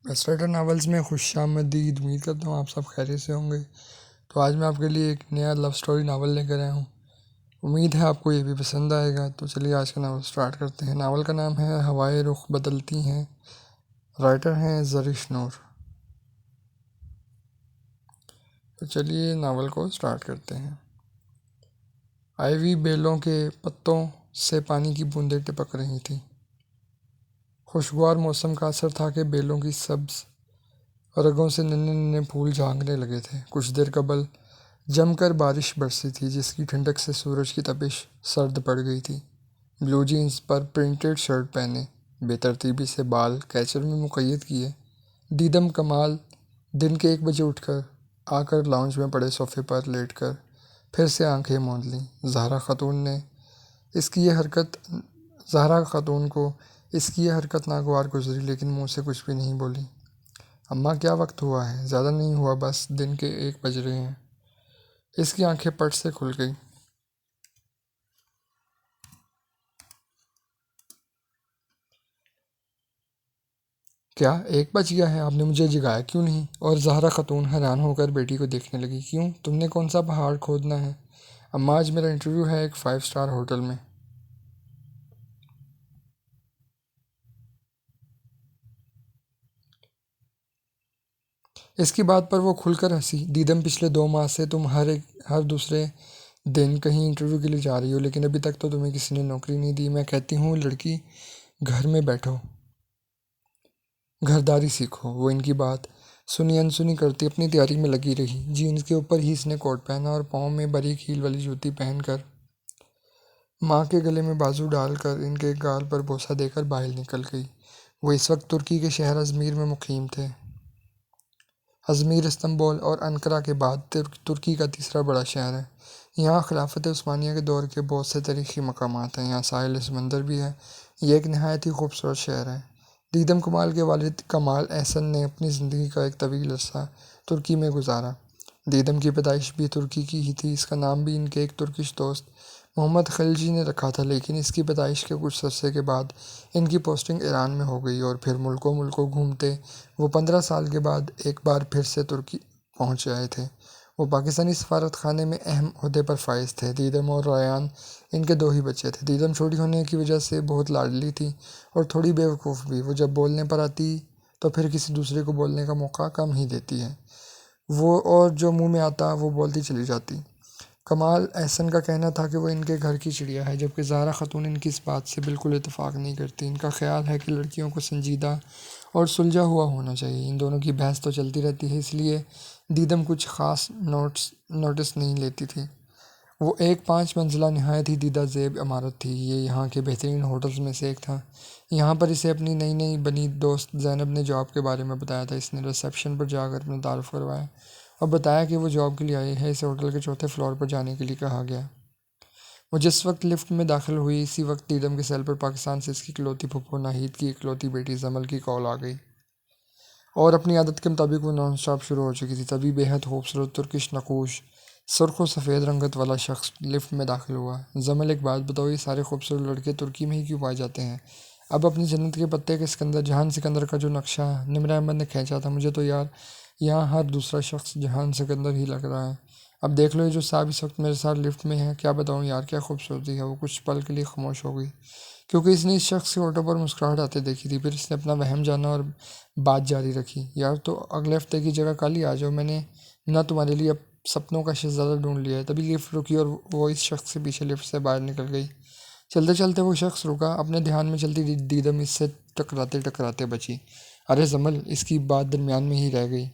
Best writer novels में खुशामदीद। उम्मीद करता हूँ आप सब खैरियत से होंगे। तो आज मैं आपके लिए एक नया लव स्टोरी नावल लेकर आया हूँ। उम्मीद है आपको ये भी पसंद आएगा। तो चलिए आज का नावल स्टार्ट करते हैं। नावल का नाम है हवाएं रुख बदलती हैं। राइटर हैं ज़रिश नूर। तो चलिए नावल को स्टार्ट करते हैं। आईवी बेलों के पत्तों से पानी की बूंदें टपक रही थी। खुशगवार मौसम का असर था कि बेलों की सब्ज रगों से नन्हे नन्हे फूल झांकने लगे थे। कुछ देर कबल जमकर बारिश बरसी थी, जिसकी ठंडक से सूरज की तपिश सर्द पड़ गई थी। ब्लू जीन्स पर प्रिंटेड शर्ट पहने, बेतरतीबी से बाल कैचर में मुकय्यद किए, दीदम कमाल दिन के 1 बजे उठकर आकर लाउंज में पड़े सोफे पर लेटकर फिर से आंखें मूंद लीं। इसकी यह हरकत ज़हरा खातून को इसकी यह हरकत नागवार गुजरी, लेकिन मुंह से कुछ भी नहीं बोली। अम्मा क्या वक्त हुआ है? ज़्यादा नहीं हुआ, बस दिन के 1 बज रहे हैं। इसकी आंखें पट से खुल गई। क्या 1 बज गया है? आपने मुझे जगाया क्यों नहीं? और ज़हरा खातून हैरान होकर बेटी को देखने लगी। क्यों, तुमने कौन सा पहाड़ खोदना है? अम्मा आज मेरा इंटरव्यू है एक 5 स्टार होटल में। इसकी बात पर वो खुलकर हंसी। दीदम, पिछले 2 माह से तुम हर दूसरे दिन कहीं इंटरव्यू के लिए जा रही हो, लेकिन अभी तक तो तुम्हें किसी ने नौकरी नहीं दी। मैं कहती हूँ लड़की, घर में बैठो, घरदारी सीखो। वो इनकी बात सुनी अनसुनी करती अपनी तैयारी में लगी रही। जीन्स के ऊपर ही इसने कोट पहना और पाँव में बारीक हील वाली जूती पहनकर माँ के गले में बाजू डालकर इनके गाल पर बोसा देकर बाहर निकल गई। वो इस वक्त तुर्की के शहर अजमीर में मुकीम थे। अजमीर इस्तांबुल और अंकारा के बाद तुर्की का तीसरा बड़ा शहर है। यहाँ खिलाफत उस्मानिया के दौर के बहुत से तारीखी मकामात हैं। यहाँ साहिल समंदर भी है। ये एक नहायत ही खूबसूरत शहर है। दीदम कमाल के वालिद कमाल एहसन ने अपनी ज़िंदगी का एक तवील अरसा तुर्की में गुजारा। दीदम की पैदाइश भी तुर्की की ही थी। इसका नाम भी इनके एक तुर्किश दोस्त मोहम्मद खिलजी ने रखा था, लेकिन इसकी पैदाइश के कुछ अरसे के बाद इनकी पोस्टिंग ईरान में हो गई और फिर मुल्कों मुल्कों घूमते वो 15 साल के बाद एक बार फिर से तुर्की पहुंच आए थे। वो पाकिस्तानी सफारत खाने में अहम ओहदे पर फाइज थे। दीदम और रायान इनके 2 ही बच्चे थे। दीदम छोटी होने की वजह से बहुत लाडली थी और थोड़ी बेवकूफ़ भी। वो जब बोलने पर आती तो फिर किसी दूसरे को बोलने का मौका कम ही देती है वो, और जो मुंह में आता वो बोलती चली जाती। कमाल एहसन का कहना था कि वो इनके घर की चिड़िया है, जबकि ज़हरा खातून इनकी इस बात से बिल्कुल इत्तेफाक नहीं करती। इनका ख्याल है कि लड़कियों को संजीदा और सुलझा हुआ होना चाहिए। इन दोनों की बहस तो चलती रहती है, इसलिए दीदम कुछ ख़ास नोटिस नहीं लेती थी। वो एक 5 मंजिला नहायत ही दीदा ज़ेब इमारत थी। ये यहाँ के बेहतरीन होटल्स में से एक था। यहाँ पर इसे अपनी नई नई बनी दोस्त जैनब ने जॉब के बारे में बताया था। इसने रिसेप्शन पर जाकर अपना तारुफ करवाया और बताया कि वो जॉब के लिए आई है। इसे होटल के 4थे फ्लोर पर जाने के लिए कहा गया। वो जिस वक्त लिफ्ट में दाखिल हुई, इसी वक्त दीदम के सेल पर पाकिस्तान से इसकी इकलौती फुप्पो नाहिद की इकलौती बेटी जमल की कॉल आ गई और अपनी आदत के मुताबिक वो नॉन स्टॉप शुरू हो चुकी थी। तभी बेहद खूबसूरत तुर्किश नकूश सुर्ख और सफ़ेद रंगत वाला शख्स लिफ्ट में दाखिल हुआ। जमल, एक बात बताओ, ये सारे खूबसूरत लड़के तुर्की में ही क्यों पाए जाते हैं? अब अपनी जन्नत के पत्ते के सिकंदर जहान सिकंदर का जो नक्शा निमर अहमद ने खींचा था, मुझे तो यार यहाँ हर दूसरा शख्स जहान सिकंदर ही लग रहा है। अब देख लो, ये जो साहब इस वक्त मेरे साथ लिफ्ट में है, क्या बताऊँ यार, क्या खूबसूरती है। वो कुछ पल के लिए खामोश हो गई, क्योंकि इसने इस शख्स के होठों पर मुस्कुराहट आते देखी थी। फिर इसने अपना वहम जाना और बात जारी रखी। यार, तो अगले हफ्ते की जगह कल ही आ जाओ। मैंने ना तुम्हारे लिए अब सपनों का शहजादा ढूंढ लिया है। तभी लिफ्ट रुकी और वो इस शख्स से पीछे लिफ्ट से बाहर निकल गई। चलते चलते वो शख्स रुका। अपने ध्यान में चलती दीदम इससे टकराते टकराते बची। अरे जमल, इसकी बात दरमियान में ही रह गई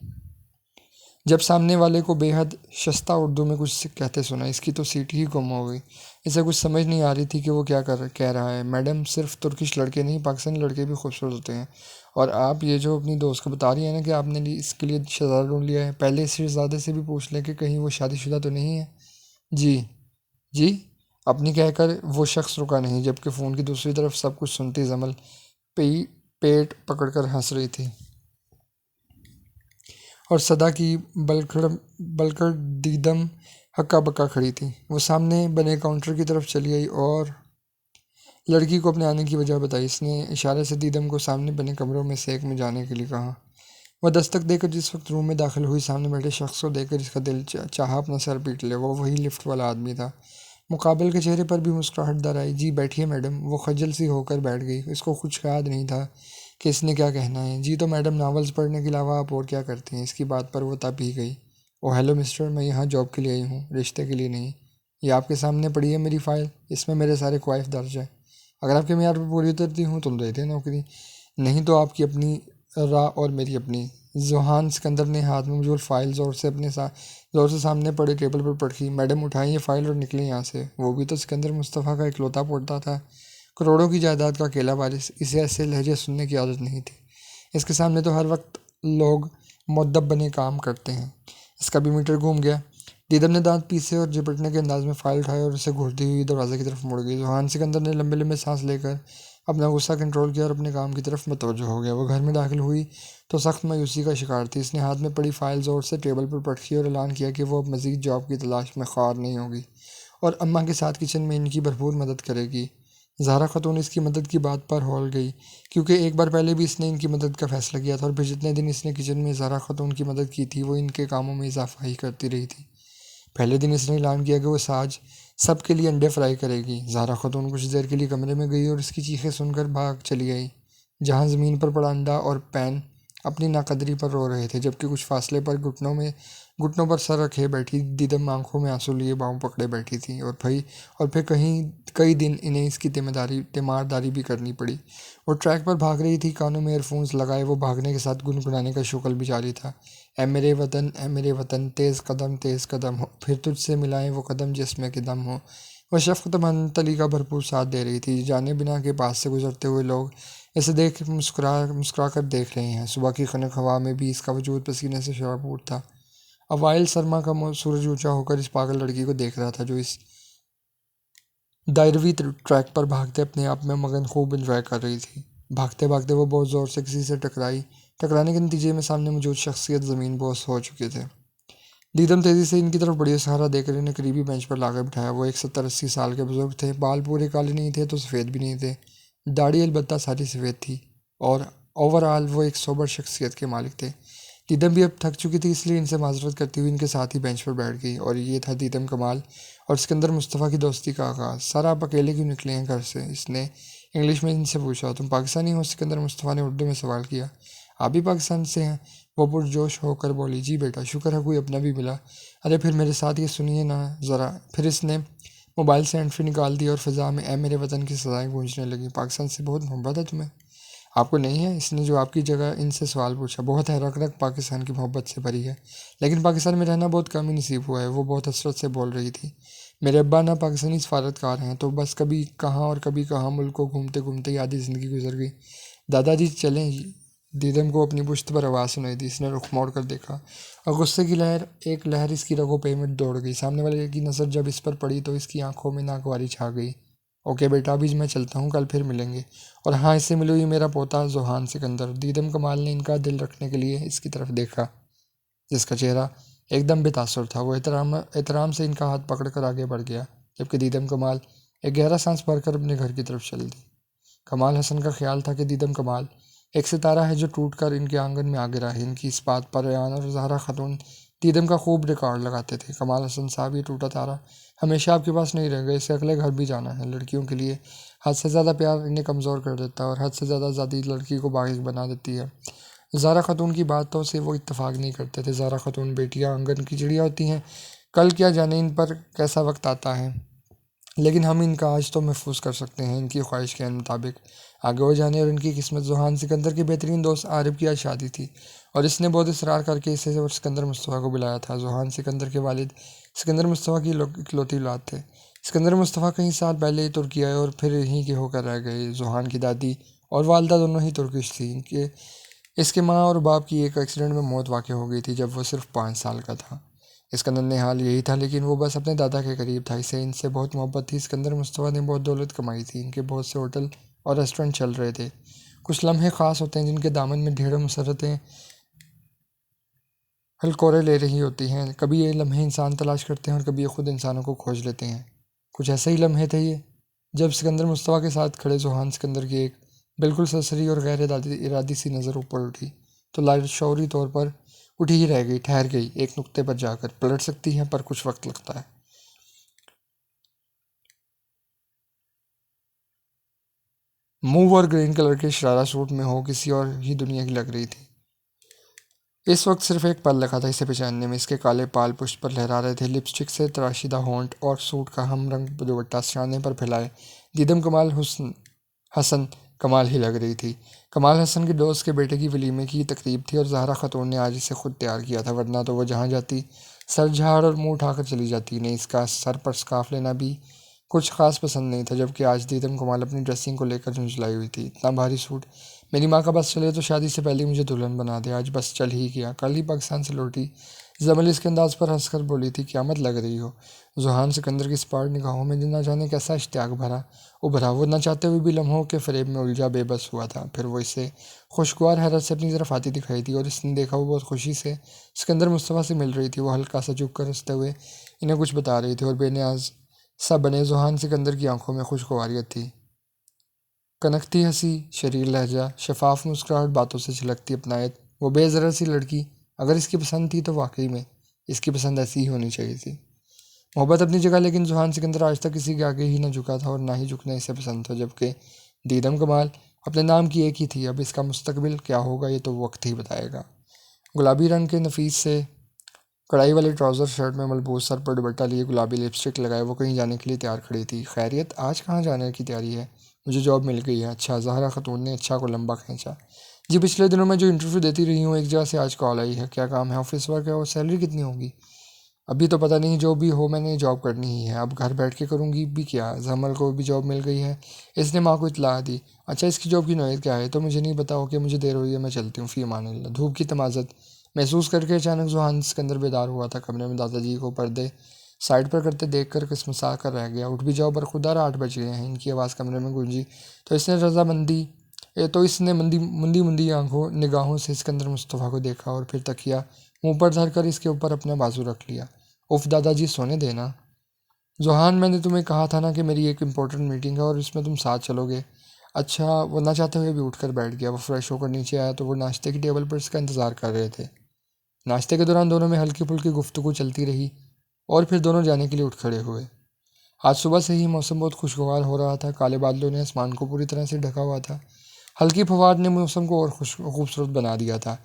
जब सामने वाले को बेहद शस्ता उर्दू में कुछ कहते सुना। इसकी तो सीट ही गुम हो गई। इसे कुछ समझ नहीं आ रही थी कि वो क्या कह रहा है। मैडम, सिर्फ तुर्किश लड़के नहीं, पाकिस्तानी लड़के भी खूबसूरत होते हैं। और आप ये जो अपनी दोस्त को बता रही है ना कि आपने इसके लिए शहजादा ढूंढ लिया है, पहले इस शहजादे से भी पूछ लें कि कहीं वो शादीशुदा तो नहीं है। जी जी, अपनी कहकर वो शख्स रुका नहीं, जबकि फ़ोन की दूसरी तरफ सब कुछ सुनती जमल पेट पकड़कर हंस रही थी और सदा की बलकर दीदम हक्का बक्का खड़ी थी। वो सामने बने काउंटर की तरफ चली आई और लड़की को अपने आने की वजह बताई। इसने इशारे से दीदम को सामने बने कमरों में से एक में जाने के लिए कहा। वह दस्तक देकर जिस वक्त रूम में दाखिल हुई, सामने बैठे शख्स को देखकर इसका दिल चाहा अपना सर पीट ले। वो वही लिफ्ट वाला आदमी था। मुकाबिल के चेहरे पर भी मुस्कुराहट दर आई। जी बैठिए मैडम। वो खजल सी होकर बैठ गई। इसको कुछ याद नहीं था कि इसने क्या कहना है। जी तो मैडम, नावल्स पढ़ने के अलावा आप और क्या करती हैं? इसकी बात पर वो तब ही गई। ओ हेलो मिस्टर, मैं यहाँ जॉब के लिए आई हूँ, रिश्ते के लिए नहीं। ये आपके सामने पड़ी है मेरी फ़ाइल, इसमें मेरे सारे ख्वाहिश दर्ज है। अगर आपके मेयार पर पूरी उतरती हूँ तो दे दें नौकरी, नहीं तो आपकी अपनी राह और मेरी अपनी। जोहान सिकंदर ने हाथ में मौजूद फाइल जोर से सामने पड़े टेबल पर पटकी। मैडम उठाएं ये फाइल और निकलें यहाँ से। वो भी तो सिकंदर मुस्तफ़ा का इकलौता पोता था, करोड़ों की जायदाद का अकेला वारिस। इसे ऐसे लहजे सुनने की आदत नहीं थी। इसके सामने तो हर वक्त लोग मुअद्दब बने काम करते हैं। इसका भी मीटर घूम गया। दीदम ने दांत पीसे और झपटने के अंदाज में फाइल उठाई और उसे घूरती हुई दरवाजे की तरफ मुड़ गई। जोहान सिकंदर ने लंबे लंबे सांस लेकर अपना गुस्सा कंट्रोल किया और अपने काम की तरफ मुतवज्जो हो गया। वो घर में दाखिल हुई तो सख्त मायूसी का शिकार थी। इसने हाथ में पड़ी फाइल जोर से टेबल पर पटकी और ऐलान किया कि वो अब मज़ीद जॉब की तलाश में ख्वार नहीं होगी और अम्मा के साथ किचन में इनकी भरपूर मदद करेगी। ज़ारा खातून इसकी मदद की बात पर हौल गई, क्योंकि एक बार पहले भी इसने इनकी मदद का फ़ैसला किया था और फिर जितने दिन इसने किचन में ज़ारा खातून की मदद की थी वो इनके कामों में इजाफा ही करती रही थी। पहले दिन इसने ऐलान किया कि वो साज सबके लिए अंडे फ्राई करेगी। ज़ारा खातून कुछ देर के लिए कमरे में गई और इसकी चीखें सुनकर भाग चली गई, जहाँ ज़मीन पर पड़ा अंडा और पैन अपनी नाकदरी पर रो रहे थे, जबकि कुछ फासले पर घुटनों पर सर रखे बैठी दीदम आंखों में आंसू लिए बाहों पकड़े बैठी थी। और फिर कई दिन इन्हें इसकी तीमारदारी भी करनी पड़ी। वो ट्रैक पर भाग रही थी, कानों में ईयरफोन्स लगाए वो भागने के साथ गुनगुनाने का शुक्ल भी जारी था। ए मेरे वतन, तेज़ कदम हो, फिर तुझसे मिलाएं वो कदम जिसमें कि दम हो। वह शफ़क़त मंतली का भरपूर साथ दे रही थी। जाने बिना के पास से गुजरते हुए लोग इसे देख मुस्कुरा कर देख रहे हैं। सुबह की खनक हवा में भी इसका वजूद पसीने से शराबूर था। अवाइल सरमा का सूरज ऊंचा होकर इस पागल लड़की को देख रहा था, जो इस दायरवी ट्रैक पर भागते अपने आप में मगन खूब इंजॉय कर रही थी। भागते भागते वो बहुत ज़ोर से किसी से टकराने के नतीजे में सामने मौजूद शख्सियत ज़मीन बोस हो चुके थे। दीदम तेज़ी से इनकी तरफ बढ़ी, सहारा देकर इन्हें करीबी बेंच पर लाकर बिठाया। वो एक 70-80 साल के बुजुर्ग थे। बाल पूरे काले नहीं थे तो सफ़ेद भी नहीं थे, दाढ़ी अलबत्ता सारी सफ़ेद थी और ओवरऑल वो एक सोबर शख्सियत के मालिक थे। दीदम भी अब थक चुकी थी, इसलिए इनसे माजरत करती हुई इनके साथ ही बेंच पर बैठ गई। और ये था दीदम कमाल और सिकंदर मुस्तफ़ा की दोस्ती का आगाज़। सर, आप अकेले क्यों निकले हैं घर से? इसने इंग्लिश में इनसे पूछा। तुम पाकिस्तानी हो? सिकंदर मुस्तफ़ा ने उर्दू में सवाल किया। आप भी पाकिस्तान से हैं? वो पुरजोश होकर बोली। जी बेटा, शुक्र है कोई अपना भी मिला। अरे फिर मेरे साथ ये सुनिए ना ज़रा। फिर इसने मोबाइल से एंट्री निकाल दी और फ़िज़ा में ए मेरे वतन की सदाएं गूंजने लगी। पाकिस्तान से बहुत मोहब्बत है तुम्हें? आपको नहीं है? इसने जो आपकी जगह इनसे सवाल पूछा। बहुत है, रख रख पाकिस्तान की मोहब्बत से भरी है, लेकिन पाकिस्तान में रहना बहुत कम ही नसीब हुआ है। वो बहुत हसरत से बोल रही थी। मेरे अब्बा ना पाकिस्तानी सफारतकार हैं, तो बस कभी कहाँ और कभी कहाँ मुल्क को घूमते घूमते ही आधी ज़िंदगी गुजर गई। दादाजी चलें। दीदम को अपनी पुश्त पर आवाज़ सुनाई दी। इसने रुख मोड़ कर देखा और गुस्से की एक लहर इसकी रगों पे में दौड़ गई। सामने वाले की नज़र जब इस पर पड़ी तो इसकी आंखों में नागवारी छा गई। ओके बेटा, अभी मैं चलता हूँ, कल फिर मिलेंगे। और हाँ, इससे मिलो, ये मेरा पोता जोहान सिकंदर। दीदम कमाल ने इनका दिल रखने के लिए इसकी तरफ देखा, जिसका चेहरा एकदम बेतासुर था। वो एहतराम से इनका हाथ पकड़कर आगे बढ़ गया, जबकि दीदम कमाल एक गहरा सांस भरकर अपने घर की तरफ चल दी। कमाल हसन का ख्याल था कि दीदम कमाल एक सितारा है जो टूट कर इनके आंगन में आ गिरा है। इनकी इस बात पर रेहान और ज़हरा खातून दीदम का खूब रिकॉर्ड लगाते थे। कमाल हसन साहब, ये टूटा तारा हमेशा आपके पास नहीं रहेगा, इसे अगले घर भी जाना है। लड़कियों के लिए हद से ज़्यादा प्यार इन्हें कमज़ोर कर देता है और हद से ज़्यादा आज़ादी लड़की को बागिज़ बना देती है। ज़ारा खातून की बातों से वो इत्तेफाक नहीं करते थे। ज़ारा खातून बेटियां आंगन की चिड़िया होती हैं, कल क्या जाने इन पर कैसा वक्त आता है, लेकिन हम इनका आज तो महफूज कर सकते हैं। इनकी ख्वाहिश के मुताबिक आगे हो जाने और इनकी किस्मत। जोहान सिकंदर की बेहतरीन दोस्त आरिफ की आज शादी थी और इसने बहुत इसरार करके इसे और सिकंदर मुस्तफ़ा को बुलाया था। जोहान सिकंदर के वालिद सिकंदर मुस्तफ़ा की इकलौती औलाद थे। सिकंदर मुस्तफ़ा कई साल पहले ही तुर्की आए और फिर यहीं के होकर रह गए। जोहान की दादी और वालदा दोनों ही तुर्किश थी। इसके माँ और बाप की एक एक्सीडेंट में मौत वाक़ हो गई थी जब वो सिर्फ 5 साल का था। इसका नन्हे हाल यही था, लेकिन वो बस अपने दादा के करीब था। इसे इनसे बहुत मोहब्बत थी। सिकंदर मुस्तफ़ा ने बहुत दौलत कमाई थी। इनके बहुत से होटल और रेस्टोरेंट चल रहे थे। कुछ लम्हे ख़ास होते हैं जिनके दामन में ढेरों मुसरतें हलकोरे ले रही होती हैं। कभी ये लम्हे इंसान तलाश करते हैं और कभी ये खुद इंसानों को खोज लेते हैं। कुछ ऐसे ही लम्हे थे ये, जब सिकंदर मुस्तफ़ा के साथ खड़े जोहान सिकंदर की एक बिल्कुल सरसरी और गैर इरादी सी नज़र ऊपर उठी। तो लाशौरी तौर पर उठी ही रह गई, ठहर गई, एक नुक्ते पर जाकर पलट सकती है पर कुछ वक्त लगता है। मूव और ग्रीन कलर के शरारा सूट में हो किसी और ही दुनिया की लग रही थी। इस वक्त सिर्फ एक पल लगा था इसे पहचानने में। इसके काले पाल पुष्ट पर लहरा रहे थे, लिपस्टिक से तराशीदा होंठ और सूट का हम रंग दुपट्टा शाने पर फैलाए दीदम कमाल हुस्न हसन कमाल ही लग रही थी। कमाल हसन के दोस्त के बेटे की वलीमे की तकरीब थी और जहरा खतून ने आज इसे खुद तैयार किया था, वरना तो वह जहाँ जाती सर झाड़ और मुंह उठाकर चली जाती। नहीं, इसका सर पर स्कार्फ लेना भी कुछ खास पसंद नहीं था, जबकि आज दीदम कमाल अपनी ड्रेसिंग को लेकर झुंझलाई हुई थी। इतना भारी सूट, मेरी माँ का बस चले तो शादी से पहले ही मुझे दुल्हन बना दे। आज बस चल ही गया, कल ही पाकिस्तान से लौटी। जमल इसके अंदाज पर हंसकर बोली थी, क़यामत लग रही हो। जुहान सिकंदर की स्पार्ट निगाहों में न जाने कैसा इश्तियाक भरा उभरा। वो न चाहते हुए भी लम्हों के फरेब में उलझा बेबस हुआ था। फिर वो इसे खुशगवार हैरत से अपनी तरफ आती दिखाई दी और इसने देखा वो बहुत खुशी से सिकंदर मुस्तफ़ा से मिल रही थी। वो हल्का सा झुक कर हंसते हुए इन्हें कुछ बता रही थी और बेनियाज सा बने जुहान सिकंदर की आंखों में खुशगवारियत थी। कनकती हंसी, शरीर लहजा, शफाफ मुस्कुराहट बातों से झलकती अपनायत। वो बेज़रर सी लड़की अगर इसकी पसंद थी तो वाकई में इसकी पसंद ऐसी ही होनी चाहिए थी। मोहब्बत अपनी जगह, लेकिन जुहान सिकंदर आज तक किसी के आगे ही न झुका था और ना ही झुकना इसे पसंद था। जबकि दीदम कमाल अपने नाम की एक ही थी। अब इसका मुस्तकबिल क्या होगा ये तो वक्त ही बताएगा। गुलाबी रंग के नफीस से कढ़ाई वाले ट्राउज़र शर्ट में मलबूस, सर पर दुपट्टा लिए, गुलाबी लिपस्टिक लगाए वो कहीं जाने के लिए तैयार खड़ी थी। खैरियत, आज कहाँ जाने की तैयारी है? मुझे जॉब मिल गई है। अच्छा, ज़हरा खातून ने अच्छा को लंबा खींचा। जी, पिछले दिनों में जो इंटरव्यू देती रही हूँ, एक जगह से आज कॉल आई है। क्या काम है? ऑफिस वर्क है? और सैलरी कितनी होगी? अभी तो पता नहीं, जो भी हो मैंने जॉब करनी ही है। अब घर बैठ के करूँगी भी क्या? जमल को भी जॉब मिल गई है, इसने माँ को इत्तला दी। अच्छा, इसकी जॉब की नौयत क्या है? तो मुझे नहीं पता। ओके, मुझे देर हुई है, मैं चलती हूँ, फ़ी अमानिल्लाह। धूप की तमाज़त महसूस करके अचानक जुहान सिकंदर बेदार हुआ था। कमरे में दादाजी को पर्दे साइड पर करते देख कर कसमसा कर रह गया। उठ भी जाओ, बरखुदार 8 बज गए हैं। इनकी आवाज़ कमरे में गूंजी तो इसने मंदी मुंदी मुंदी आंखों निगाहों से सिकंदर मुस्तफ़ा को देखा और फिर तकिया मुंह पर धर कर इसके ऊपर अपना बाजू रख लिया। उफ दादाजी, सोने देना। जोहान, मैंने तुम्हें कहा था ना कि मेरी एक इम्पोर्टेंट मीटिंग है और इसमें तुम साथ चलोगे। अच्छा, वो ना चाहते हुए भी उठकर बैठ गया। वो फ्रेश होकर नीचे आया तो वो नाश्ते की टेबल पर इसका इंतज़ार कर रहे थे। नाश्ते के दौरान दोनों में हल्की फुल्की गुफ्तगू चलती रही और फिर दोनों जाने के लिए उठ खड़े हुए। आज सुबह से ही मौसम बहुत खुशगवार हो रहा था। काले बादलों ने आसमान को पूरी तरह से ढका हुआ था। हल्की फवार ने मौसम को और खूबसूरत बना दिया था।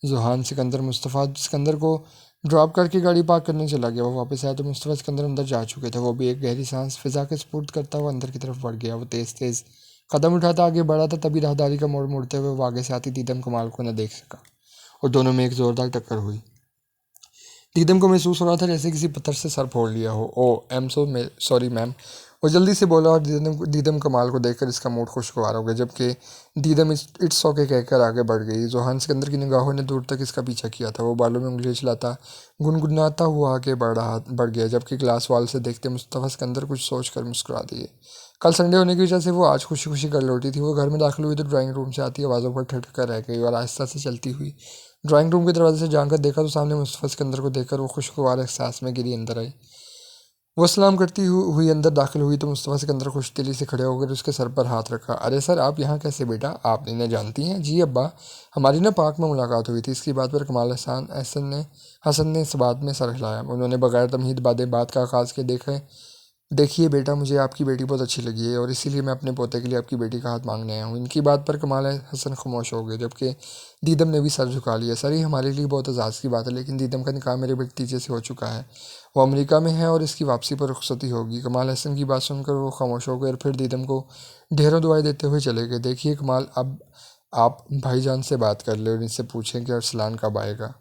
जुहान सिकंदर मुस्तफ़ा सिकंदर को ड्रॉप करके गाड़ी पार्क करने चला गया। वो वापस आया तो मुस्तफ़ा सिकंदर अंदर जा चुके थे। वो भी एक गहरी सांस फिजा के स्पुर्द करता हुआ अंदर की तरफ बढ़ गया। वो तेज़ तेज़ कदम उठाता आगे बढ़ा था, तभी राहदारी का मोड़ मुड़ते हुए वो आगे से आती दीदम कमाल को न देख सका और दोनों में एक ज़ोरदार टक्कर हुई। दीदम को महसूस हो रहा था जैसे किसी पत्थर से सर फोड़ लिया हो। Oh I'm so sorry ma'am, वो जल्दी से बोला और दीदम कमाल को देखकर इसका मूड खुशगवार हो गया। जबकि दीदम इट्स ओके कहकर आगे बढ़ गई। जोहान सिकंदर की निगाहों ने दूर तक इसका पीछा किया था। वो बालों में उंगलियां चलाता गुनगुनाता हुआ आगे बढ़ गया, जबकि ग्लास वाल से देखते मुस्तफ़ा सिकंदर कुछ सोच कर मुस्कुरा दिए। कल संडे होने की वजह से वो आज खुशी खुशी घर लौटी थी। वो घर में दाखिल हुई तो ड्राइंग रूम से आती आवाज़ों पर ठहर कर रह गई और आहिस्ता से चलती हुई ड्राइंग रूम के दरवाजे से झांक कर देखा तो सामने मुस्तफ़ा सिकंदर को देखकर वो खुशगवार एहसास में गिरी अंदर आई। वो सलाम करती हुई अंदर दाखिल हुई तो मुस्तफ़ा सिकंदर खुश दिली से खड़े होकर उसके सर पर हाथ रखा। अरे सर, आप यहाँ कैसे बेटा? आप इन्हें जानती हैं? जी अब्बा, हमारी ना पार्क में मुलाकात हुई थी। इसकी बात पर कमाल हसन ने इस बात में सर हिलाया। उन्होंने बगैर तमहीद बात का आगाज़ के देखिए बेटा, मुझे आपकी बेटी बहुत अच्छी लगी है और इसीलिए मैं अपने पोते के लिए आपकी बेटी का हाथ मांगने आया हूँ। इनकी बात पर कमाल हसन खामोश हो गए, जबकि दीदम ने भी सर झुका लिया। सर, ये हमारे लिए बहुत एजाज़ की बात है, लेकिन दीदम का निकाह मेरे भतीजे से हो चुका है। वो अमेरिका में है और इसकी वापसी पर रुखसती होगी। कमाल हसन की बात सुनकर वो खामोश हो गए और फिर दीदम को ढेरों दुआएं देते हुए चले गए। देखिए कमाल, अब आप भाईजान से बात कर ले और इनसे पूछें कि अरसलान कब आएगा।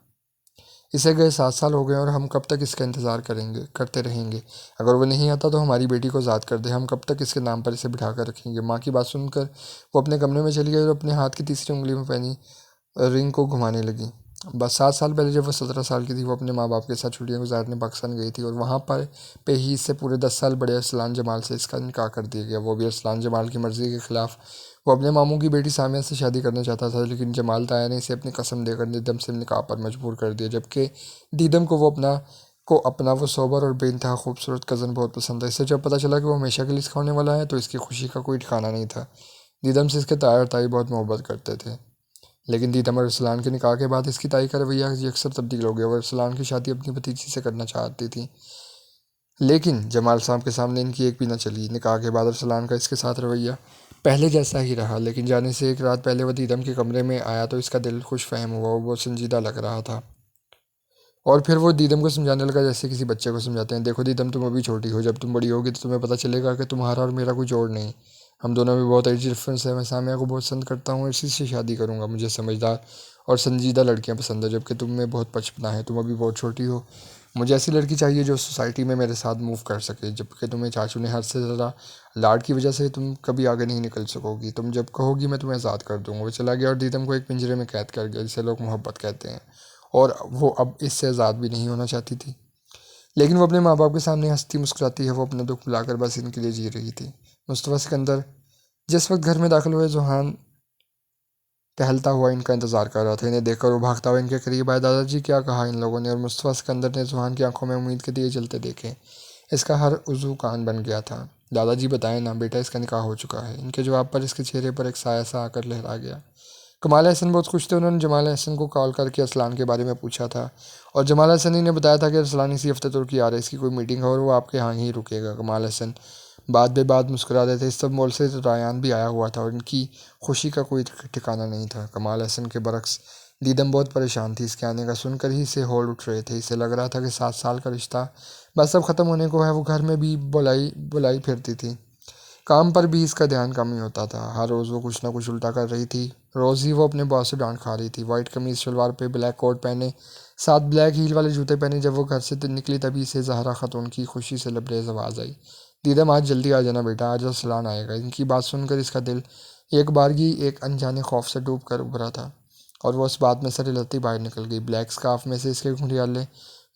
इसे गए 7 साल हो गए और हम कब तक इसका इंतज़ार करते रहेंगे। अगर वो नहीं आता तो हमारी बेटी को आज़ाद कर दे। हम कब तक इसके नाम पर इसे बिठा कर रखेंगे। माँ की बात सुनकर वो अपने कमरे में चली गई और अपने हाथ की तीसरी उंगली में पहनी रिंग को घुमाने लगी। बस 7 साल पहले जब वो 17 साल की थी, वो अपने माँ बाप के साथ छुट्टियां गुजारने पाकिस्तान गई थी और वहाँ पर पे ही इससे पूरे 10 साल बड़े अरसलान जमाल से इसका निकाह कर दिया गया। वो भी अरसलान जमाल की मर्ज़ी के खिलाफ। वो अपने मामू की बेटी सामिया से शादी करना चाहता था, लेकिन जमाल ताया ने इसे अपनी कसम देकर दीदम से निकाह पर मजबूर कर दिया। जबकि दीदम को अपना वो सोबर और बेइंतहा खूबसूरत कज़न बहुत पसंद था। इससे जब पता चला कि वो हमेशा के लिए इसका होने वाला है तो इसकी खुशी का कोई ठिकाना नहीं था। दीदम से इसके ताया और ताई बहुत मोहब्बत करते थे। लेकिन दीदम और अरसलान के निकाह के बाद इसकी ताई का रवैया अक्सर तब्दील हो गया। वो अरसलान की शादी अपनी भतीजी से करना चाहती थी, लेकिन जमाल साहब के सामने इनकी एक भी न चली। निकाह के बाद अरसलान का इसके साथ रवैया पहले जैसा ही रहा, लेकिन जाने से एक रात पहले वह दीदम के कमरे में आया तो इसका दिल खुश फहम हुआ। वो संजीदा लग रहा था और फिर वो दीदम को समझाने लगा जैसे किसी बच्चे को समझाते हैं। देखो दीदम, तुम अभी छोटी हो, जब तुम बड़ी होगी तो तुम्हें पता चलेगा कि तुम्हारा और मेरा कोई जोड़ नहीं। हम दोनों में बहुत एज डिफरेंस है। मैं सामिया को बहुत पसंद करता हूँ और इसी से शादी करूँगा। मुझे समझदार और संजीदा लड़कियाँ पसंद है, जबकि तुम में बहुत बचपना है। तुम अभी बहुत छोटी हो। मुझे ऐसी लड़की चाहिए जो सोसाइटी में मेरे साथ मूव कर सके, जबकि तुम्हें चाचू ने हद से ज़्यादा लाड की वजह से तुम कभी आगे नहीं निकल सकोगी। तुम जब कहोगी मैं तुम्हें आज़ाद कर दूँगा। वो चला गया और दीदम को एक पिंजरे में कैद कर गया, जिसे लोग मोहब्बत कहते हैं, और वो अब इससे आज़ाद भी नहीं होना चाहती थी। लेकिन वो अपने माँ बाप के सामने हंसती मुस्कुराती है। वो अपना दुख भुलाकर बस इनके लिए जी रही थी। मुस्तफ़ा सिकंदर जिस वक्त घर में दाखिल हुए, जोहान टहलता हुआ इनका इंतजार कर रहा था। इन्हें देखकर वो भागता हुआ इनके करीब आया। दादाजी, क्या कहा इन लोगों ने? और मुस्तफ़ा सिकंदर ने जोहान की आंखों में उम्मीद के दिए जलते देखे। इसका हर उज़ू कान बन गया था। दादाजी, बताएं ना बेटा, इसका निकाह हो चुका है। इनके जवाब पर इसके चेहरे पर एक साया सा आकर लहरा गया। कमाल हसन बहुत खुश थे। उन्होंने जमाल हसन को कॉल करके अरसलान के बारे में पूछा था, और जमाल हसन ही ने बताया था कि अरसलान इसी हफ्ते तुर्की आ रहा है। इसकी कोई मीटिंग है और वो आपके यहाँ ही रुकेगा। कमाल हसन बात बे बात मुस्कुरा रहे थे। इस सब मोल से रायान भी आया हुआ था और इनकी खुशी का कोई ठिकाना नहीं था। कमाल हसन के बरक्स दीदम बहुत परेशान थी। इसके आने का सुनकर ही इसे होल उठ रहे थे। इसे लग रहा था कि 7 साल का रिश्ता बस अब ख़त्म होने को है। वो घर में भी बुलाई बुलाई फिरती थी, काम पर भी इसका ध्यान कम ही होता था। हर रोज़ वो कुछ ना कुछ उल्टा कर रही थी। रोज़ ही वो अपने बॉस से डांट खा रही थी। वाइट कमीज शलवार पे ब्लैक कोट पहने, साथ ब्लैक हील वाले जूते पहने जब वो घर से निकली, तभी से जहरा खातून की खुशी से लबरेज आवाज़ आई, दीदम आज जल्दी आ जाना बेटा, आज अरसलान आएगा। इनकी बात सुनकर इसका दिल एक बारगी एक अनजाने खौफ से डूब कर उभरा था, और वो उस बात में सर हिलती बाहर निकल गई। ब्लैक स्कार्फ में से इसके घुंघराले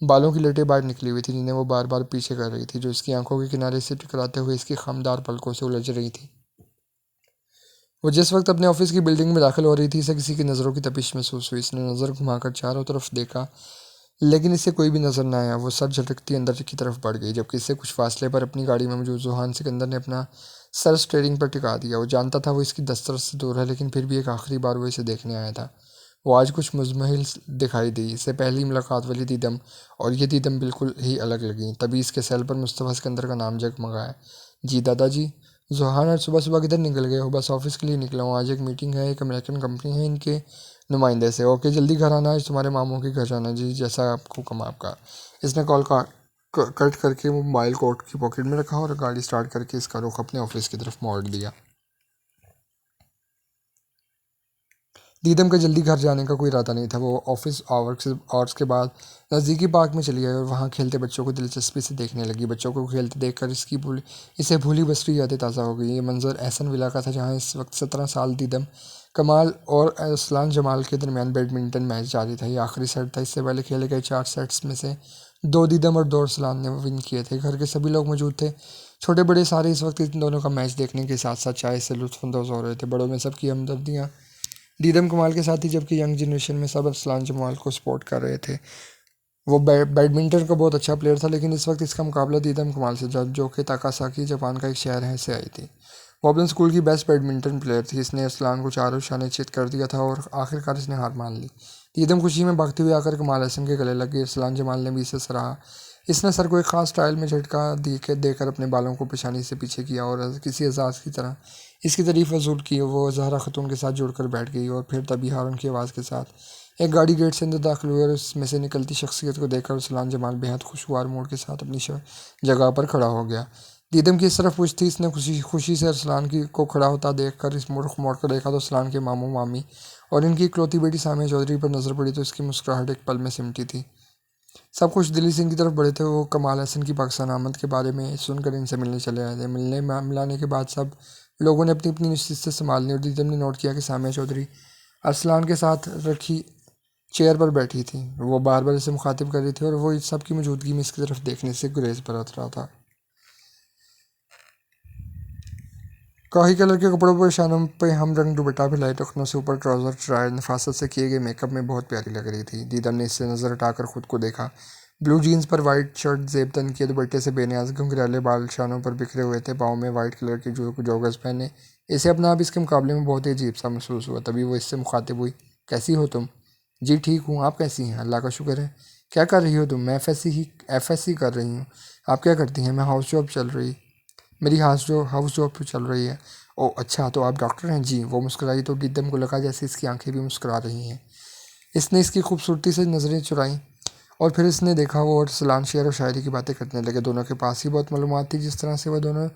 बालों की लटें बाहर निकली हुई थी, जिन्हें वो बार बार पीछे कर रही थी, जो इसकी आंखों के किनारे से टकराते हुए इसकी खमदार पलकों से उलझ रही थी। वो जिस वक्त अपने ऑफिस की बिल्डिंग में दाखिल हो रही थी, इसे किसी की नज़रों की तपिश महसूस हुई। इसने नज़र घुमाकर चारों तरफ देखा, लेकिन इसे कोई भी नजर न आया। वो सर झटकती अंदर की तरफ बढ़ गई, जबकि इससे कुछ फासले पर अपनी गाड़ी में मौजूद जोहान सिकंदर ने अपना सर स्टीयरिंग पर टिका दिया। वो जानता था वो इसकी दस्तरस से दूर है, लेकिन फिर भी एक आखिरी बार वो इसे देखने आया था। वो आज कुछ मुजमहिल दिखाई दी। इससे पहली मुलाकात वाली दीदम और ये दीदम बिल्कुल ही अलग लगी। तभी इसके सेल पर मुस्तफ़ा सिकंदर का नाम जगमगाया। जी दादाजी। जोहान, आज सुबह सुबह किधर निकल गए हो? बस ऑफिस के लिए निकला हूँ, आज एक मीटिंग है, एक अमेरिकन कंपनी है इनके नुमाइंदे से। ओके, जल्दी घर आना, आज तुम्हारे मामू के घर जाना। जी, जैसा आपको कम आपका। इसने कॉल का कट करके मोबाइल कोट की पॉकेट में रखा और गाड़ी स्टार्ट करके इसका रुख अपने ऑफिस की तरफ मोड़ दिया। दीदम का जल्दी घर जाने का कोई इरादा नहीं था। वो ऑफिस आवर्स के बाद नज़दीकी पार्क में चली गई और वहाँ खेलते बच्चों को दिलचस्पी से देखने लगी। बच्चों को खेलते देखकर इसे भूली बसरी यादें ताज़ा हो गई। ये मंजर एहसन विला का था, जहाँ इस वक्त 17 साल दीदम कमाल और असलान जमाल के दरमियान बैडमिंटन मैच जारी था। ये आखिरी सेट था। इससे पहले खेले गए 4 सेट्स में से 2 दीदम और 2 अरसलान ने विन किए थे। घर के सभी लोग मौजूद थे, छोटे बड़े सारे इस वक्त इन दोनों का मैच देखने के साथ साथ चाय से लुत्फ़अंदोज़ हो रहे थे। बड़ों में सबकी हमदर्दियाँ दीदम कमाल के साथ ही, जबकि यंग जनरेशन में सब अरसलान जमाल को सपोर्ट कर रहे थे। वो बैडमिंटन का बहुत अच्छा प्लेयर था, लेकिन इस वक्त इसका मुकाबला दीदम कमाल से जो कि ताकासाकी जापान का एक शहर है से आई थी। वो अपने स्कूल की बेस्ट बैडमिंटन प्लेयर थी। इसने अरसलान को चारों शाने चित कर दिया था और आखिरकार इसने हार मान ली। दीदम खुशी में भागते हुए आकर कमाल हसन के गले लगी। अरसलान जमाल ने भी इसे सराहा। इसने सर को एक ख़ास स्टाइल में झटका देकर अपने बालों को पेशानी से पीछे किया और किसी एजाज़ की तरह इसकी तारीफ वसूल की। वो जहरा खतून के साथ जुड़कर बैठ गई और फिर तभी हारून की आवाज़ के साथ एक गाड़ी गेट से अंदर दाखिल हुई और उसमें से निकलती शख्सियत को देखकर अरसलान जमाल बेहद खुशगवार मूड के साथ अपनी जगह पर खड़ा हो गया। दीदम की इस तरफ पूछ थी। इसने खुशी खुशी से अरसलान की को खड़ा होता देखकर इस मोड़ कर देखा तो अरसलान के मामू मामी और इनकी इकलौती बेटी सामिया चौधरी पर नजर पड़ी तो इसकी मुस्कुराहट एक पल में सिमटी थी। सब कुछ दिल्ली सिंह की तरफ बढ़े थे। वो कमाल हसन की पाकिस्तान आमद के बारे में सुनकर इनसे मिलने चले आए थे। मिलाने के बाद सब लोगों ने अपनी अपनी नशिस्तें संभालनी और दीदम ने नोट किया कि सामिया चौधरी अरसलान के साथ रखी चेयर पर बैठी थी। वो बार बार इसे मुखातिब कर रही थी और वो इस सब की मौजूदगी में इसकी तरफ देखने से गुरेज बरत रहा था। काही कलर के कपड़ों पर शानों पे हम रंग दुपट्टा भी लाए, टखनों से ऊपर ट्राउजर चढ़ाए, नफासत से किए गए मेकअप में बहुत प्यारी लग रही थी। दीदम ने इससे नज़र हटाकर खुद को देखा। ब्लू जीन्स पर वाइट शर्ट, जेब तन किए दुपट्टे से बेनियाज घुंघराले बाल शानों पर बिखरे हुए थे, पाँव में वाइट कलर के जॉगर्स पहने इसे अपना आप इसके मुकाबले में बहुत ही अजीब सा महसूस हुआ। तभी वो इससे मुखातिब हुई। कैसी हो तुम? जी ठीक हूँ, आप कैसी हैं? अल्लाह का शुक्र है। क्या कर रही हो तुम? मैं एफएससी कर रही हूँ। आप क्या करती हैं? मैं हाउस जॉब चल रही मेरी हाउस जॉब पे चल रही है। ओह अच्छा, तो आप डॉक्टर हैं? जी। वो मुस्कुराई तो दीदम को लगा जैसे इसकी आंखें भी मुस्कुरा रही हैं। इसने इसकी खूबसूरती से नज़रें चुराईं और फिर इसने देखा वो और सलान शेर और शायरी की बातें करने लगे। दोनों के पास ही बहुत मालूमात थी। जिस तरह से वह दोनों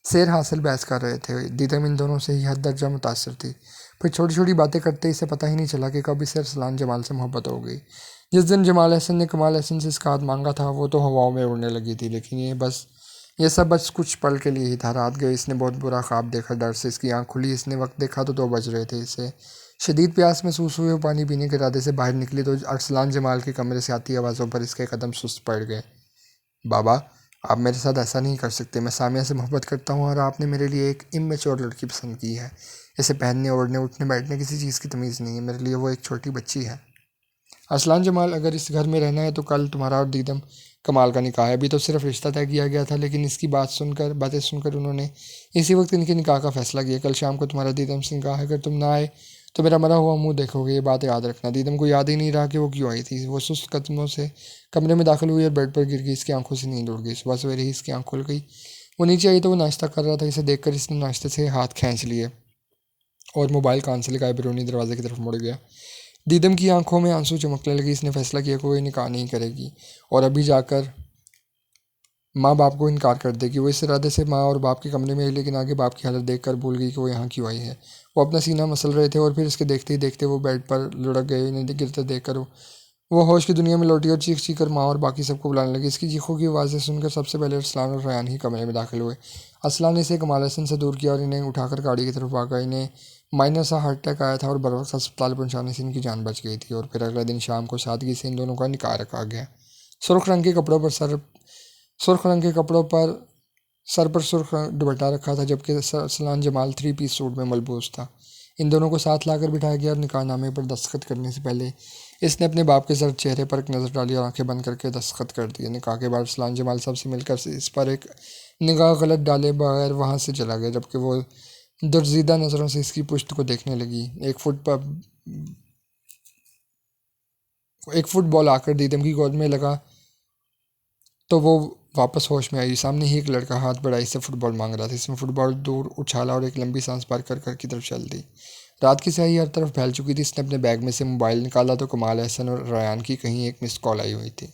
शेर हासिल बहस कर रहे थे, दीदम इन दोनों से ही हद दर्जा मुतासर थी। फिर छोटी छोटी बातें करते इसे पता ही नहीं चला कि कब इसे अरसलान जमाल से मोहब्बत हो गई। जिस दिन जमाल हसन ने कमाल हसन से इसका हाथ मांगा था वो तो हवाओं में उड़ने लगी थी, लेकिन ये सब बस कुछ पल के लिए ही था। रात गई, इसने बहुत बुरा ख्वाब देखा। डर से इसकी आंख खुली। इसने वक्त देखा तो 2 बज रहे थे। इसे शदीद प्यास महसूस हुई। वो पानी पीने के इरादे से बाहर निकली तो अरसलान जमाल के कमरे से आती आवाज़ों पर इसके कदम सुस्त पड़ गए। बाबा, आप मेरे साथ ऐसा नहीं कर सकते। मैं सामिया से मोहब्बत करता हूँ और आपने मेरे लिए एक इमेच्योर लड़की पसंद की है। इसे पहनने, ओढ़ने, उठने बैठने किसी चीज़ की तमीज़ नहीं है। मेरे लिए वो एक छोटी बच्ची है। अरसलान जमाल, अगर इस घर में रहना है तो कल तुम्हारा और दीदम कमाल का निकाह है। अभी तो सिर्फ रिश्ता तय किया गया था, लेकिन इसकी बातें सुनकर उन्होंने इसी वक्त इनके निकाह का फैसला किया। कल शाम को तुम्हारा दीदम से निकाह है। अगर तुम ना आए तो मेरा मरा हुआ मुंह देखोगे। ये बात याद रखना। दीदम को याद ही नहीं रहा कि वो क्यों आई थी। वो सुस्त कदमों से कमरे में दाखिल हुई और बेड पर गिर गई। इसकी आंखों से नींद उड़ गई। सुबह सवेरे ही इसकी आंख खुल गई। वो नीचे आई तो वो नाश्ता कर रहा था। इसे देखकर इसने नाश्ते से हाथ खींच लिए और मोबाइल कान से लगाए बिरूनी दरवाजे की तरफ मुड़ गया। दीदम की आंखों में आंसू चमकने लगे। इसने फैसला किया कोई निकाह नहीं करेगी और अभी जाकर माँ बाप को इनकार कर देगी। वो इस इरादे से माँ और बाप के कमरे में आई, लेकिन आगे बाप की हालत देखकर भूल गई कि वो यहाँ क्यों आई है। वो अपना सीना मसल रहे थे और फिर इसके देखते ही देखते वो बेड पर लुढ़क गए। इन्हें गिरते देखकर वो होश की दुनिया में लौटी और चीख चीख कर माँ और बाकी सबको बुलाने लगी। इसकी चीखों की आवाज़ें सुनकर सबसे पहले अरसलान और रयान ही कमरे में दाखिल हुए। अरसलान ने इसे कमाल हसन से दूर किया और इन्हें उठाकर गाड़ी की तरफ भागा। इन्हें माइनर सा हार्ट अटैक आया था और बर वक्त अस्पताल पहुंचाने से इनकी जान बच गई थी। और फिर अगले दिन शाम को सादगी से इन दोनों का निकाह रखा गया। सुर्ख रंग के कपड़ों पर सर सुर्ख रंग के कपड़ों पर सर पर सुर्ख दुपट्टा रखा था, जबकि अरसलान जमाल 3 पीस सूट में मलबूस था। इन दोनों को साथ लाकर बिठाया गया और निकाहनामे पर दस्तखत करने से पहले इसने अपने बाप के सर चेहरे पर एक नज़र डाली और आंखें बंद करके दस्तखत कर दिए। निकाह के बाद अरसलान जमाल साहब से मिलकर इस पर एक निगाह गलत डाले बगैर वहाँ से चला गया, जबकि वो दुर्जीदा नज़रों से इसकी पुश्त को देखने लगी। एक फुटबॉल आकर दीदम की गोद में लगा तो वो वापस होश में आई। सामने ही एक लड़का हाथ बढ़ाई से फुटबॉल मांग रहा था। इसमें फुटबॉल दूर उछाला और एक लंबी सांस भर कर घर की तरफ चल दी। रात की स्याही हर तरफ फैल चुकी थी। इसने अपने बैग में से मोबाइल निकाला तो कमाल हसन और रयान की कहीं एक मिस्ड कॉल आई हुई थी।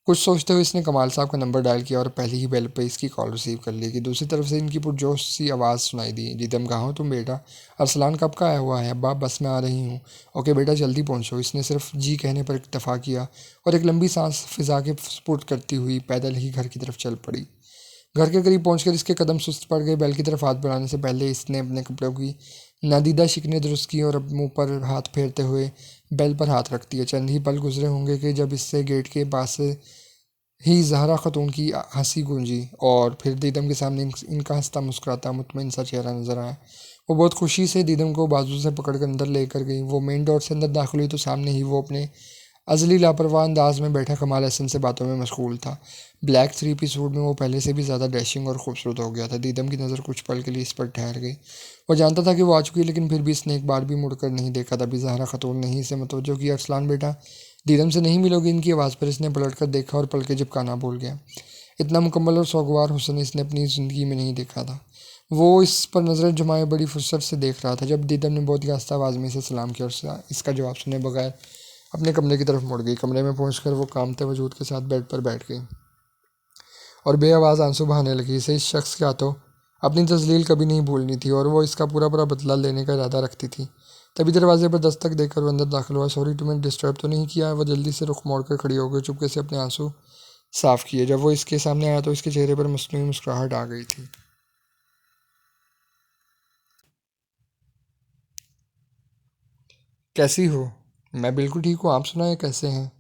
कुछ सोचते हुए इसने कमाल साहब का नंबर डायल किया और पहली ही बेल पे इसकी कॉल रिसीव कर ली कि दूसरी तरफ से इनकी पुरजोश सी आवाज़ सुनाई दी। दीदम कहाँ हो तुम बेटा? अरसलान कब का आया हुआ है? अब्बा बस में आ रही हूँ। ओके बेटा जल्दी पहुँचो। इसने सिर्फ जी कहने पर इत्तफा किया और एक लंबी सांस फिजा के स्पुर्द करती हुई पैदल ही घर की तरफ चल पड़ी। घर के करीब पहुंचकर इसके कदम सुस्त पड़ गए। बेल की तरफ हाथ बढ़ाने से पहले इसने अपने कपड़ों की नादीदा शिकने दुरुस्त की और अब मुंह पर हाथ फेरते हुए बेल पर हाथ रख दिया। चंद ही पल गुजरे होंगे कि जब इससे गेट के पास से ही ज़हरा खातून की हंसी गूंजी और फिर दीदम के सामने इनका हंसता मुस्कुराता मुतमईन सा चेहरा नजर आया। वो बहुत खुशी से दीदम को बाजू से पकड़कर अंदर लेकर गई। वो मेन डोर से अंदर दाखिल हुई तो सामने ही वो अपने अजली लापरवाह अंदाज में बैठा कमाल हसन से बातों में मशगूल था। ब्लैक 3 पीस सूट में वो पहले से भी ज़्यादा डैशिंग और खूबसूरत हो गया था। दीदम की नज़र कुछ पल के लिए इस पर ठहर गई। वो जानता था कि वो आ चुकी है, लेकिन फिर भी इसने एक बार भी मुड़कर नहीं देखा। तभी ज़हरा खातून ने ही इसे मतवज्जो किया। अरसलान बेटा, दीदम से नहीं मिलोगी? इनकी आवाज़ पर इसने पलट कर देखा और पलके झपकाना भूल गया। इतना मुकम्मल और सोगवार हुस्न इसने अपनी ज़िंदगी में नहीं देखा था। वो इस पर नज़रें जमाए बड़ी फुर्सत से देख रहा था। जब दीदम ने बहुत ही आस्ता आवाज़ में इसे सलाम किया और इसका जवाब सुने बगैर अपने कमरे की तरफ मुड़ गई। कमरे में पहुंचकर वो कामते वजूद के साथ बेड पर बैठ गई और बेआवाज़ आंसू बहाने लगी। इसे इस शख्स के हाथों अपनी तजलील कभी नहीं भूलनी थी और वो इसका पूरा पूरा बदला लेने का इरादा रखती थी। तभी दरवाजे पर दस्तक देकर वो अंदर दाखिल हुआ। सॉरी, तुम्हें डिस्टर्ब तो नहीं किया? वो जल्दी से रुख मोड़कर खड़ी हो गई, चुपके से अपने आंसू साफ किए। जब वो इसके सामने आया तो इसके चेहरे पर मसनूई मुस्कुराहट आ गई थी। कैसी हो? मैं बिल्कुल ठीक हूँ, आप सुनाएं कैसे हैं?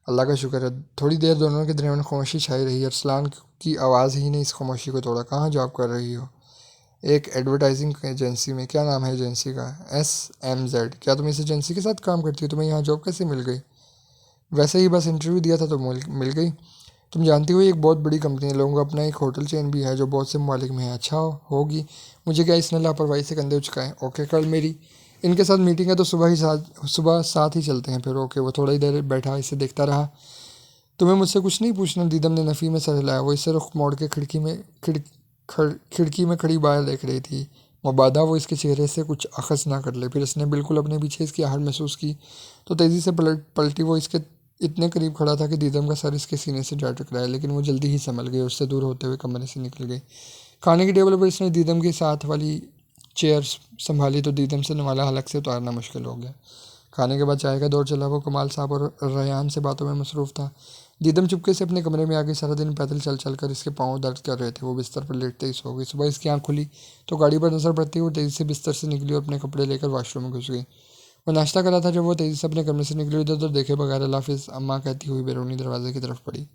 अल्लाह का शुक्र है। थोड़ी देर दोनों के दरमियान खामोशी छाई रही। अरसलान की आवाज़ ही ने इस खामोशी को तोड़ा। कहाँ जॉब कर रही हो? एक एडवर्टाइजिंग एजेंसी में। क्या नाम है एजेंसी का? SMZ। क्या तुम इस एजेंसी के साथ काम करती हो? तुम्हें यहाँ जॉब कैसे मिल गई? वैसे ही बस इंटरव्यू दिया था तो मिल गई। तुम जानती हो ये एक बहुत बड़ी कंपनी है। लोगों का अपना एक होटल चेन भी है जो बहुत से ममालिक में है। अच्छा होगी। मुझे क्या इसने लापरवाही से कंधे उचकाए। ओके कल मेरी इनके साथ मीटिंग है तो सुबह साथ ही चलते हैं फिर। ओके। वो थोड़ा ही देर बैठा इसे देखता रहा। तुम्हें मुझसे कुछ नहीं पूछना? दीदम ने नफ़ी में सर हिलाया। वो इसे रुख मोड़ के खिड़की में खड़ी बाहर देख रही थी, मुबादा वो इसके चेहरे से कुछ अखज़ ना कर ले। फिर इसने बिल्कुल अपने पीछे इसकी आहट महसूस की तो तेज़ी से पलटी। वो इसके इतने करीब खड़ा था कि दीदम का सर इसके सीने से जा टकराया, लेकिन वो जल्दी ही संभल गई और उससे दूर होते हुए कमरे से निकल गई। खाने की टेबल पर इसने दीदम के साथ वाली चेयर संभाली तो दीदम से नवाला हलक से उतारना मुश्किल हो गया। खाने के बाद चाय का दौर चला। वो कमाल साहब और रेहान से बातों में मसरूफ़ था। दीदम चुपके से अपने कमरे में आ गई। सारा दिन पैदल चल चल कर इसके पाँव दर्द कर रहे थे। वो बिस्तर पर लेटते ही सो गई। सुबह इसकी आँख खुली तो गाड़ी पर नजर पड़ती वो तेज़ी से बिस्तर से निकली और अपने कपड़े लेकर वॉशरूम में घुस गई। वो नाश्ता कर रहा था जब वो तेज़ी से अपने कमरे से निकली। इधर उधर देखे बगैर अल्लाह हाफिज़ अम्मा कहती हुई बैरूनी दरवाजे की तरफ पड़ी।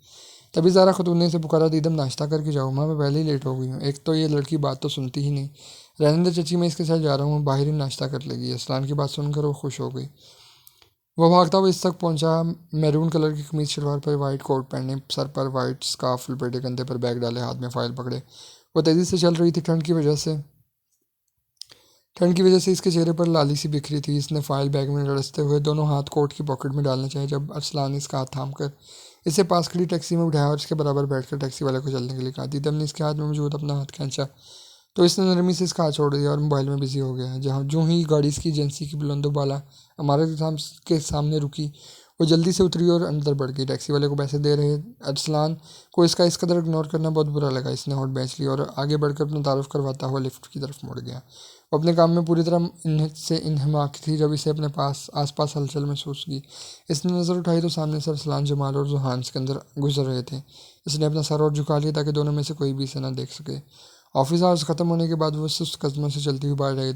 तभी ज़ारा खतून ने से पुकारा, दीदम नाश्ता करके जाओ। माँ, मैं पहले ही लेट हो गई हूँ। एक तो ये लड़की बात तो सुनती ही नहीं। रहने दे चची, मैं इसके साथ जा रहा हूँ, बाहर ही नाश्ता कर लेगी। असलान की बात सुनकर वो खुश हो गई। वो भागता हुआ इस तक पहुंचा। मैरून कलर की कमीज शलवार पर वाइट कोट पहने, सर पर वाइट स्कार्फ लपेटे, कंधे पर बैग डाले, हाथ में फाइल पकड़े वो तेज़ी से चल रही थी। ठंड की वजह से इसके चेहरे पर लाली सी बिखरी थी। इसने फाइल बैग में लड़सते हुए दोनों हाथ कोट की पॉकेट में डालने चाहे जब अरसलान ने इसका हाथ थाम कर इसे पास खड़ी टैक्सी में उठाया और इसके बराबर बैठकर टैक्सी वाले को चलने के लिए कहा। दीदम ने इसके हाथ में मौजूद अपना हाथ खींचा तो इसने नरमी से इसका हाथ छोड़ दिया और मोबाइल में बिजी हो गया। जहाँ जो ही गाड़ी इसकी एजेंसी की बुलंदोबाला इमारत के सामने रुकी, वो जल्दी से उतरी और अंदर बढ़ गई। टैक्सी वाले को पैसे दे रहे अरसलान को इसका इस कदर इग्नोर करना बहुत बुरा लगा। इसने हॉट बेंच ली और आगे बढ़कर अपना तारुफ करवाता हुआ लिफ्ट की तरफ मुड़ गया। वो अपने काम में पूरी तरह से इन्हमाक थी जब इसे अपने आसपास हलचल महसूस की। इसने नज़र उठाई तो सामने से अरसलान, जमाल और जुहान सिकंदर गुजर रहे थे। इसने अपना सर और झुका लिया ताकि दोनों में से कोई भी इसे न देख सके। ऑफिस आवर्स ख़त्म होने के बाद वो सुस्त कदमों से चलती हुई बाहर आई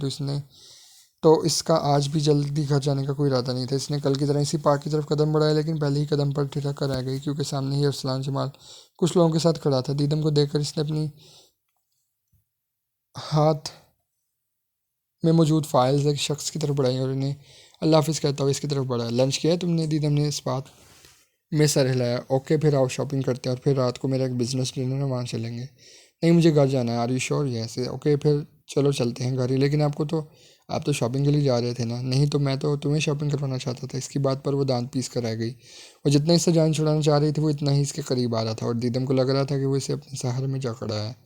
तो इसका आज भी जल्दी घर जाने का कोई इरादा नहीं था। इसने कल की तरह इसी पार्क की तरफ कदम बढ़ाया, लेकिन पहले ही कदम पर ठिठक कर रह गई क्योंकि सामने ही अरसलान जमाल कुछ लोगों के साथ खड़ा था। दीदम को देखकर इसने अपनी हाथ में मौजूद फाइल्स एक शख्स की तरफ बढ़ाई और इन्हें अल्लाह हाफिज़ कहता हुआ इसकी तरफ बढ़ाया। लंच किया है तुमने? दीदम ने इस बात में सर हिलाया। ओके, फिर आओ शॉपिंग करते हैं और फिर रात को मेरा एक बिजनेस डिनर है, वहाँ चलेंगे। नहीं, मुझे घर जाना है। Are you sure? Yes. Okay, फिर चलो चलते हैं घर ही। लेकिन आप तो शॉपिंग के लिए जा रहे थे ना? नहीं तो मैं तो तुम्हें शॉपिंग करवाना चाहता था। इसकी बात पर वो दांत पीस कर रह गई। वो जितना इससे जान छुड़ाना चाह रही थी वो इतना ही इसके करीब आ रहा था और दीदम को लग रहा था कि वो इसे अपने सहारे में जा खड़ा है।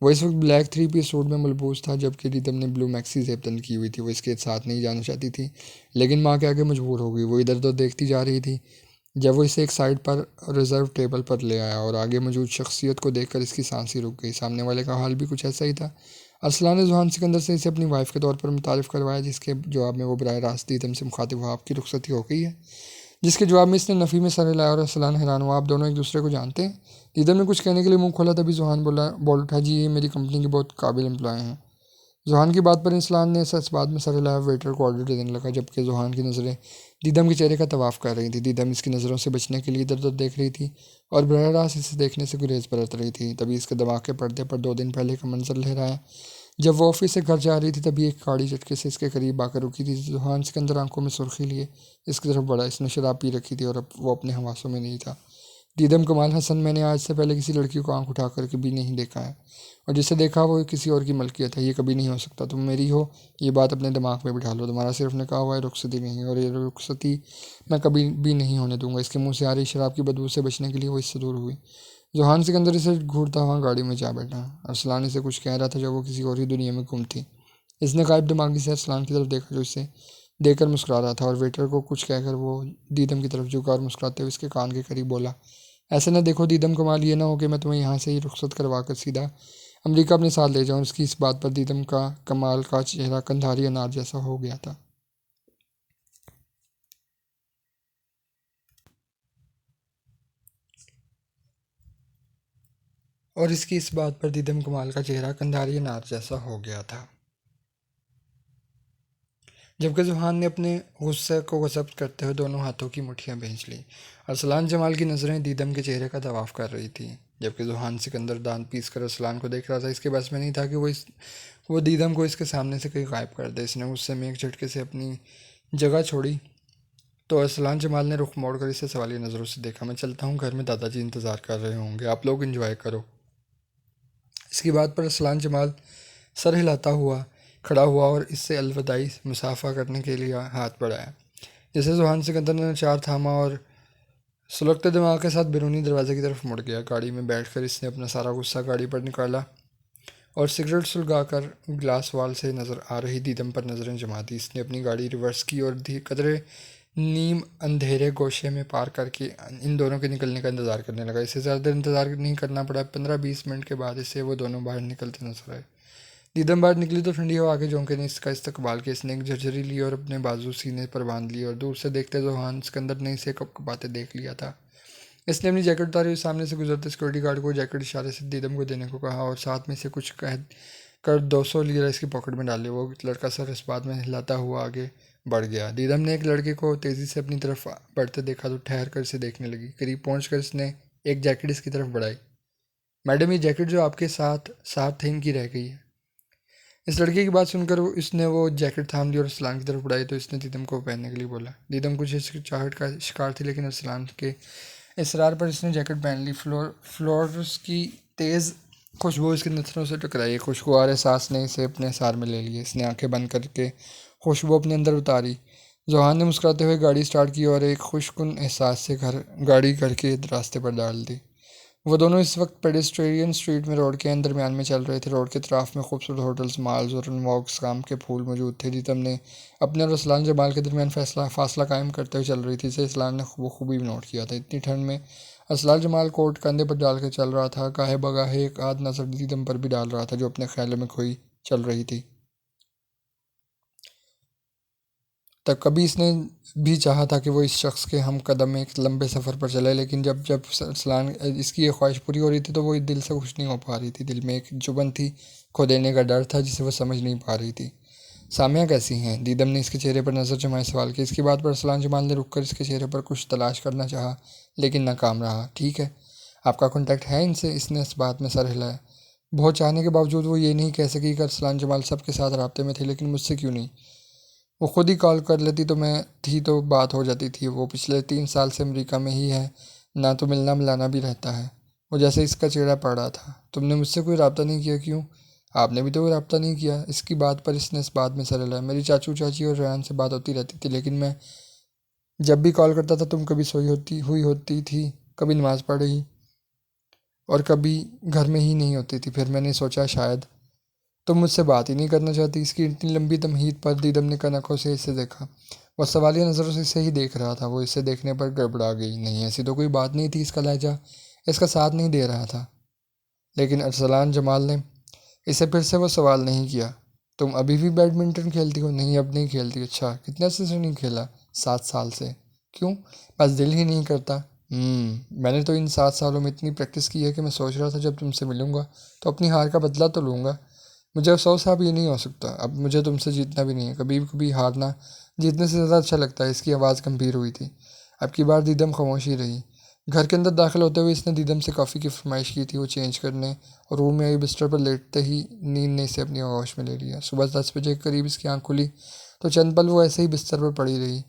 वो इस वक्त ब्लैक थ्री पीस सूट में मलबूस था जबकि दीदम ने ब्लू मैक्सी जेब तन की हुई थी। वो इसके साथ नहीं जाना चाहती थी लेकिन माँ के आगे मजबूर हो गई। वो इधर उधर देखती जा रही थी जब वो इसे एक साइड पर रिजर्व टेबल पर ले आया और आगे मौजूद शख्सियत को देखकर इसकी सांस ही रुक गई। सामने वाले का हाल भी कुछ ऐसा ही था। अरसलान ने जुहान सिकंदर से इसे अपनी वाइफ के तौर पर मुतारिफ़ करवाया, जिसके जवाब में वो बराह रास्त दीदम से मुखातिब हुआ, आपकी रुखसती हो गई है? जिसके जवाब में इसने नफ़ी में सर हिलाया और अरसलान हैरान हुआ, आप दोनों एक दूसरे को जानते हैं? दीदम ने कुछ कहने के लिए मुंह खोला तभी जुहान बोल उठा, जी ये मेरी कंपनी के बहुत काबिल एम्प्लॉय हैं। जुहान की बात पर अरसलान ने सच बात में सर हिलाया। वेटर को ऑर्डर देने लगा जबकि जुहान की नज़रें दीदम के चेहरे का तवाफ़ कर रही थी। दीदम इसकी नज़रों से बचने के लिए इधर उधर देख रही थी और बरह रास्त इसे देखने से गुरेज बरत रही थी। तभी इसके दिमाग के पर्दे पर 2 दिन पहले का मंजर लहराया। जब वो ऑफिस से घर जा रही थी तभी एक गाड़ी झटके से इसके करीब आकर रुकी थी। जुहान सिकंदर आंखों में सुर्खी लिए इसकी तरफ बढ़ा। इसने शराब पी रखी थी और अब वो अपने हवासों में नहीं था। दीदम कमाल हसन, मैंने आज से पहले किसी लड़की को आंख उठा कर कभी नहीं देखा है और जिसे देखा वो किसी और की मलकियत है। ये कभी नहीं हो सकता। तुम मेरी हो, ये बात अपने दिमाग में बिठा लो। तुम्हारा सिर्फ ने कहा हुआ है रुखसती नहीं, और ये रुखसती मैं कभी भी नहीं होने दूंगा। इसके मुंह से आ रही शराब की बदबू से बचने के लिए वो इससे दूर हुई। जुहान सिकंदर इसे घूरता हुआ गाड़ी में जा बैठा। अरसलान इसे कुछ कह रहा था जब वो किसी और ही दुनिया में गुम थी। इसने गायब दिमागी से अरसलान की तरफ देखा जो इसे देखकर मुस्कुरा रहा था और वेटर को कुछ कहकर वो दीदम की तरफ झुका और मुस्कुराते हुए इसके कान के करीब बोला, ऐसे ना देखो दीदम, कमाल ये ना हो कि मैं तुम्हें यहाँ से ही रुखसत करवा कर सीधा अमेरिका अपने साथ ले जाऊँ। इसकी इस बात पर दीदम का कमाल का चेहरा कंधारी अनार जैसा हो गया था। और इसकी इस बात पर दीदम कमाल का चेहरा कंधारी अनार जैसा हो गया था। जबकि जुहान ने अपने गुस्से को ज़ब्त करते हुए दोनों हाथों की मुट्ठियां भींच ली। अरसलान जमाल की नज़रें दीदम के चेहरे का तवाफ़ कर रही थी जबकि जुहान सिकंदर दांत पीस कर अरसलान को देख रहा था। इसके बस में नहीं था कि वो दीदम को इसके सामने से कहीं गायब कर दे। इसने गुस्से में एक झटके से अपनी जगह छोड़ी तो अरसलान जमाल ने रुख मोड़कर इसे सवालिया नज़रों से देखा। मैं चलता हूँ, घर में दादाजी इंतज़ार कर रहे होंगे, आप लोग इंजॉय करो। इसकी बात पर अरसलान जमाल सर हिलाता हुआ खड़ा हुआ और इससे अलविदाई मुसाफा करने के लिए हाथ बढ़ाया। जैसे जोहान सिकंदर ने चार थामा और सुलगते दिमाग के साथ बैरूनी दरवाजे की तरफ मुड़ गया। गाड़ी में बैठकर इसने अपना सारा गुस्सा गाड़ी पर निकाला और सिगरेट सुलगाकर ग्लास वाल से नज़र आ रही दीदम पर नज़रें जमा दी। इसने अपनी गाड़ी रिवर्स की और कदरे नीम अंधेरे गोशे में पार करके इन दोनों के निकलने का इंतज़ार करने लगा। इसे ज़्यादा देर इंतज़ार नहीं करना पड़ा। 15-20 मिनट के बाद इसे वो दोनों बाहर निकलते नजर आए। दीदम बाहर निकली तो ठंडी हवा के झोंके ने इसका इस्तकबाल किया। इसने एक झरझरी ली और अपने बाजू सीने पर बांध ली और दूर से देखते जोहान सिकंदर ने इसे कपकपाते देख लिया था। इसने अपनी जैकेट उतारी और सामने से गुजरते सिक्योरिटी गार्ड को जैकेट इशारे से दीदम को देने को कहा और साथ में से कुछ कह कर 200 लीरा इसकी पॉकेट में डाले। वो लड़का सर इस बात में हिलाता हुआ आगे बढ़ गया। दीदम ने एक लड़के को तेज़ी से अपनी तरफ बढ़ते देखा तो ठहर कर इसे देखने लगी। करीब पहुंचकर इसने एक जैकेट इसकी तरफ बढ़ाई। मैडम, ये जैकेट जो आपके साथ साथ थे इनकी रह गई है। इस लड़के की बात सुनकर इसने वो जैकेट थाम ली और अरसलान की तरफ बढ़ाई तो इसने दीदम को पहनने के लिए बोला। दीदम कुछ हिचकिचाहट का शिकार थी लेकिन अरसलान के इसरार पर इसने जैकेट पहन ली। फ्लोर्स की तेज़ खुशबू इसकी नथनों से टकराई। खुशगवार एहसास ने इसे अपने सार में ले लिया। इसने आंखें बंद करके खुशबू अपने अंदर उतारी। जोहान ने मुस्कुराते हुए गाड़ी स्टार्ट की और एक खुशकुन एहसास से गाड़ी घर के रास्ते पर डाल दी। वो दोनों इस वक्त पेडेस्ट्रियन स्ट्रीट में रोड के दरमियान में चल रहे थे। रोड के तरफ में खूबसूरत होटल्स, माल्स और वॉक्स काम के फूल मौजूद थे। दीदम ने अपने और असलान जमाल के दरमियान फासला कायम करते हुए चल रही थी। इसे असलान ने खूबी नोट किया था। इतनी ठंड में असलान जमाल कोट कंधे पर डाल कर चल रहा था। गाहे बगाहे एक आध नजर दीदम पर भी डाल रहा था जो अपने ख्यालों में खोई चल रही थी। तब कभी इसने भी चाहा था कि वो इस शख्स के हम कदम एक लंबे सफ़र पर चले, लेकिन जब जब सलान इसकी ये ख्वाहिश पूरी हो रही थी तो वो दिल से खुश नहीं हो पा रही थी। दिल में एक चुभन थी, खो देने का डर था जिसे वो समझ नहीं पा रही थी। सामिया कैसी हैं? दीदम ने इसके चेहरे पर नज़र जमाए सवाल किया। इसकी बात पर अरसलान जमाल ने रुककर इसके चेहरे पर कुछ तलाश करना चाहा लेकिन नाकाम रहा। ठीक है, आपका कॉन्टैक्ट है इनसे? इसने इस बात में सर हिलाया। बहुत चाहने के बावजूद वो ये नहीं कह सकी कि अरसलान जमाल सबके साथ राब्ते में थे, लेकिन मुझसे क्यों नहीं? वो खुद ही कॉल कर लेती तो मैं थी तो बात हो जाती थी। वो पिछले 3 साल से अमेरिका में ही है, ना तो मिलना मिलाना भी रहता है। वो जैसे इसका चेहरा पड़ा था। तुमने मुझसे कोई रब्ता नहीं किया? क्यों? आपने भी तो कोई रब्ता नहीं किया। इसकी बात पर इसने इस बात में सर हिलाया। मेरी चाचू चाची और रेहान से बात होती रहती थी, लेकिन मैं जब भी कॉल करता था तुम कभी सोई होती थी, कभी नमाज़ पढ़ रही और कभी घर में ही नहीं होती थी। फिर मैंने सोचा शायद तुम मुझसे बात ही नहीं करना चाहती। इसकी इतनी लंबी तमहीद पर दीदम ने कनकों से इसे देखा। वह सवालिया नज़रों से इसे ही देख रहा था। वो इसे देखने पर गड़बड़ा गई। नहीं, ऐसी तो कोई बात नहीं थी। इसका लहजा इसका साथ नहीं दे रहा था। लेकिन अरसलान जमाल ने इसे फिर से वो सवाल नहीं किया। तुम अभी भी बैडमिंटन खेलती हो? नहीं, अब नहीं खेलती। अच्छा, कितने अर्से से नहीं खेला? 7 साल से। क्यों? बस दिल ही नहीं करता। मैंने तो इन 7 सालों में इतनी प्रैक्टिस की है कि मैं सोच रहा था जब तुमसे मिलूंगा तो अपनी हार का बदला तो लूँगा। मुझे अफसोस है अब ये नहीं हो सकता। अब मुझे तुमसे जीतना भी नहीं है। कभी कभी हारना जीतने से ज़्यादा अच्छा लगता है। इसकी आवाज़ गंभीर हुई थी। अब की बार दीदम खामोशी रही। घर के अंदर दाखिल होते हुए इसने दीदम से कॉफ़ी की फरमाइश की थी। वो चेंज करने और रूम में आई। बिस्तर पर लेटते ही नींद ने इसे अपनी आगोश में ले लिया। सुबह 10 बजे के करीब इसकी आँख खुली तो चंद पल वो ऐसे ही बिस्तर पर पड़ी रही।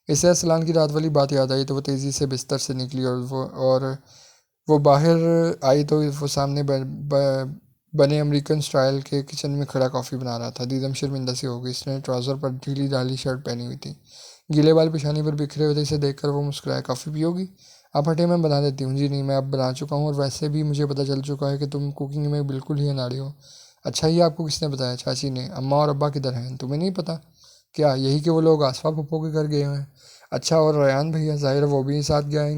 इसे असलान की रात वाली बात याद आई तो वो तेज़ी से बिस्तर से निकली और वो बाहर आई तो वो सामने बने अमेरिकन स्टाइल के किचन में खड़ा कॉफ़ी बना रहा था। दीदम शर्मिंदा सी हो गई। इसने ट्राउज़र पर ढीली ढाली शर्ट पहनी हुई थी। गीले बाल पेशानी पर बिखरे हुए थे। इसे देखकर वो मुस्कुराया। कॉफ़ी पियोगी? आप हटे, मैं बना देती हूँ। जी नहीं, मैं अब बना चुका हूँ और वैसे भी मुझे पता चल चुका है कि तुम कुकिंग में बिल्कुल ही अनाड़ी हो। अच्छा, ये आपको किसने बताया? चाची ने। अम्मा और अब्बा किधर हैं? तुम्हें नहीं पता क्या? यही कि वो लोग आसफा पप्पो के घर गए हुए हैं। अच्छा, और रेयान भैया? ज़ाहिर है वो भी साथ गया है।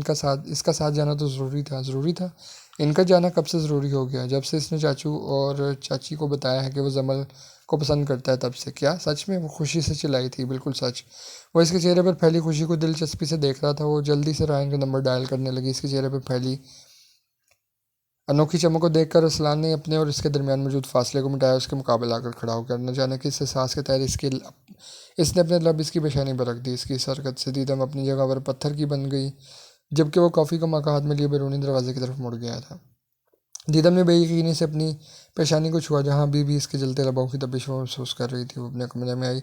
इसका साथ जाना तो ज़रूरी था। इनका जाना कब से ज़रूरी हो गया? जब से इसने चाचू और चाची को बताया है कि वो जमल को पसंद करता है तब से। क्या सच में? वो खुशी से चिल्लाई थी। बिल्कुल सच। वो इसके चेहरे पर फैली खुशी को दिलचस्पी से देख रहा था। वो जल्दी से रायन का नंबर डायल करने लगी। इसके चेहरे पर फैली अनोखी चमक को देखकर असलान ने अपने और इसके दरमियान मौजूद फासले को मिटाया। उसके मुकाबले आकर खड़ा होकर न जाने किस एहसास के तहत इसने अपने लब इसकी पेशानी पर रख दी। इसकी इस हरकत से दीदम अपनी जगह पर पत्थर की बन गई। जबकि वो कॉफ़ी का मौका हाथ में लिए बैरूनी दरवाजे की तरफ मुड़ गया था। दीदम ने बेयकीनी से अपनी पेशानी को छुआ जहाँ अभी भी इसके जलते लबों की तपिश महसूस कर रही थी। वो अपने कमरे में आई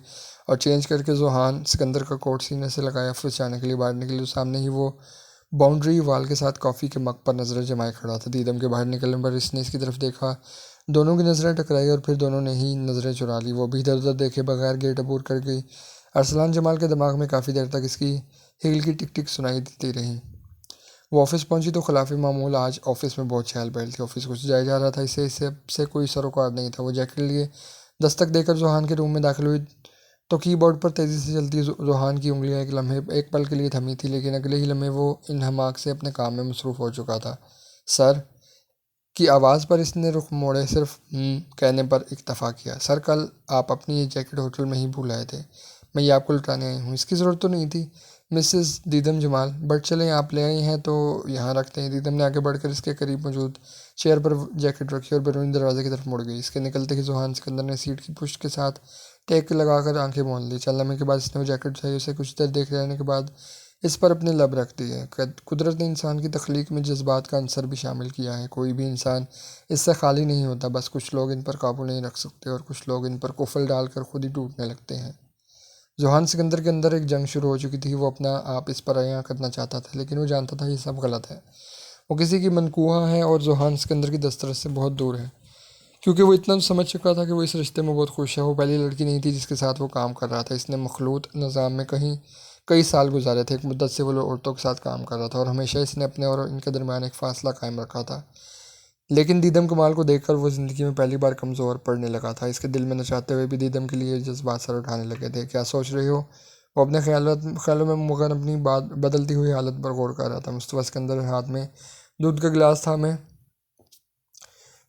और चेंज करके जोहान सिकंदर का कोट सीने से लगाया। फिर जाने के लिए बाहर निकली तो सामने ही वो बाउंड्री वाल के साथ कॉफ़ी के मग पर नज़रें जमाए खड़ा था। दीदम के बाहर निकलने पर इसने इसकी तरफ देखा दोनों की नज़रें टकराई और फिर दोनों ने ही नज़रें चुरा ली। वो भी इधर उधर देखे बगैर गेट अबूर कर गई। अरसलान जमाल के दिमाग में काफ़ी देर तक इसकी हील की टिक टिक सुनाई देती रही। वो ऑफिस पहुंची तो खिलाफी मामूल आज ऑफिस में बहुत चहल पहल थी। ऑफिस कुछ जाया जा रहा था, इससे कोई सरोकार नहीं था। वो जैकेट लिए दस्तक देकर जोहान के रूम में दाखिल हुई तो कीबोर्ड पर तेज़ी से चलती जोहान की उंगलियां एक पल के लिए थमी थी, लेकिन अगले ही लम्हे वो इन हमाक से अपने काम में मसरूफ़ हो चुका था। सर की आवाज़ पर इसने रुख मोड़े, सिर्फ कहने पर इक्तफा किया। सर, कल आप अपनी ये जैकेट होटल में ही भूल आए थे, मैं ये आपको लौटाने आई हूँ। इसकी ज़रूरत तो नहीं थी मिसेस दीदम जमाल, बट चलें आप ले आई हैं तो यहाँ रखते हैं। दीदम ने आगे बढ़कर इसके करीब मौजूद चेयर पर जैकेट रखी और बैरूनी दरवाजे की तरफ मुड़ गई। इसके निकलते ही जोहान सिकंदर ने सीट की पुश्त के साथ टेक लगाकर आंखें मूंद ली। चल लम्हे के बाद इसने वो जैकेट उठाई। उसे कुछ देर देख रहने के बाद इस पर अपने लब रख दिए। कुदरत ने इंसान की तख्लीक में जज्बात का अंसर भी शामिल किया है। कोई भी इंसान इससे खाली नहीं होता, बस कुछ लोग इन पर काबू नहीं रख सकते और कुछ लोग इन पर कुफल डालकर खुद ही टूटने लगते हैं। जोहान सिकंदर के अंदर एक जंग शुरू हो चुकी थी। वो अपना आप इस पर अयां करना चाहता था, लेकिन वो जानता था ये सब गलत है। वो किसी की मनकूहा है और जोहान सिकंदर की दस्तरस से बहुत दूर है, क्योंकि वो इतना समझ चुका था कि वो इस रिश्ते में बहुत खुश है। वो पहली लड़की नहीं थी जिसके साथ वो काम कर रहा था। इसने मखलूत निज़ाम में कई साल गुजारे थे। एक मुद्दत से वो औरतों के साथ काम कर रहा था और हमेशा इसने अपने और इनके दरमियान एक फ़ासला कायम रखा था। लेकिन दीदम कमाल को देखकर वो ज़िंदगी में पहली बार कमज़ोर पड़ने लगा था। इसके दिल में न चाहते हुए भी दीदम के लिए जज्बात सर उठाने लगे थे। क्या सोच रही हो? वो अपने ख्यालों में मगन अपनी बात बदलती हुई हालत पर गौर कर रहा था। मुस्तफ़ा सिकंदर हाथ में दूध का गिलास था में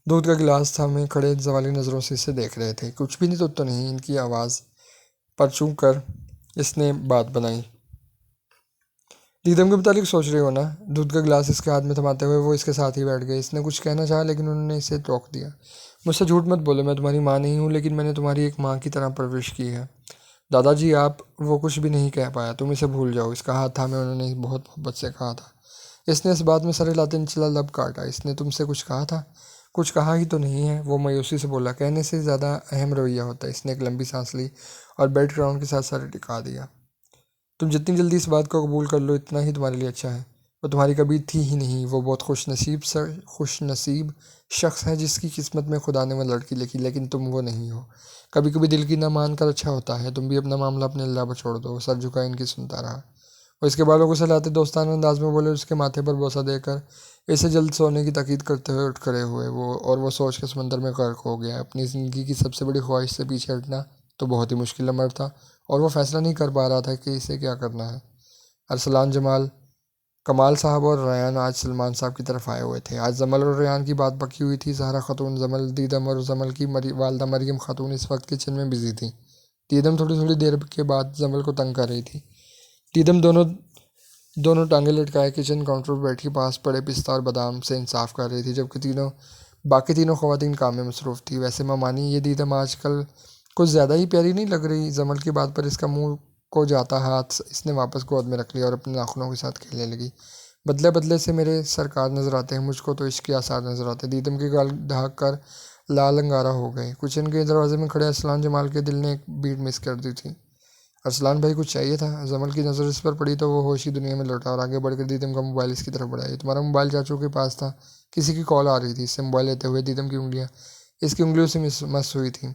दूध का गिलास था में खड़े जवाली नज़रों से इसे देख रहे थे। कुछ भी नहीं तो नहीं, इनकी आवाज़ पर चूक कर इसने बात बनाई। दीदम के मुतालिक सोच रहे हो ना? दूध का गिलास इसके हाथ में थमाते हुए वो इसके साथ ही बैठ गए। इसने कुछ कहना चाहा, लेकिन उन्होंने इसे रोक दिया। मुझसे झूठ मत बोलो, मैं तुम्हारी माँ नहीं हूँ, लेकिन मैंने तुम्हारी एक माँ की तरह परवरिश की है। दादाजी, आप वो कुछ भी नहीं कह पाया, तुम इसे भूल जाओ। इसका हाथ थामे उन्होंने बहुत मोहब्बत से कहा था। इसने इस बात में सर हिलाते निचला लब काटा। इसने तुमसे कुछ कहा था? कुछ कहा ही तो नहीं है, वो मायूसी से बोला। कहने से ज़्यादा अहम रवैया होता है। इसने एक लंबी सांस ली और बेड ग्राउंड के साथ सर टिका दिया। तुम जितनी जल्दी इस बात को कबूल कर लो, इतना ही तुम्हारे लिए अच्छा है। वो तुम्हारी कभी थी ही नहीं। वो बहुत खुश नसीब शख्स है जिसकी किस्मत में खुदा ने वो लड़की लिखी, लेकिन तुम वो नहीं हो। कभी कभी दिल की ना मान कर अच्छा होता है। तुम भी अपना मामला अपने अल्लाह पर छोड़ दो। सर झुका इनकी सुनता रहा। वो इसके बालों को सहलाते दोस्ताना अंदाज में बोले, उसके माथे पर बोसा देकर इसे जल्द सोने की ताकीद करते हुए उठ खड़े हुए। वो सोच के समंदर में गर्क हो गया। अपनी ज़िंदगी की सबसे बड़ी ख्वाहिश से पीछे हटना तो बहुत ही मुश्किल अमर था और वो फैसला नहीं कर पा रहा था कि इसे क्या करना है। अरसलान जमाल, कमाल साहब और रयान आज सलमान साहब की तरफ आए हुए थे। आज जमल और रयान की बात पकी हुई थी। जहरा खातून, जमल दीदम और जमल की वालदा मरियम खातून इस वक्त किचन में बिजी थी। दीदम थोड़ी थोड़ी देर के बाद जमल को तंग कर रही थी। दीदम दोनों दोनों टांगे लटकाए किचन काउंटर पर बैठी पास पड़े पिस्ता और बादाम से इंसाफ कर रही थी, जबकि बाकी तीनों ख़वातीन काम में मसरूफ़ थी। वैसे मामानी, ये दीदम आजकल कुछ ज़्यादा ही प्यारी नहीं लग रही? जमल की बात पर इसका मुंह को जाता हाथ इसने वापस गोद में रख लिया और अपने नाखूनों के साथ खेलने लगी। बदले बदले से मेरे सरकार नज़र आते हैं, मुझको तो इश्क के आसार नज़र आते। दीदम के गाल ढाक कर लाल अंगारा हो गए। किचन के दरवाजे में खड़े अरसलान जमाल के दिल ने एक बीट मिस कर दी थी। अरसलान भाई, कुछ चाहिए था? जमल की नज़र इस पर पड़ी तो वो होशी दुनिया में लौटा और आगे बढ़कर दीदम का मोबाइल इसकी तरफ बढ़ाया। तुम्हारा मोबाइल चाचू के पास था, किसी की कॉल आ रही थी। इससे मोबाइल लेते हुए दीदम की उंगलियां इसकी उंगलियों से मस हुई थी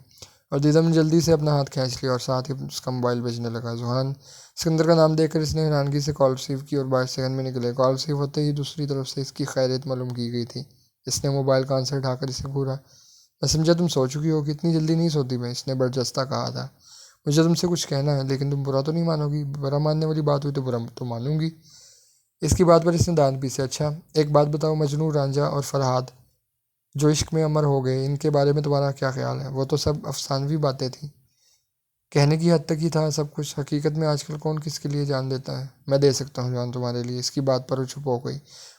और दीदम ने जल्दी से अपना हाथ खींच लिया और साथ ही उसका मोबाइल बजने लगा। जोहान सिकंदर का नाम देखकर इसने हैरानगी से कॉल रिसीव की और 22 सेकंड में निकले। कॉल रिसीव होते ही दूसरी तरफ से इसकी खैरियत मालूम की गई थी। इसने मोबाइल कान से उठाकर इसे घूरा। मैं समझा तुम सो चुकी हो कि इतनी जल्दी नहीं सोती मैं, इसने बर्जस्ता कहा था। मुझे तुमसे कुछ कहना है, लेकिन तुम बुरा तो नहीं मानोगी? बुरा मानने वाली बात हुई तो बुरा तो मानूंगी। इसकी बात पर इसने दांत पीसे। अच्छा, एक बात बताओ, मजनू, रांझा और फरहाद जो इश्क में अमर हो गए, इनके बारे में तुम्हारा क्या ख्याल है? वो तो सब अफसानवी बातें थी, कहने की हद तक ही था सब कुछ। हकीकत में आजकल कौन किसके लिए जान देता है? मैं दे सकता हूँ जान तुम्हारे लिए। इसकी बात पर वो चुप हो गई।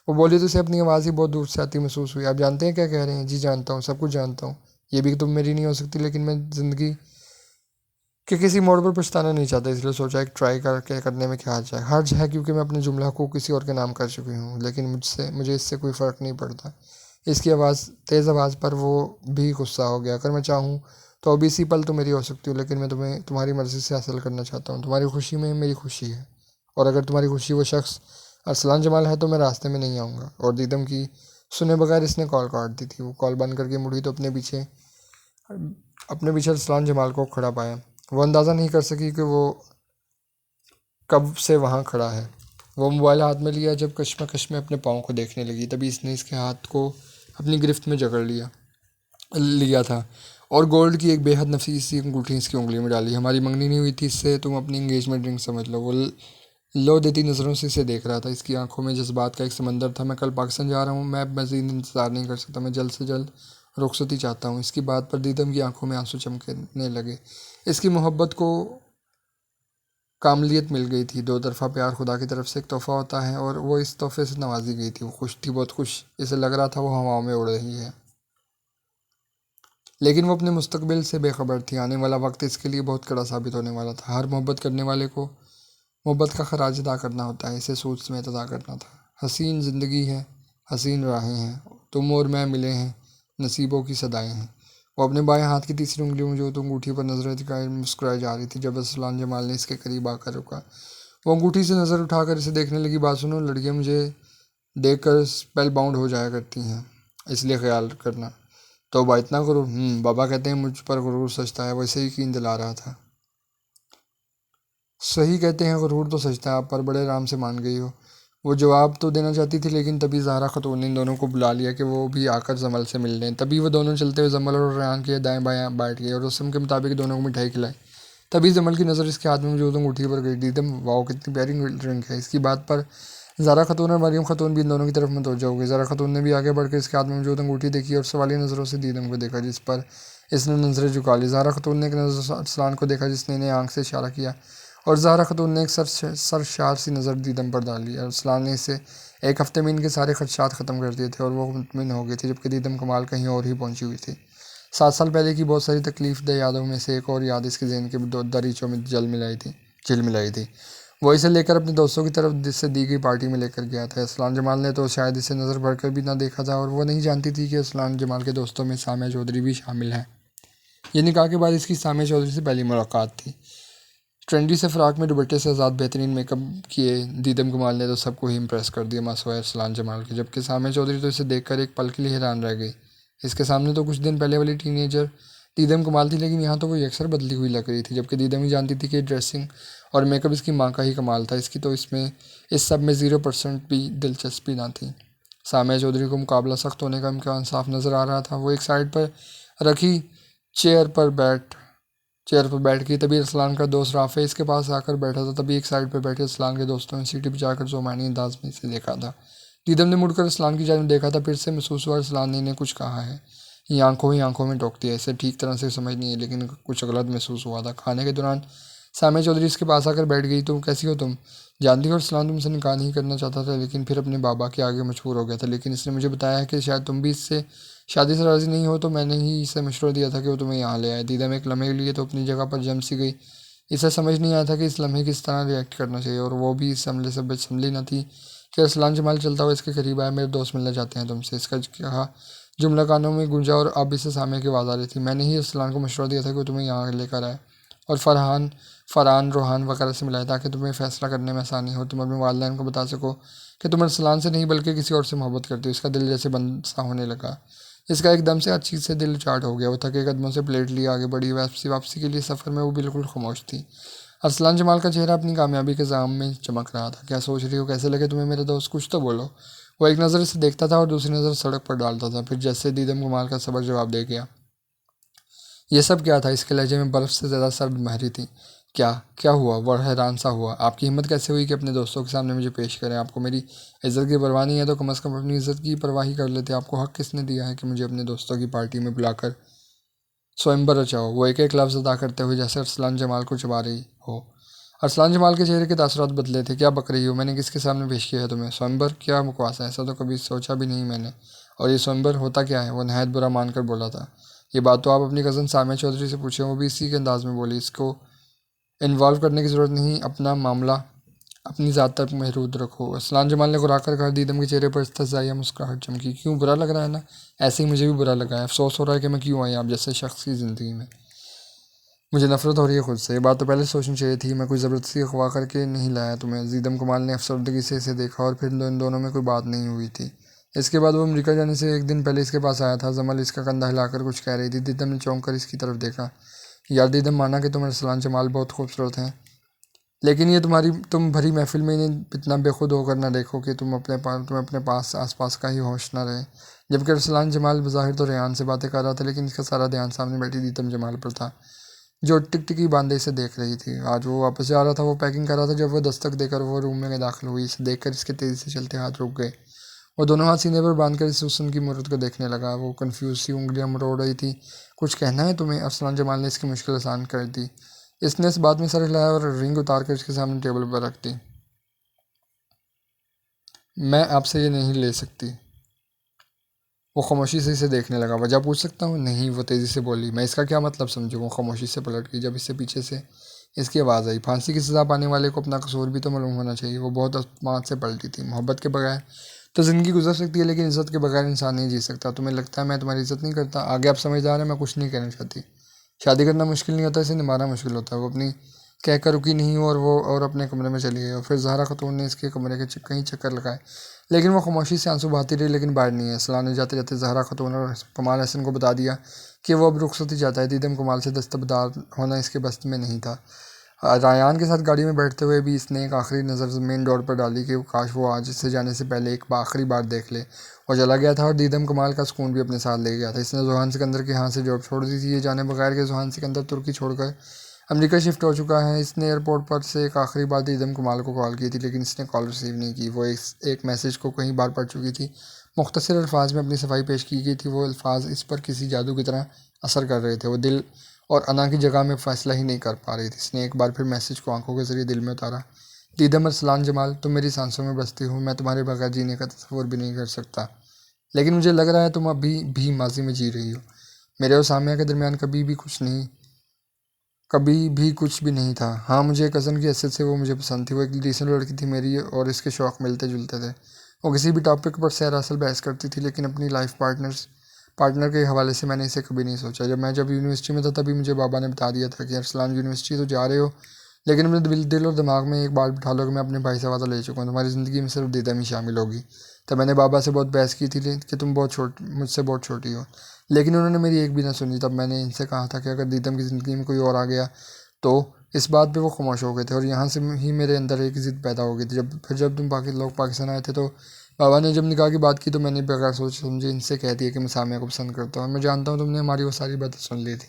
वो बोली तो उसे अपनी आवाज़ ही बहुत दूर से आती महसूस हुई। आप जानते हैं क्या कह रहे हैं? जी जानता हूँ, सब कुछ जानता हूँ। ये भी तुम मेरी नहीं हो सकती, लेकिन मैं ज़िंदगी कि किसी मोड़ पर पछताना नहीं चाहता, इसलिए सोचा एक ट्राई करके करने में क्या हर्ज है। हर्ज है क्योंकि मैं अपने जुमला को किसी और के नाम कर चुकी हूँ, लेकिन मुझे इससे कोई फ़र्क नहीं पड़ता। इसकी तेज़ आवाज़ पर वो भी गुस्सा हो गया। अगर मैं चाहूँ तो अभी इसी पल तो मेरी हो सकती हूँ, लेकिन मैं तुम्हें तुम्हारी मर्ज़ी से हासिल करना चाहता हूँ। तुम्हारी खुशी में मेरी खुशी है, और अगर तुम्हारी खुशी वो शख्स अरसलान जमाल है तो मैं रास्ते में नहीं आऊँगा। और दीदम की सुने बगैर इसने कॉल काट दी थी। वो कॉल बंद करके मुड़ी तो अपने पीछे अरसलान जमाल को खड़ा पाया। वो अंदाज़ा नहीं कर सकी कि वो कब से वहाँ खड़ा है। वो मोबाइल हाथ में लिया जब कश्मकश में अपने पाँव को देखने लगी, तभी इसने इसके हाथ को अपनी गिरफ्त में जकड़ लिया था और गोल्ड की एक बेहद नफीस सी अंगूठी इसकी उंगली में डाली। हमारी मंगनी नहीं हुई थी इससे, तुम अपनी इंगेजमेंट रिंग समझ लो। वो लो देती नज़रों से इसे देख रहा था। इसकी आंखों में जज्बात का एक समंदर था। मैं कल पाकिस्तान जा रहा हूँ, मैं अब मज़ीद इंतज़ार नहीं कर सकता, मैं जल्द से जल्द रुखसती चाहता हूँ। इसकी बात पर दीदम की आंखों में आंसू चमकने लगे। इसकी मोहब्बत को कामलियत मिल गई थी। दो तरफ़ा प्यार खुदा की तरफ से एक तोहफ़ा होता है और वो इस तोहफे से नवाजी गई थी। वो खुश थी, बहुत खुश। इसे लग रहा था वो हवाओं में उड़ रही है, लेकिन वो अपने मुस्तकबिल से बेखबर थी। आने वाला वक्त इसके लिए बहुत कड़ा साबित होने वाला था। हर मोहब्बत करने वाले को मोहब्बत का खराज अदा करना होता है, इसे सोच समेत अदा करना था। हसीन ज़िंदगी है, हसीन राहें हैं, तुम और मैं मिले हैं, नसीबों की सदाएं हैं। वो अपने बाएं हाथ की तीसरी उंगली में जो तो अंगूठी पर नजरें टिकाए मुस्कुराई जा रही थी जब अरसलान जमाल ने इसके करीब आकर रुका। वो अंगूठी से नज़र उठाकर इसे देखने लगी। बात सुनो, लड़कियां मुझे देखकर स्पेल बाउंड हो जाया करती हैं, इसलिए ख्याल करना। तो बा इतना गुरूर? बाबा कहते हैं मुझ पर गुरूर सजता है। वैसे ही यकीन दिला रहा था। सही कहते हैं, गुरूर तो सजता है आप पर। बड़े आराम से मान गई हो। वो जवाब तो देना चाहती थी, लेकिन तभी ज़हरा खातून ने इन दोनों को बुला लिया कि वो भी आकर जमल से मिल लें। तभी वो दोनों चलते हुए जमल और रेहान के दाएं बाएं बैठ गए और रस्म के मुताबिक दोनों को मिठाई खिलाई। तभी जमल की नज़र इसके हाथ में मौजूद अंगूठी पर गई। दीदम, वाओ कितनी प्यारी ड्रिंक है। इसकी बात पर ज़ारा खातून और मरियम खातून भी इन दोनों की तरफ मुतवज्जो हो गई। ज़ारा खातून ने भी आगे बढ़कर इसके हाथ में मौजूद अंगूठी देखी और सवालिया नज़रों से दीदम को देखा, जिस पर इसने नज़रें झुका ली। ज़ारा खातून ने एक नज़र अरसलान को देखा, जिसने इन्हें आंख से इशारा किया, और ज़ारा खातून ने एक सरशार सी नज़र दीदम पर डाल ली। अरसलान ने इसे एक हफ्ते में इनके सारे खदशात ख़त्म कर दिए थे और वो मुतमिन हो गई थी, जबकि दीदम कमाल कहीं और ही पहुंची हुई थी। 7 साल पहले की बहुत सारी तकलीफ दह यादों में से एक और याद इसके ज़हन के दरीचों में झिलमिलाई थी। वो इसे लेकर अपने दोस्तों की तरफ जिससे दी गई पार्टी में लेकर गया था। अरसलान जमाल ने तो शायद इसे नज़र भरकर भी ना देखा था, और वो नहीं जानती थी कि अरसलान जमाल के दोस्तों में सामिया चौधरी भी शामिल है। ये निकाह के बाद इसकी सामिया चौधरी से पहली मुलाकात थी। ट्रेंडी से फ़्राक में दुपट्टे से आज़ाद बेहतरीन मेकअप किए दीदम कमाल ने तो सबको ही इम्प्रेस कर दिया, मासवाए अरसलान जमाल के। जबकि सामिया चौधरी तो इसे देखकर एक पल के लिए हैरान रह गई। इसके सामने तो कुछ दिन पहले वाली टीनेजर दीदम कमाल थी, लेकिन यहाँ तो वो अक्सर बदली हुई लग रही थी। जबकि दीदम ही जानती थी कि ड्रेसिंग और मेकअप इसकी माँ का ही कमाल था। इसकी तो इस सब में 0% भी दिलचस्पी ना थी। सामिया चौधरी को मुकाबला सख्त होने का इम्कान साफ नज़र आ रहा था। वो एक साइड पर रखी चेयर पर बैठ गई। तभी अरसलान का दोस्त राफे इसके पास आकर बैठा था। तभी एक साइड पर बैठे अरसलान के दोस्तों ने सीटी बचाकर जोमानी अंदाज में इसे देखा था। दीदम ने मुड़कर अरसलान की जानिब देखा था। फिर से महसूस हुआ अरसलान ने इन्हें कुछ कहा है। ये आंखों में टोक दिया। इसे ठीक तरह से समझ नहीं है, लेकिन कुछ गलत महसूस हुआ था। खाने के दौरान सामिया चौधरी इसके पास आकर बैठ गई। तुम कैसी हो? तुम जानती हो अरसलान तुमसे निकाह नहीं करना चाहता था, लेकिन फिर अपने बाबा के आगे मजबूर हो गया था। लेकिन इसने मुझे बताया है कि शायद तुम भी इससे शादी से राज़ी नहीं हो, तो मैंने ही इसे मशवरा दिया था कि वो तुम्हें यहाँ ले आए। दीदम एक लम्हे के लिए तो अपनी जगह पर जम सी गई। इसे समझ नहीं आया था कि इस लम्हे किस तरह रिएक्ट करना चाहिए, और वो भी इस हमले से संभली न थी कि अरसलान जमाल चलता हुआ इसके करीब आया। मेरे दोस्त मिलना चाहते हैं तुमसे, इसका कहा जुमला कानों में गूंजा और अब इसे सामने की आवाज़ आ रही थी। मैंने ही अरसलान को मशवरा दिया था कि वो तुम्हें यहाँ लेकर आए और फ़रहान रोहान वगैरह से मिलाए, ताकि तुम्हें फ़ैसला करने में आसानी हो। तुम अपने वालिदैन को बता सको कि तुम अरसलान से नहीं बल्कि किसी और से मोहब्बत करती हो। इसका दिल जैसे बंद सा होने लगा। इसका एकदम से हर चीज़ से दिल चाट हो गया। वो थके कदमों से प्लेट लिए आगे बढ़ी। वापसी के लिए सफ़र में वो बिल्कुल खामोश थी। अरसलान जमाल का चेहरा अपनी कामयाबी के जाम में चमक रहा था। क्या सोच रही हो? कैसे लगे तुम्हें मेरे दोस्त? कुछ तो बोलो। वो एक नज़र से देखता था और दूसरी नज़र सड़क पर डालता था। फिर जैसे दीदम कमाल का सबक जवाब दे गया। ये सब क्या था? इसके लहजे में बर्फ़ से ज़्यादा सर्द महरी थी। क्या क्या हुआ? वह हैरान सा हुआ। आपकी हिम्मत कैसे हुई कि अपने दोस्तों के सामने मुझे पेश करें? आपको मेरी इज़्ज़त की परवाह नहीं है तो कम से कम अपनी इज़्ज़त की परवाह ही कर लेते। आपको हक़ किसने दिया है कि मुझे अपने दोस्तों की पार्टी में बुलाकर स्वयंवर रचाओ? वो एक एक लफ्ज़ अदा करते हुए जैसे अरसलान जमाल को चबा रही हो। अरसलान जमाल के चेहरे के तासुरात बदले थे। क्या बक रही हो? मैंने किसके सामने पेश किया है तुम्हें? स्वयंवर? क्या बकवास है, ऐसा तो कभी सोचा भी नहीं मैंने। और ये स्वयंवर होता क्या है? वो नहायत बुरा मानकर बोला था। ये बात तो आप अपनी कज़न सामिया चौधरी से पूछें, वो भी इसी के अंदाज में बोली। इसको इन्वॉल्व करने की ज़रूरत नहीं, अपना मामला अपनी ज़ात तक महदूद रखो। अरसलान जमाल ने घुरा कर कहा। दीदम के चेहरे पर इस्तहज़ाइया मुस्कुराहट चमकी। क्यों, बुरा लग रहा है ना? ऐसे ही मुझे भी बुरा लगा है। अफसोस हो रहा है कि मैं क्यों आई आप जैसे शख्स की ज़िंदगी में। मुझे नफरत हो रही है खुद से। ये बात तो पहले सोचनी चाहिए थी। मैं कोई ज़बरदस्ती अगवा करके नहीं लाया तुम्हें। दीदम कमाल ने अफसरदगी से इसे देखा और फिर इन दोनों में कोई बात नहीं हुई थी। इसके बाद वो अमेरिका जाने से एक दिन पहले इसके पास आया था। जमल इसका कंधा हिलाकर कुछ कह रही थी। दीदम ने चौंक कर इसकी तरफ देखा। यार दीदम, माना कि तुम अरसलान जमाल बहुत खूबसूरत हैं, लेकिन ये तुम भरी महफिल में इन्हें इतना बेखुद होकर ना देखो कि तुम्हें अपने पास आसपास का ही होश ना रहे। जबकि अरसलान जमाल बज़ाहिर तो रेहान से बातें कर रहा था, लेकिन इसका सारा ध्यान सामने बैठी दीदम जमाल पर था, जो टिकटिकी बांधे इसे देख रही थी। आज वो वापस जा रहा था, वो पैकिंग कर रहा था, जब वो दस्तक देकर वो रूम में दाखिल हुई। इसे देखकर इसके तेज़ी से चलते हाथ रुक गए। वो दोनों हाथ सीने पर बांधकर इस हुस्न की मूरत को देखने लगा। वो कंफ्यूज सी उंगलियां मरोड़ रही थी। कुछ कहना है तुम्हें? अरसलान जमाल ने इसकी मुश्किल आसान कर दी। इसने इस बात में सर हिलाया और रिंग उतार कर इसके सामने टेबल पर रख दी। मैं आपसे ये नहीं ले सकती। वो खामोशी से इसे देखने लगा। वजह पूछ सकता हूँ? नहीं, वो तेज़ी से बोली। मैं इसका क्या मतलब समझूँ? वो खामोशी से पलट गई जब इससे पीछे से इसकी आवाज़ आई। फांसी की सज़ा पाने वाले को अपना कसूर भी तो मालूम होना चाहिए। वो बहुत अस्मात से पलटी थी। मोहब्बत के बगैर तो ज़िंदगी गुजर सकती है, लेकिन इज़्ज़त के बगैर इंसान नहीं जी सकता। तुम्हें लगता है मैं तुम्हारी इज़्ज़त नहीं करता? आगे आप समझदार हैं, मैं कुछ नहीं कहना चाहती। शादी करना मुश्किल नहीं होता, इसे निभाना मुश्किल होता है। वो अपनी कहकर रुकी नहीं और अपने कमरे में चली गई। और फिर ज़हरा खातून ने इसके कमरे के कई चक्कर लगाए, लेकिन वो खामोशी से आंसू बहाती रही, लेकिन बाहर नहीं है। सलाह ने जाते जाते ज़हरा खातून और कमाल हसन को बता दिया कि वो अब रुखसती चाहता है। दीदम कमाल से दस्तबरदार होना इसके बस में नहीं था। रायान के साथ गाड़ी में बैठते हुए भी इसने एक आखिरी नज़र मेन डोर पर डाली कि काश वो आज से जाने से पहले एक आखिरी बार देख ले। वो चला गया था और दीदम कमाल का सुकून भी अपने साथ ले गया था। इसने जुहान सिकंदर के हाथ से जॉब छोड़ दी थी, ये जाने बगैर कि जुहान सिकंदर तुर्की छोड़कर अमेरिका शिफ्ट हो चुका है। इसने एयरपोर्ट पर से एक आखिरी बार दीदम कमाल को कॉल की थी, लेकिन इसने कॉल रिसीव नहीं की। वो एक मैसेज को कई बार पढ़ चुकी थी। मुख्तसर अल्फाज में अपनी सफाई पेश की गई थी। वो अल्फाज इस पर किसी जादू की तरह असर कर रहे थे। वो दिल और अना की जगह में फ़ैसला ही नहीं कर पा रही थी। इसने एक बार फिर मैसेज को आंखों के जरिए दिल में उतारा। दीदम अरसलान जमाल, तुम मेरी सांसों में बसती हो। मैं तुम्हारे बगैर जीने का तस्वुर भी नहीं कर सकता, लेकिन मुझे लग रहा है तुम अभी भी माजी में जी रही हो। मेरे और सामिया के दरमियान कभी भी कुछ भी नहीं था। हाँ, मुझे कज़न की हैसियत से वो मुझे पसंद थी। वो एक डिसेंट लड़की थी। मेरी और इसके शौक़ मिलते जुलते थे। वो किसी भी टॉपिक पर सरासर बहस करती थी, लेकिन अपनी लाइफ पार्टनर के हवाले से मैंने इसे कभी नहीं सोचा। जब यूनिवर्सिटी में था, तभी मुझे बाबा ने बता दिया था कि अरसलान, यूनिवर्सिटी तो जा रहे हो, लेकिन अपने दिल और दिमाग में एक बात बिठा लो कि मैं अपने भाई से वादा ले चुका हूँ, तुम्हारी ज़िंदगी में सिर्फ दीदम ही शामिल होगी। तब मैंने बाबा से बहुत बहस की थी कि तुम मुझसे बहुत छोटी हो, लेकिन उन्होंने मेरी एक भी ना सुनी। तब मैंने इनसे कहा था कि अगर दीदम की ज़िंदगी में कोई और आ गया तो। इस बात पे वो खामोश हो गए थे और यहाँ से ही मेरे अंदर एक ज़िद पैदा हो गई थी। जब तुम लोग पाकिस्तान आए थे, तो बाबा ने जब निकाह की बात की, तो मैंने बगैर सोच समझे इनसे कह दिया कि मैं सामिया को पसंद करता हूँ। मैं जानता हूँ तुमने हमारी वो सारी बातें सुन ली थी।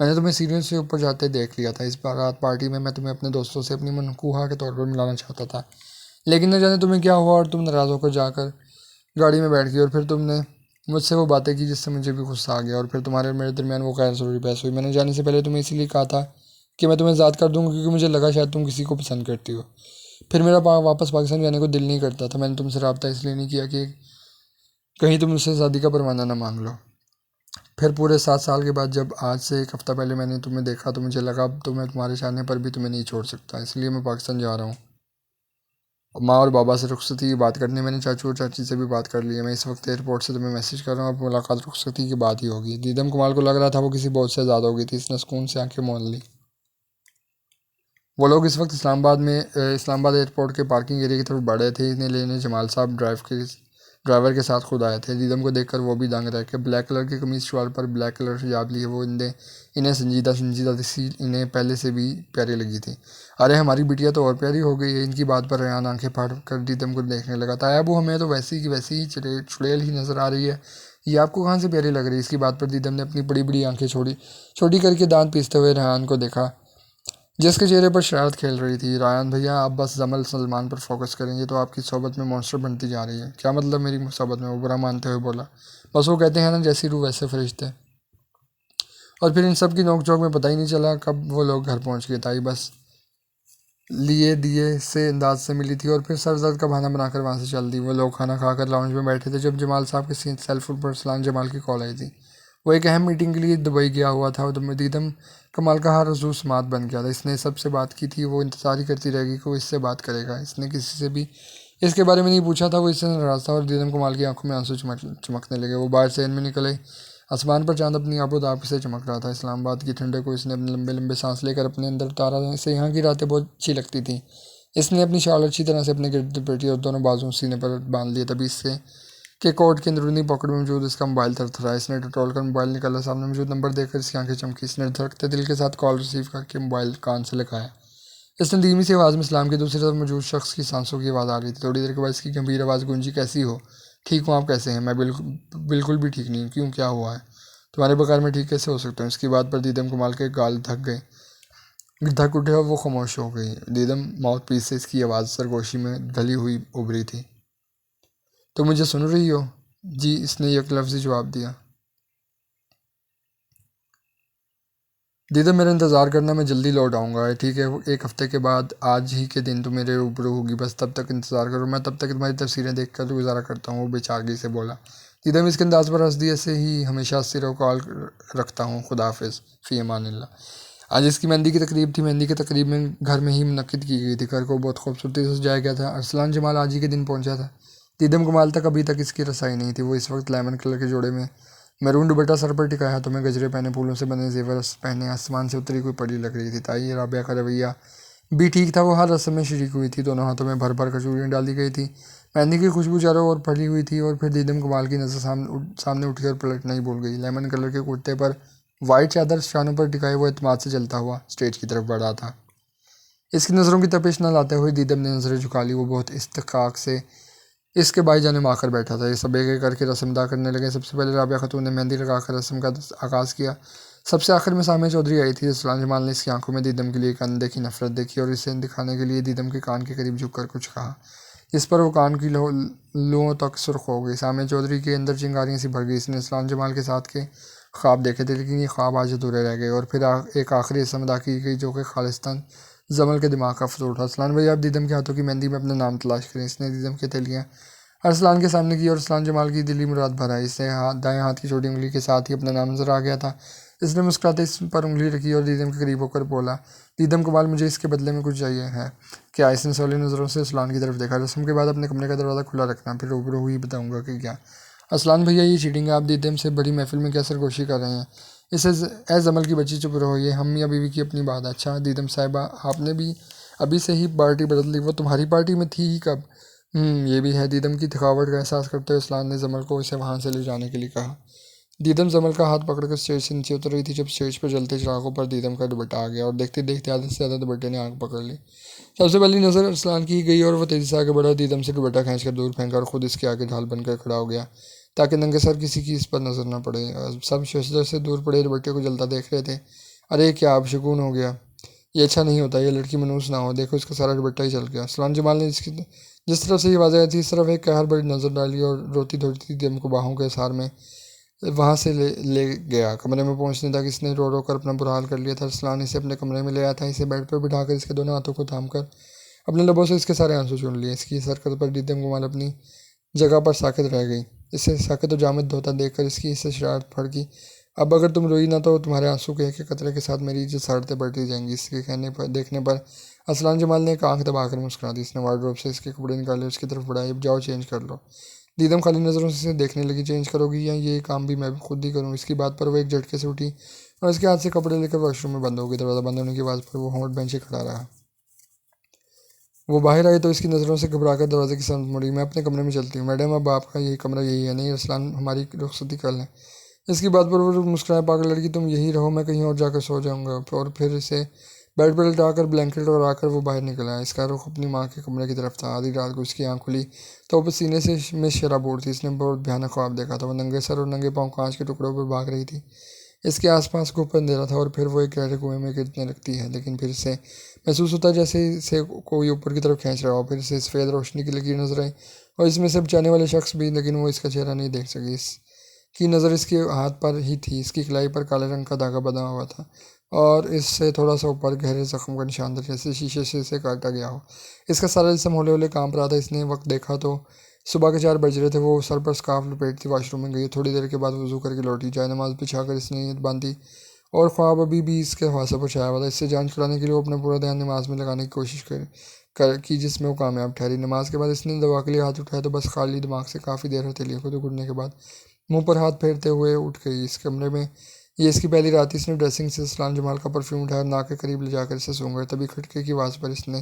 मैंने तुम्हें सीरियस से ऊपर जाते देख लिया था। इस बार रात पार्टी में मैं तुम्हें अपने दोस्तों से अपनी मनकूहा के तौर पर मिलाना चाहता था, लेकिन न जाने तुम्हें क्या हुआ और तुम नाराज़ होकर जाकर गाड़ी में बैठ गई। और फिर तुमने मुझसे वो बातें की जिससे मुझे भी गुस्सा आ गया, और फिर तुम्हारे और मेरे दरमियान वो गैर ज़रूरी बहस हुई। मैंने जाने से पहले तुम्हें इसीलिए कहा था कि मैं तुम्हें ज़ाद कर दूँगा, क्योंकि मुझे लगा शायद तुम किसी को पसंद करती हो। फिर मेरा वापस पाकिस्तान जाने को दिल नहीं करता था। मैंने तुमसे रब्ता इसलिए नहीं किया कि कहीं तुम मुझसे शादी का परवाना ना मांग लो। फिर पूरे 7 साल के बाद जब आज से एक हफ़्ता पहले मैंने तुम्हें देखा, तो मुझे लगा अब तो मैं तुम्हारे चाहने पर भी तुम्हें नहीं छोड़ सकता, इसलिए मैं पाकिस्तान जा रहा हूँ। माँ और बाबा से रुखसती की बात करनी, मैंने चाचू और चाची से भी बात कर ली है। मैं इस वक्त एयरपोर्ट से तुम्हें मैसेज कर रहा हूँ। अब मुलाकात रुखसती की बात ही होगी। दीदम कुमार को लग रहा था वो किसी बोझ से आज़ाद हो गई थी। इसने सुकून से आंखें मोल ली। वो लोग इस वक्त इस्लामाबाद एयरपोर्ट के पार्किंग एरिया की तरफ बढ़े थे। इन्हें लेने जमाल साहब ड्राइवर के साथ खुद आए थे। दीदम को देखकर वो भी दंग रह के ब्लैक कलर की कमीज शलवार पर ब्लैक कलर हिजाब लिए वो इन्हें संजीदा सी इन्हें पहले से भी प्यारी लगी थी। अरे हमारी बिटिया तो और प्यारी हो गई है। इनकी बात पर रेहान आंखें फाड़ कर दीदम को देखने लगा। ताया वो हमें तो वैसी की वैसी ही चुड़ैल ही नज़र आ रही है। ये आपको कहाँ से प्यारी लग रही है? इसकी बात पर दीदम ने अपनी बड़ी बड़ी आंखें छोटी करके दांत पीसते हुए रेहान को देखा, जिसके चेहरे पर शरारत खेल रही थी। रायन भैया, आप बस जमल सलमान पर फोकस करेंगे तो आपकी सोबत में मॉन्स्टर बनती जा रही है। क्या मतलब मेरी सोबत में? वो बुरा मानते हुए बोला। बस वो कहते हैं ना, जैसी रूह वैसे फरिश्ते। और फिर इन सब की नोक झोंक में पता ही नहीं चला कब वो लोग घर पहुंच गए। ताई बस लिए दिए से अंदाज से मिली थी और फिर सर दर्द का बहाना बनाकर वहाँ से चल दी। वो लोग खाना खाकर लाउंज में बैठे थे जब जमाल साहब के सेल फोन पर सलान जमाल की कॉल आई थी। वो एक अहम मीटिंग के लिए दुबई गया हुआ था। और दीदम कमाल का हर रजू समात बन गया था। इसने सबसे बात की थी। वो इंतज़ार ही करती रहेगी कि वो इससे बात करेगा। इसने किसी से भी इसके बारे में नहीं पूछा था। वो इससे नाराज़ था और दीदम कमाल की आंखों में आंसू चमकने लगे। वो बाहर से में निकले। आसमान पर चांद अपनी आबोताब से चमक रहा था। इस्लामाबाद की ठंडे को इसने अपने लंबे लंबे सांस लेकर अपने अंदर उतारा। इसे यहाँ की रातें बहुत अच्छी लगती थी। इसने अपनी शॉल अच्छी तरह से अपने गिरद पेटी और दोनों बाजुओं सीने पर बांध लिए। तभी इससे कि कोट की अंदरूनी पॉकेट में मौजूद इसका मोबाइल थरथराया। इसने टटोल कर मोबाइल निकाला। सामने मौजूद नंबर देखकर इसकी आंखें चमकी। इसने धड़कते दिल के साथ कॉल रिसीव करके मोबाइल कान से लगाया। इसने धीमी सी आवाज़ में सलाम की। दूसरी तरफ मौजूद शख्स की सांसों की आवाज़ आ रही थी। थोड़ी देर के बाद इसकी गंभीर आवाज़ गूंजी, कैसी हो? ठीक हूँ, आप कैसे हैं? मैं बिल्कुल भी ठीक नहीं हूँ। क्यों, क्या हुआ है? तुम्हारे बगैर मैं ठीक कैसे हो सकता हूँ? इसकी बात पर दीदम कमाल के गाल धक उठे और वो खामोश हो गई। दीदम माउथ पीस से इसकी आवाज़ सरगोशी में ढली हुई उभरी थी। तो मुझे सुन रही हो? जी, इसने एक लफ्ज़ी जवाब दिया। दीदी, मेरा इंतज़ार करना, मैं जल्दी लौट आऊँगा। ठीक है, 1 हफ्ते के बाद आज ही के दिन तो मेरे रूबरू होगी। बस तब तक इंतज़ार करो। मैं तब तक तुम्हारी तस्वीरें देख कर गुजारा करता हूँ, वो बेचारगी से बोला। दीदी, मैं इसके अंदाज़ पर हंस दी। ऐसे ही हमेशा हंसती रहो। कॉल रखता हूँ। खुदा हाफिज़, फ़ी अमानिल्लाह। आज इसकी मेहंदी की तकरीब थी। मेहंदी की तकरीब में घर में ही मुनक्किद की गई थी। घर को बहुत खूबसूरती से सजाया गया था। अरसलान जमाल आज ही के दिन पहुंचा था। दीदम कमाल तक अभी तक इसकी रसाई नहीं थी। वो इस वक्त लेमन कलर के जोड़े में मैरून दुपट्टा सर पर टिकाया, हाथों में गजरे पहने, फूलों से बने जेवर पहने आसमान से उतरी कोई परी लग रही थी। ताई राबिया का रवैया भी ठीक था। वो हर रस्म में शरीक हुई थी। दोनों हाथों में भर भर कर चूड़ियाँ डाली गई थी। मेहंदी की खुशबू चारों ओर फैली हुई थी। और फिर दीदम कमाल की नज़र सामने उठी और पलटना ही भूल गई। लेमन कलर के कुर्ते पर वाइट चादर शानों पर टिकाए वो एतमाद से चलता हुआ स्टेज की तरफ बढ़ा था। इसकी नज़रों की तपिश न लाते हुए दीदम ने नज़रें झुका ली। वो बहुत इस्तकाक से इसके भाई जाने माकर बैठा था। ये सब एक एक करके रस्म अदा करने लगे। सबसे पहले राबिया खातून ने मेहंदी लगाकर रस्म का आगाज़ किया। सबसे आखिर में सामे चौधरी आई थी। रसलान जमाल ने इसकी आंखों में दीदम के लिए एक अनदेखी नफरत देखी और इसे दिखाने के लिए दीदम के कान के करीब झुककर कुछ कहा, जिस पर वो कान की लुओं तक सुर्ख हो गई। सामे चौधरी के अंदर चिंगारियाँ सी भर गई। इसने रसलान जमाल के साथ के ख्वाब देखे थे, लेकिन ये ख्वाब आज अधूरे रह गए। और फिर एक आखिरी रस्म अदा की गई जो कि खालिस्तान जमल के दिमाग का फतूर था। अरसलान भाई, आप दीदम के हाथों की मेहंदी में अपना नाम तलाश करें। इसने दीदम की तेलियाँ अरसलान के सामने की और अरसलान जमाल की दिली मुराद भरा। इससे दाएं हाथ की छोटी उंगली के साथ ही अपना नाम नजर आ गया था। इसने मुस्कुराते इस पर उंगली रखी और दीदम के करीब होकर बोला, दीदम कमाल, मुझे इसके बदले में कुछ चाहिए है क्या? इसने सवाली नज़रों से अरसलान की तरफ देखा। रस्म के बाद अपने कमरे का दरवाज़ा खुला रखना, फिर रूबरू हुई बताऊँगा कि क्या। अरसलान भैया, ये चीटिंग है। आप दीदम से बड़ी महफिल में क्या सरगोशी कर रहे हैं? इसे ए जमल की बच्ची, चुप रहो। ये हम मियाँ बीवी की अपनी बात है। अच्छा दीदम साहिबा, आपने भी अभी से ही पार्टी बदल दी। वो तुम्हारी पार्टी में थी ही कब? ये भी है। दीदम की थकावट का एहसास करते हुए अरसलान ने जमल को इसे वहाँ से ले जाने के लिए कहा। दीदम जमल का हाथ पकड़कर स्टेज से नीचे उतर रही थी जब स्टेज पर जलते चिरागों पर दीदम का दुपट्टा आ गया और देखते देखते आधे से ज़्यादा दुपट्टे ने आग पकड़ ली। सबसे पहली नज़र अरसलान की गई और वह तेज़ी से आगे बढ़ा। दीदम से दुपट्टा खींचकर दूर फेंका और खुद इसके आगे ढाल बनकर खड़ा हो गया ताकि नंगे सर किसी की इस पर नजर न पड़े। सब शशदर से दूर पड़े दुपट्टे को जलता देख रहे थे। अरे क्या अब सुकून हो गया? ये अच्छा नहीं होता। ये लड़की मनूस ना हो। देखो, इसका सारा दुपट्टा ही जल गया। सलाम जमाल ने जिस तरफ से ये आवाज़ आई थी इस तरफ एक कहर बड़ी नज़र डाली और रोती धोती दीदम को बाहों के सार में वहाँ से ले गया। कमरे में पहुँचने तक इसने रो रो कर अपना बुरा हाल कर लिया था। अरसलान इसे अपने कमरे में ले आया था। इसे बेड पर बिठाकर इसके दोनों हाथों को थाम कर अपने लबों से इसके सारे आंसू चून लिए। इसकी इस हरकत पर दीदम गुमाल अपनी जगह पर साकित रह गई। इसे साकित और जामिद होता देखकर इसकी इससे शरारत फड़की। अब अगर तुम रोई ना तो तुम्हारे आंसू के एक कतरे के साथ मेरी इज्जत सड़ते बढ़ती जाएंगी। इसके कहने पर देखने पर अरसलान जमाल ने एक आंख दबाकर मुस्कुरा दी। इसने वार्डरोब से इसके कपड़े निकाले, उसकी तरफ बढ़ाए। अब जाओ, चेंज कर लो। दीदम खाली नज़रों से इसे देखने लगी। चेंज करोगी या ये काम भी मैं खुद ही करूँ? इसकी बात पर वो एक झटके से उठी और इसके हाथ से कपड़े लेकर वॉशरूम में बंद हो गई। दरवाज़ा बंद होने की आवाज़ पर वो होंठ बेंचे खड़ा रहा। वो बाहर आई तो इसकी नज़रों से घबराकर दरवाजे की समझ मुड़ी। मैं अपने कमरे में चलती हूँ। मैडम, अब आपका यही कमरा यही है? नहीं अरसलान, हमारी रुखसती कल है। इसकी बात पर वो मुस्कुराए, पागल लड़की, तुम यही रहो, मैं कहीं और जाकर सो जाऊँगा। और फिर इसे बेड पर लटाकर ब्लैंकेट और आकर वो बाहर निकल आया। इसका रुख अपनी माँ के कमरे की तरफ था। आधी रात को इसकी आँख खुली तो पसीने से में शराबोर थी। इसने बहुत भयानक ख्वाब देखा था। वो नंगे सर और नंगे पाँव कांच के टुकड़ों पर भाग रही थी। इसके आसपास खूब अंधेरा था और फिर वो एक गहरे कुएं में गिरने लगती है, लेकिन फिर से महसूस होता है जैसे इसे कोई ऊपर की तरफ खींच रहा हो। फिर से सफ़ेद रोशनी की लकीर नजर आई और इसमें से बचाने वाले शख्स भी, लेकिन वो इसका चेहरा नहीं देख सकी। इसकी नज़र इसके हाथ पर ही थी। इसकी कलाई पर काले रंग का धागा बंधा हुआ था और इससे थोड़ा सा ऊपर गहरे जख्म का निशान था, जैसे शीशे से इसे काटा गया हो। इसका सारा जिस्म होले होले कांप रहा था। इसने वक्त देखा तो सुबह के 4 बज रहे थे। वो सर पर स्कार्फ लपेटती वॉशरूम में गई। थोड़ी देर के बाद वजू करके लौटी। जाए नमाज बिछा कर इसने नीयत बांधी और ख्वाब अभी भी इसके हवासे पर छाया हुआ था। इससे जान छुड़ाने के लिए वो अपना पूरा ध्यान नमाज में लगाने की कोशिश की, जिसमें वो कामयाब ठहरी। नमाज के बाद इसने दवा के लिए हाथ उठाया तो बस खाली दिमाग से काफ़ी देर हथेलियों को घुटने के बाद मुंह पर हाथ फेरते हुए उठ गई। इस कमरे में ये इसकी पहली रात थी। इसने ड्रेसिंग से सलाम जमाल का परफ्यूम उठाया, नाक के करीब ले जाकर इसे सूंघा। तभी खटके की आवाज़ पर इसने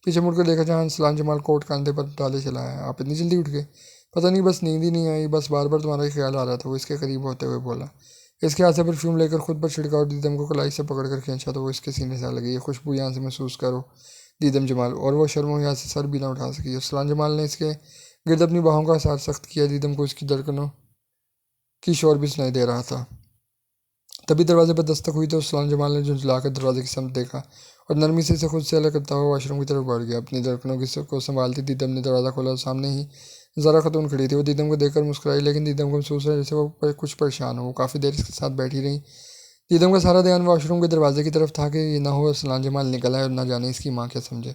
पीछे मुड़कर देखा जहाँ सलाम जमाल कोट कंधे पर डाले चला है। आप इतनी जल्दी उठ गए? पता नहीं बस नींद ही नहीं आई, बस बार बार तुम्हारा ही ख्याल आ रहा था। वो इसके करीब होते हुए बोला। इसके हाथ से परफ्यूम लेकर खुद पर छिड़का और दीदम को कलाई से पकड़कर खींचा तो वो इसके सीने से आ लगी। ये खुशबू यहाँ से महसूस करो दीदम जमाल। और वो शर्मो यहाँ से सर भी ना उठा सकी। सलान जमाल ने इसके गिर्द अपनी बाहों का सार सख्त किया। दीदम को इसकी धड़कनों की शोर भी सुनाई दे रहा था। तभी दरवाजे पर दस्तक हुई तो सलाम जमाल ने झुंझलाकर दरवाजे की समत देखा और नरमी से इसे खुद से अलग करता हुआ वॉशरूम की तरफ बढ़ गया। अपनी धड़कनों को संभालती दीदम ने दरवाज़ा खोला और सामने ही ज़रा खतून खड़ी थी। वो दीदम को देखकर मुस्कुराई, लेकिन दीदम को महसूस है जैसे वो कुछ परेशान हो। वो काफ़ी देर इसके साथ बैठी रही। दीदम का सारा ध्यान वॉशरूम के दरवाजे की तरफ था कि ये ना हो सलाम जमाल निकल आए और ना जाने इसकी माँ क्या समझे।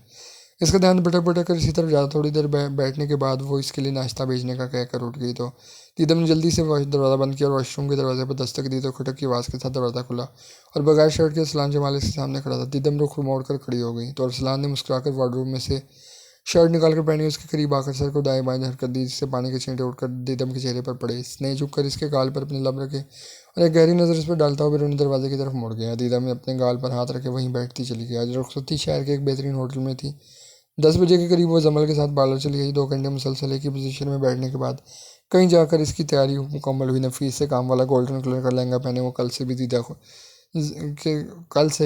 इसका ध्यान भटक भटक कर इसी तरफ ज़्यादा। थोड़ी देर बैठने के बाद वो इसके लिए नाश्ता भेजने का कहकर उठ गई तो दीदम ने जल्दी से दरवाज़ा बंद किया और वॉशरूम के दरवाजे पर दस्तक दी तो खटक की आवाज़ के साथ दरवाज़ा खुला और बगैर शर्ट के अरसलान जमाल इसके सामने खड़ा था। दीदम रुख मोड़ कर खड़ी हो गई तो अरसलान ने मुस्कुराकर वार्डरोब में से शर्ट निकालकर पहनी, उसके करीब आकर सर को दाएं बाएं हरकत दी जिससे पानी के छींटे उठकर दीदम के चेहरे पर पड़े। इसने झुककर इसके गाल पर अपने लब रखे और एक गहरी नज़र इस पर डालता हुआ बैरूनी दरवाजे की तरफ मुड़ गया। दीदम ने अपने गाल पर हाथ रखे वहीं बैठती चली गई। आज रुखसती शहर के एक बेहतरीन होटल में थी। 10 बजे के करीब वो जमल के साथ पार्लर चली गई। 2 घंटे मुसलसल एक ही पोजीशन में बैठने के बाद कहीं जाकर इसकी तैयारी मुकम्मल हुई। नफीस से काम वाला गोल्डन कलर का लहंगा पहने वो कल से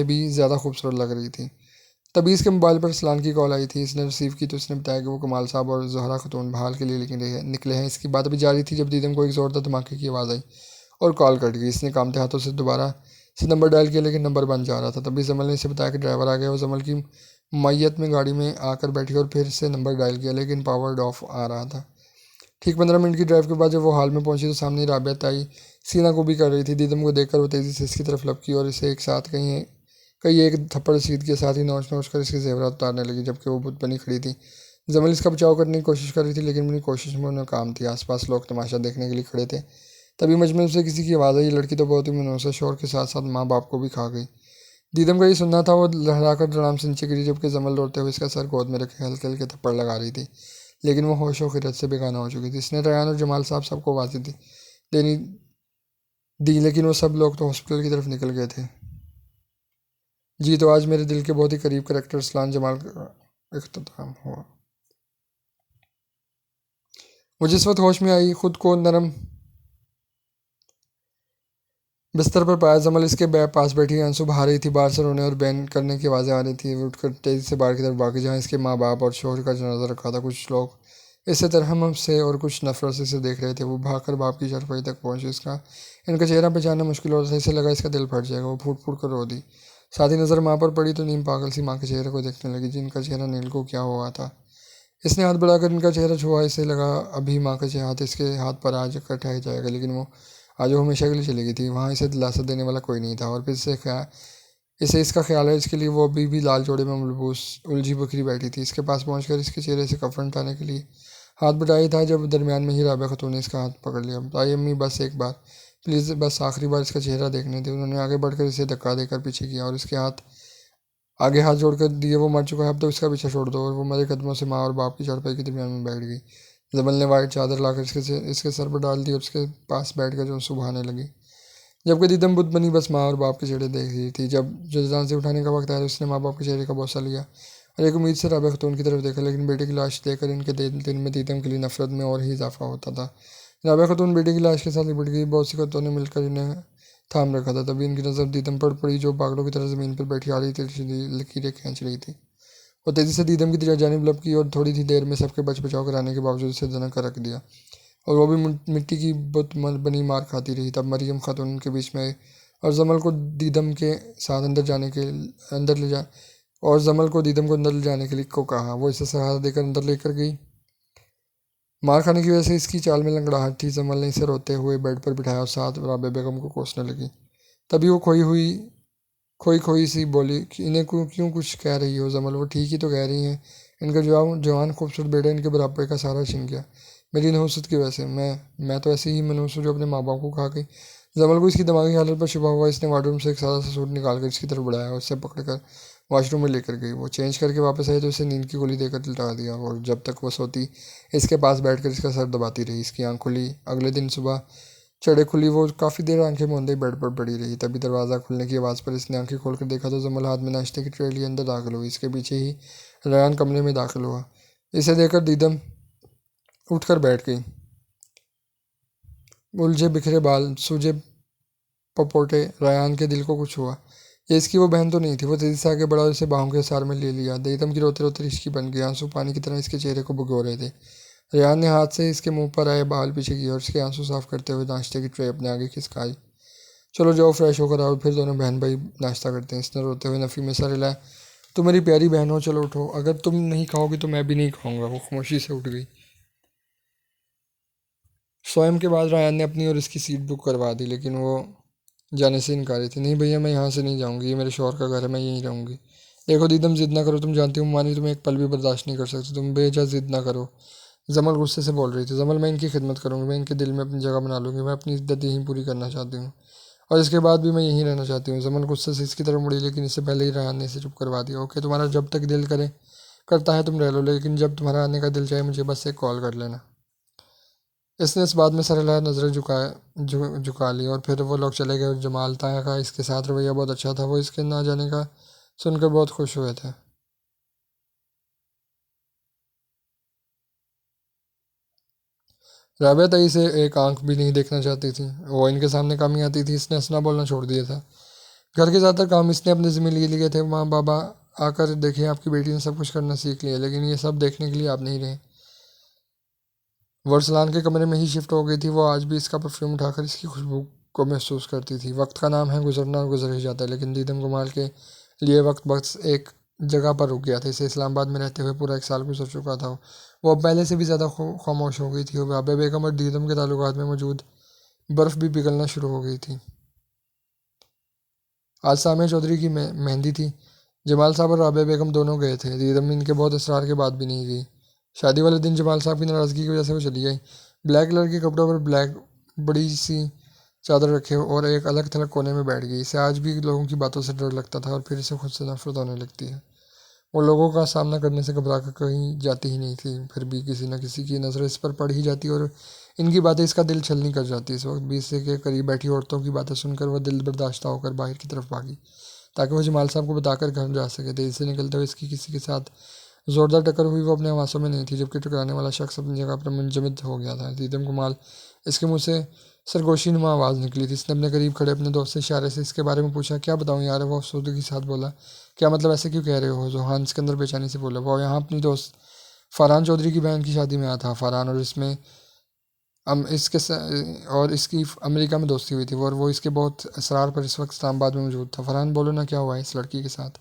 भी ज़्यादा खूबसूरत लग रही थी। तभी इसके मोबाइल पर सलान की कॉल आई थी। इसने रिसीव की तो इसने बताया कि वो कमाल साहब और जहरा खतून बहाल के लिए निकले हैं। इसकी बात अभी जारी थी जब दीदम को एक ज़ोरदार धमाके की आवाज़ आई और कॉल कट गई। इसने कामते हाथों से दोबारा से नंबर डायल किया लेकिन नंबर बंद जा रहा था। तभी जमल ने इसे बताया कि ड्राइवर आ गया। वो जमल की मैयत में गाड़ी में आकर बैठी और फिर से नंबर डायल किया लेकिन पावर्ड ऑफ आ रहा था। ठीक 15 मिनट की ड्राइव के बाद जब वो हॉल में पहुंची तो सामने राबिया ताई सीना को भी कर रही थी। दीदम को देखकर वो तेज़ी से इसकी तरफ लपकी और इसे एक साथ कहीं एक थप्पड़ सीध के साथ ही नोच नोच कर इसके जेवरात उतारने लगी जबकि वो बुत बनी खड़ी थी। जमल इसका बचाव करने की कोशिश कर रही थी लेकिन मेरी कोशिश में नाकाम थी। आसपास लोग तमाशा देखने के लिए खड़े थे। तभी मजमे से किसी की आवाज़ आई। लड़की तो बहुत ही मनोसा शोर के साथ साथ माँ बाप को भी खा गई। दीदम का ये सुनना था। वो लहराकर आराम से नीचे गिरी जबकि जमल दौड़ते हुए इसका सर गोद में रखे हल्के हल्के थप्पड़ लगा रही थी लेकिन वो होश व खिरत से बेगाना हो चुकी थी। इसने रयान और जमाल साहब सबको आवाज़ें देनी दी लेकिन वो सब लोग तो हॉस्पिटल की तरफ निकल गए थे। जी तो आज मेरे दिल के बहुत ही करीब करेक्टर सलान जमाल का इख्तिताम हुआ। वो जिस वक्त होश में आई खुद को नरम बिस्तर पर पाया। जमल इसके पास बैठी आंसू बहा रही थी। बाहर से रोने और बैन करने की आवाज़ें आ रही थी। वो उठकर तेज़ी से बाहर की तरफ भागी जहाँ इसके माँ बाप और शोहर का जनाजा रखा था। कुछ लोग इसे तरहम से और कुछ नफरत से इसे देख रहे थे। वो भागकर बाप की चारपाई तक पहुंचे। इनका चेहरा पहचानना मुश्किल हो रहा था। इसे लगा इसका दिल फट जाएगा। वो फूट फूट कर रो दी। साथ ही नज़र माँ पर पड़ी तो नीम पागल सी माँ के चेहरे को देखने लगी जिनका चेहरा नील को क्या हुआ था। इसने हाथ बढ़ाकर इनका चेहरा छुआ। इसे लगा अभी माँ का हाथ इसके हाथ पर आज कटाया जाएगा लेकिन वो आज वो हमेशा के लिए चली गई थी। वहाँ इसे दिलासा देने वाला कोई नहीं था और फिर इसे इसका ख्याल है इसके लिए वो अभी भी लाल जोड़े में मलबूस उलझी बकरी बैठी थी। इसके पास पहुंचकर इसके चेहरे से कफन हटाने के लिए हाथ बढ़ाया था जब दरमियान में ही राबिया खातून ने इसका हाथ पकड़ लिया। बताइए अम्मी बस एक बार प्लीज़, बस आखिरी बार इसका चेहरा देखने थे। उन्होंने आगे बढ़कर इसे धक्का देकर पीछे किया और इसके आगे हाथ जोड़कर दिए। वो मर चुका है, अब तो इसका पीछा छोड़ दो। और वो मरे कदमों से माँ और बाप की चारपाई के दरमियान में बैठ गई। जबल ने वाइट चादर लाकर इसके सर पर डाल दी और उसके पास बैठकर जो सुबहाने लगी जबकि दीदम बुत बनी बस माँ और बाप के चेहरे देख रही थी। जब जजान से उठाने का वक्त आया तो उसने माँ बाप के चेहरे का बोसा लिया और एक उम्मीद से राबिया खातून की तरफ देखा लेकिन बेटे की लाश देखकर इनके दिल में दीदम के लिए नफरत में और ही इजाफा होता था। राबिया खातून बेटे की लाश के साथ लिपट गई। बहुत सी खतों ने मिलकर इन्हें थाम रखा था। तभी इनकी नज़र दीदम पर पड़ी जो पागलों की तरह ज़मीन पर बैठी आ रही थी लकीरें खींच रही थी। वो तेज़ी से दीदम की जानिब लपकी और थोड़ी ही देर में सबके बचाव कराने के बावजूद इसे दनक कर रख दिया और वो भी मिट्टी की बुत बनी मार खाती रही। तब मरियम खातून के बीच में और जमल को दीदम के साथ अंदर ले जा और जमल को दीदम को अंदर ले जाने के लिए को कहा। वो इसे सहारा देकर अंदर लेकर गई। मार खाने की वजह से इसकी चाल में लंगड़ाहट थी। जमल ने इसे रोते हुए बेड पर बिठाया और साथ राबिया बेगम को कोसने लगी। तभी वो खोई खोई सी बोली कि इन्हें क्यों कुछ कह रही हो जमल? वो ठीक ही तो कह रही हैं। इनका जवान खूबसूरत बेटा इनके बराबर का सारा छिन गया मेरी नहुसत की वजह से। मैं तो ऐसी ही मनहूस हूँ जो अपने माँ बाप को खा गई। जमल को इसकी दिमागी हालत पर शुबा हुआ। इसने वार्डरूम से एक सादा सा सूट निकालकर इसकी तरफ बढ़ाया और उससे पकड़कर वॉशरूम में लेकर गई। वो चेंज करके वापस आई तो इसे नींद की गोली देकर लिटा दिया और जब तक वो सोती इसके पास बैठकर इसका सर दबाती रही। इसकी आँख खुली। अगले दिन सुबह चढ़े खुली वो काफ़ी देर आंखें मूंदे बेड पर पड़ी रही। तभी दरवाज़ा खुलने की आवाज़ पर इसने आंखें खोलकर देखा तो जमल हाथ में नाश्ते की ट्रे लिए अंदर दाखिल हुई। इसके पीछे ही रयान कमरे में दाखिल हुआ। इसे देखकर दीदम उठकर बैठ गई। उलझे बिखरे बाल, सूजे पपोटे। रायान के दिल को कुछ हुआ। ये इसकी वो बहन तो नहीं थी। वो तेजी से आगे बढ़ा और इसे बाहों के सार में ले लिया। दीदम की रोते रोते रिश्की बन गई। आंसू पानी की तरह इसके चेहरे को भिगो रहे थे। रेहान ने हाथ से इसके मुंह पर आए बाल पीछे किए और इसके आंसू साफ करते हुए नाश्ते की ट्रे अपने आगे खिसकाई। चलो जाओ, फ्रेश होकर आओ, फिर दोनों बहन भाई नाश्ता करते हैं। इसने रोते हुए नफ़ी में सर हिलाया। तुम मेरी प्यारी बहन हो, चलो उठो। अगर तुम नहीं खाओगी तो मैं भी नहीं खाऊंगा। वो खामोशी से उठ गई। स्वयं के बाद रायन ने अपनी और इसकी सीट बुक करवा दी, लेकिन वो जाने से इनकारी थी। नहीं भैया, मैं यहाँ से नहीं जाऊँगी। ये मेरे शौहर का घर है, मैं यहीं रहूँगी। देखो दीदम, जिद ना करो। तुम जानती हो मानी तुम्हें एक पल भी बर्दाश्त नहीं कर सकती। तुम बेजा जिद ना करो। जमल गुस्से से बोल रही थी। जमल, मैं इनकी खिदमत करूँगी। मैं इनके दिल में अपनी जगह बना लूँगी। मैं अपनी इज्जत यहीं पूरी करना चाहती हूँ और इसके बाद भी मैं यहीं रहना चाहती हूँ। जमल गुस्से से इसकी तरफ मुड़ी, लेकिन इससे पहले ही रायन ने इसे चुप करवा दिया। ओके, तुम्हारा जब तक दिल करे करता है तुम रह लो, लेकिन जब तुम्हारा आने का दिल चाहे मुझे बस एक कॉल कर लेना। इसने इस बात में सर हिलाया, नजरें झुका ली और फिर वो लोग चले गए। और जमाल ताया का इसके साथ रवैया बहुत अच्छा था। वो इसके ना जाने का सुनकर बहुत खुश हुए थे। राबिया तई से एक आंख भी नहीं देखना चाहती थी। वो इनके सामने कम ही आती थी। इसने हंसना बोलना छोड़ दिया था। घर के ज़्यादातर काम इसने अपने ज़िम्मे लिए थे। माँ बाबा आकर देखिए, आपकी बेटी ने सब कुछ करना सीख लिया, लेकिन ये सब देखने के लिए आप नहीं रहे। वर्सलान के कमरे में ही शिफ्ट हो गई थी। वो आज भी इसका परफ्यूम उठाकर इसकी खुशबू को महसूस करती थी। वक्त का नाम है गुजरना और गुजर ही जाता है, लेकिन दीदम कुमार के लिए वक्त बस एक जगह पर रुक गया था। इसे इस्लामाबाद में रहते हुए पूरा एक साल गुजर चुका था। वो अब पहले से भी ज़्यादा खामोश हो गई थी। और राबे बेगम और दीदम के ताल्लुकात में मौजूद बर्फ़ भी पिघलना शुरू हो गई थी। आज सामिया चौधरी की मेहंदी थी। जमाल साहब और राबिया बेगम दोनों गए थे। दीदम इनके बहुत इसरार के बाद भी नहीं गई। शादी वाले दिन जमाल साहब की नाराज़गी की वजह से वो चली गई। ब्लैक कलर के कपड़ों पर ब्लैक बड़ी सी चादर रखे और एक अलग थलग कोने में बैठ गई। इसे आज भी लोगों की बातों से डर लगता था और फिर इसे खुद से नफरत होने लगती है। वो लोगों का सामना करने से घबरा कर कहीं जाती ही नहीं थी। फिर भी किसी न किसी की नज़र इस पर पड़ ही जाती और इनकी बातें इसका दिल छलनी कर जाती। इस वक्त बीस से के करीब बैठी औरतों की बातें सुनकर वह दिल बर्दाश्त होकर बाहर की तरफ भागी, ताकि वह जमाल साहब को बताकर घर जा सके। तेजी से निकलते हुए इसकी किसी के साथ जोरदार टक्कर हुई। वो अपने हवासों में नहीं थी, जबकि टकराने वाला शख्स अपनी जगह पर मुंजमद हो गया था। दीदम कुमाल इसके मुंह से सरगोशी नुमा आवाज़ निकली थी। इसने अपने करीब खड़े अपने दोस्त से इशारे से इसके बारे में पूछा। क्या बताऊँ यार, वो अफसरदगी के साथ बोला। क्या मतलब, ऐसे क्यों कह रहे हो? जोहान सिकंदर बेचैनी से बोला। वो यहाँ अपनी दोस्त फरहान चौधरी की बहन की शादी में आया था। फरहान और इसमें और इसकी अमेरिका में दोस्ती हुई थी। और वो इसके बहुत असरार पर इस वक्त इस्लामाबाद में मौजूद था। फरहान, बोलो ना, क्या हुआ है इस लड़की के साथ?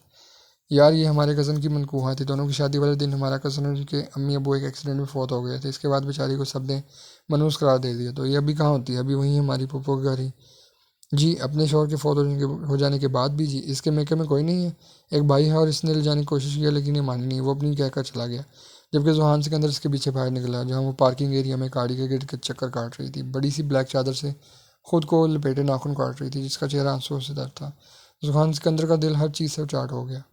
यार, ये हमारे कज़न की मनकूहा थी। दोनों की शादी वाले दिन हमारा कज़न और उनके अम्मी अबू एक एक्सीडेंट में फौत हो गए थे। इसके बाद बेचारी को सब ने मनहूस करार दे दिया। तो ये अभी कहाँ होती है? अभी वहीं हमारी पप्पो के घर ही। जी, अपने शौहर के फौत हो जाने के बाद भी। जी, इसके मेके में कोई नहीं है? एक भाई है और इसने ले जाने की कोशिश की, लेकिन ये मानी नहीं। वो अपनी कहकर चला गया, जबकि जुहान सिकंदर इसके पीछे बाहर निकला, जहाँ वो पार्किंग एरिया में गाड़ी के गिर के चक्कर काट रही थी। बड़ी सी ब्लैक चादर से खुद को लपेटे नाखून काट रही थी, जिसका चेहरा आंसुओं से तर था। जुहान सिकंदर का दिल हर चीज़ से चाट हो गया।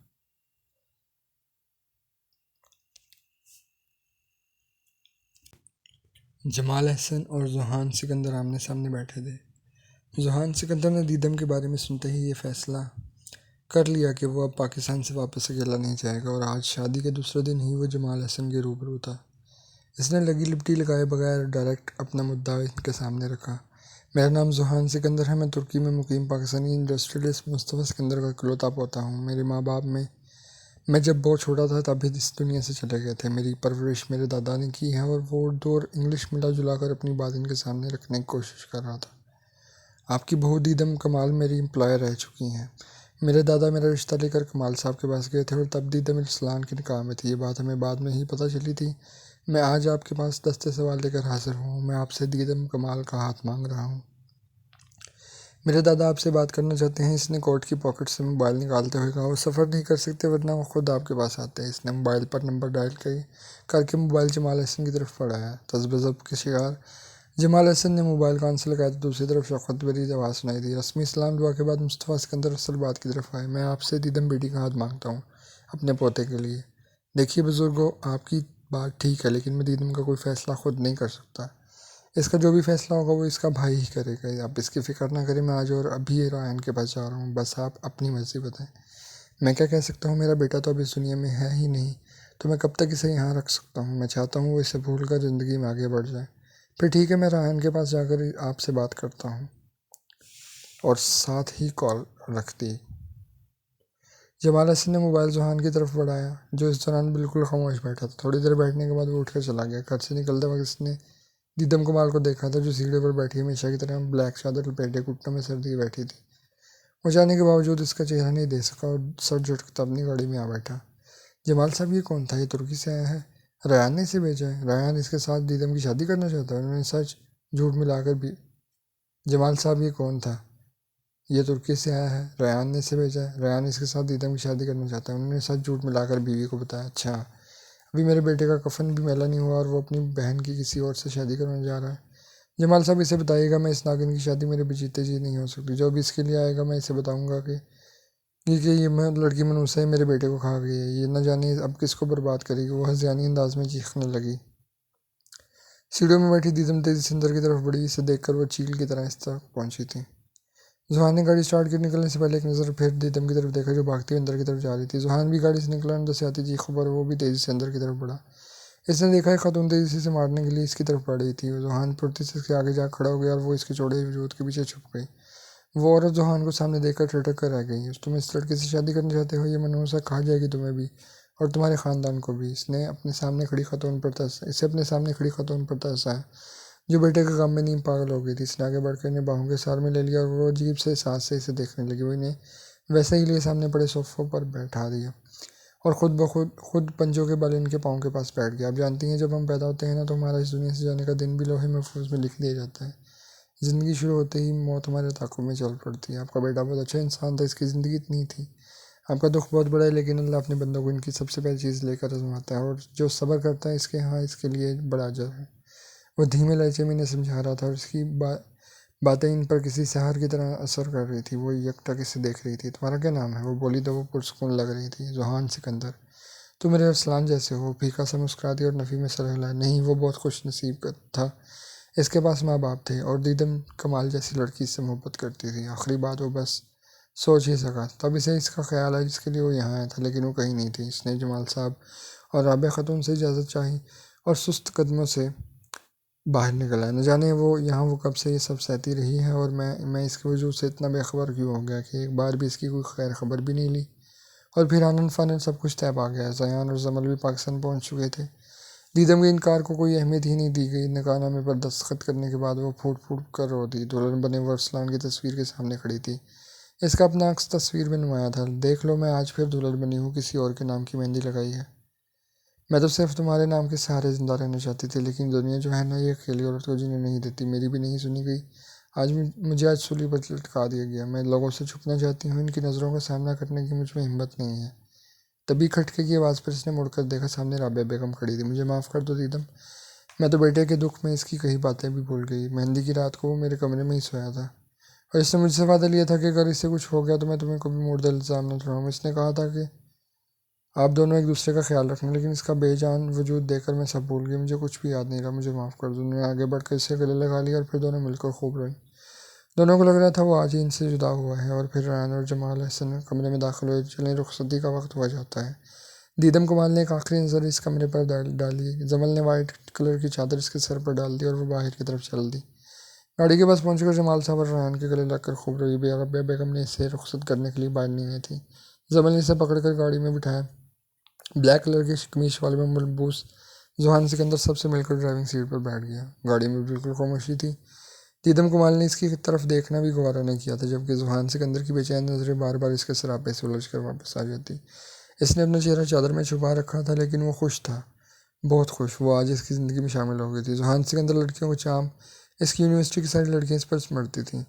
जमाल अहसन और जुहान सिकंदर आमने सामने बैठे थे। जुहान सिकंदर ने दीदम के बारे में सुनते ही ये फैसला कर लिया कि वो अब पाकिस्तान से वापस अकेला नहीं जाएगा। और आज शादी के दूसरे दिन ही वो जमाल हसन के रूबरू था। इसने लगी लिपटी लगाए बगैर डायरेक्ट अपना मुद्दा इनके सामने रखा। मेरा नाम जुहान सिकंदर है। मैं तुर्की में मुकीम पाकिस्तानी इंडस्ट्रियलिस्ट मुस्तफ़ा सिकंदर का इकलौता पोता हूँ। मेरे माँ बाप में मैं जब बहुत छोटा था तभी इस दुनिया से चले गए थे। मेरी परवरिश मेरे दादा ने की है और वो उर्दू और इंग्लिश मिला जुला कर अपनी बात इनके सामने रखने की कोशिश कर रहा था। आपकी बहू दीदम कमाल मेरी एम्प्लॉयर रह चुकी हैं। मेरे दादा मेरा रिश्ता लेकर कमाल साहब के पास गए थे और तब दीदम इस्लान के निकाह में थी। ये बात हमें बाद में ही पता चली थी। मैं आज आपके पास दस्ते सवाल लेकर हाजिर हूँ। मैं आपसे दीदम कमाल का हाथ मांग रहा हूँ। मेरे दादा आपसे बात करना चाहते हैं। इसने कोट की पॉकेट से मोबाइल निकालते हुए कहा। वो सफ़र नहीं कर सकते, वरना वो खुद आपके पास आते हैं। इसने मोबाइल पर नंबर डायल करके मोबाइल जमाल हसन की तरफ बढ़ाया। तज़ब्ज़ब के शिकार जमाल हसन ने मोबाइल कान से लगाया तो दूसरी तरफ शफ़क़त भरी आवाज़ सुनाई दी। रस्मी इस्लाम दुआ के बाद मुस्तफ़ा सिकंदर असल बात की तरफ आए। मैं आपसे दीदम बेटी का हाथ मांगता हूँ अपने पोते के लिए। देखिए बुज़ुर्गों, आपकी बात ठीक है, लेकिन मैं दीदम का कोई फ़ैसला खुद नहीं कर सकता। इसका जो भी फैसला होगा वो इसका भाई ही करेगा। आप इसकी फ़िक्र ना करें। मैं आज और अभी रायन के पास जा रहा हूँ। बस आप अपनी मर्ज़ी बताएं। मैं क्या कह सकता हूँ? मेरा बेटा तो अब इस दुनिया में है ही नहीं, तो मैं कब तक इसे यहाँ रख सकता हूँ? मैं चाहता हूँ वो इसे भूल कर ज़िंदगी में आगे बढ़ जाए। फिर ठीक है, मैं रायहान के पास जाकर आपसे बात करता हूँ, और साथ ही कॉल रख दी। जमाल हसन ने मोबाइल जुहान की तरफ बढ़ाया, जो इस दौरान बिल्कुल खामोश बैठा था। थोड़ी देर बैठने के बाद वो उठकर चला गया। घर से निकलते वक्त इसने दीदम कमाल को देखा था, जो सीढ़ी पर बैठी हमेशा की तरह ब्लैक चादर लपेटे घुटनों में सर्दी बैठी थी। वो जाने के बावजूद इसका चेहरा नहीं दे सका और सर झुटकता अपनी गाड़ी में आ बैठा। जमाल साहब, ये कौन था? ये तुर्की से आया है। रायहान ने इसे भेजा है। रायहान इसके साथ दीदम की शादी करना चाहता है। उन्होंने सच झूठ मिलाकर भी। जमाल साहब, ये कौन था? ये तुर्की से आया है। रायहान ने इसे भेजा है। रायहान इसके साथ दीदम की शादी करना चाहता है। उन्होंने सच झूठ मिलाकर बीवी को बताया। अच्छा, अभी मेरे बेटे का कफन भी मैला नहीं हुआ और वो अपनी बहन की किसी और से शादी करने जा रहा है। जमाल साहब, इसे बताइएगा, मैं इस नागिन की शादी मेरे जीते जी नहीं हो सकती। जो भी इसके लिए आएगा मैं इसे बताऊंगा कि ये मैं लड़की मनूसा है, मेरे बेटे को खा गई है। ये न जाने अब किसको बर्बाद करेगी। वो हंसियानी अंदाज में चीखने लगी। सीढ़ियों में बैठी दीदम तेजी से अंदर की तरफ बढ़ी। इसे देखकर वो चील की तरह इस तक पहुंची थी। जुहान ने गाड़ी स्टार्ट कर निकलने से पहले एक नज़र फिर दीदम की तरफ देखा, जो भागती हुई अंदर की तरफ जा रही थी। जुहान भी गाड़ी से निकला। अंदर से आती चीखों पर वो भी तेजी से अंदर की तरफ बढ़ा। इसने देखा एक खातून तेजी से इसे मारने के लिए इसकी तरफ बढ़ रही थी। जुहान फुर्ती से इसके आगे जा खड़ा हो गया और वो इसके चौड़े वजूद के पीछे छुप गई। वो औरत जुहान को सामने देखकर ठिठक कर रह गई। तुम इस लड़के से शादी करना चाहते हो? ये मनहूसा खा जाएगी तुम्हें भी और तुम्हारे ख़ानदान को भी। इसे अपने सामने खड़ी खातून पर तरस आया, जो बेटे के गम में नीम पागल हो गई थी। इसने आगे बढ़कर इन्हें बाहों के सार में ले लिया और वो अजीब से सांस से इसे देखने लगी। वो इन्हें वैसे ही लिए सामने पड़े सोफों पर बैठा दिया और खुद पंजों के बल इनके पाँव के पास बैठ गया। आप जानती हैं, जब हम पैदा होते हैं ना, तो हमारा इस दुनिया से जाने का दिन भी लोहे महफूज में लिख दिया जाता है। ज़िंदगी शुरू होते ही मौत हमारे ताकों में चल पड़ती है। आपका बेटा बहुत अच्छा इंसान था, इसकी ज़िंदगी इतनी थी। आपका दुख बहुत बड़ा है, लेकिन अल्लाह अपने बंदों को इनकी सबसे पहली चीज़ लेकर आजमाता है, और जो सब्र करता है इसके यहाँ इसके लिए बड़ा अजर है। वो धीमे लहजे में इन्हें समझा रहा था और इसकी बातें इन पर किसी सहर की तरह असर कर रही थी। वो एकटक इसे देख रही थी। तुम्हारा क्या नाम है? वो बोली तो वो पुरसुकून लग रही थी। जुहान सिकंदर। तुम मेरे अरसलान जैसे हो। फीका सा मुस्कुरा दिया और नफ़ी में सर हिलाया। नहीं, वो बहुत खुश नसीब था। इसके पास माँ बाप थे और दीदम कमाल जैसी लड़की इससे मोहब्बत करती थी। आखिरी बात वो बस सोच ही सका। तब इसे इसका ख्याल आया जिसके लिए वो यहाँ आया था, लेकिन वो कहीं नहीं थी। इसने जमाल साहब और राबिया खातून से इजाज़त चाही और सुस्त कदमों से बाहर निकल आया। न जाने वो कब से ये सब सहती रही है, और मैं इसके वजूद से इतना बेखबर क्यों हो गया कि एक बार भी इसकी कोई खैर खबर भी नहीं ली। और फिर आनन फानन सब कुछ तय पा गया। ज़यान और जमल भी पाकिस्तान पहुँच चुके थे। दीदम के इनकार को कोई अहमियत ही नहीं दी गई। निकाहनामे पर दस्तखत करने के बाद वो फूट फूट कर रो दी। दुल्हन बने वो अरसलान की तस्वीर के सामने खड़ी थी। इसका अपना अक्स तस्वीर में नुमाया था। देख लो, मैं आज फिर दुल्हन बनी हूँ, किसी और के नाम की मेहंदी लगाई है। मैं तो सिर्फ तुम्हारे नाम के सहारे जिंदा रहना चाहती थी, लेकिन दुनिया जो है ना, ये अकेली औरत को जीने नहीं देती। मेरी भी नहीं सुनी गई। मुझे आज सूली पर लटका दिया गया। मैं लोगों से छुपना चाहती हूँ, इनकी नज़रों का सामना करने की मुझ में हिम्मत नहीं है। तभी खटके की आवाज़ पर इसने मुड़कर देखा। सामने राबिया बेगम खड़ी थी। मुझे माफ़ कर दो दीदम, मैं तो बेटे के दुख में इसकी कही बातें भी भूल गई। मेहंदी की रात को वो मेरे कमरे में ही सोया था और इसने मुझसे वादा लिया था कि अगर इससे कुछ हो गया तो मैं तुम्हें कभी मुर्दा इल्ज़ाम न ठहराऊँ। इसने कहा था कि आप दोनों एक दूसरे का ख्याल रखना, लेकिन इसका बेजान वजूद देखकर मैं सब भूल गई। मुझे कुछ भी याद नहीं रहा। मुझे माफ़ कर दो। उन्होंने आगे बढ़कर इसे गले लगा लिया और फिर दोनों मिलकर खूब रोई। दोनों को लग रहा था वो आज ही इनसे जुदा हुआ है। और फिर रायन और जमाल हसन कमरे में दाखिल हुए। चलें, रुखसती का वक्त हुआ जाता है। दीदम कमाल ने एक आखिरी नज़र इस कमरे पर डाली। जमल ने वाइट कलर की चादर इसके सर पर डाल दी और वो बाहर की तरफ चल दी। गाड़ी के पास पहुंचकर जमाल साहब और रायन के गले लगकर खूब रोई। रबिया बेगम ने इसे रुखसत करने के लिए बाहर नहीं आई थी। जमल ने इसे पकड़कर गाड़ी में बिठाया। ब्लैक कलर की कमीज वाले में मलबूस जुहान सिकंदर सबसे मिलकर ड्राइविंग सीट पर बैठ गया। गाड़ी में बिल्कुल खामोशी थी। दीदम कुमाल ने इसकी तरफ देखना भी गवारा नहीं किया था, जबकि जुहान सिकंदर की बेचैन नज़रें बार बार इसके सरापे से उलझ कर वापस आ जाती। इसने अपना चेहरा चादर में छुपा रखा था, लेकिन वो खुश था, बहुत खुश। वो आज इसकी ज़िंदगी में शामिल हो गई थी। जुहान सिकंदर लड़कियों को चाम, इसकी यूनिवर्सिटी की सारी लड़कियां इस पर स्मरती थीं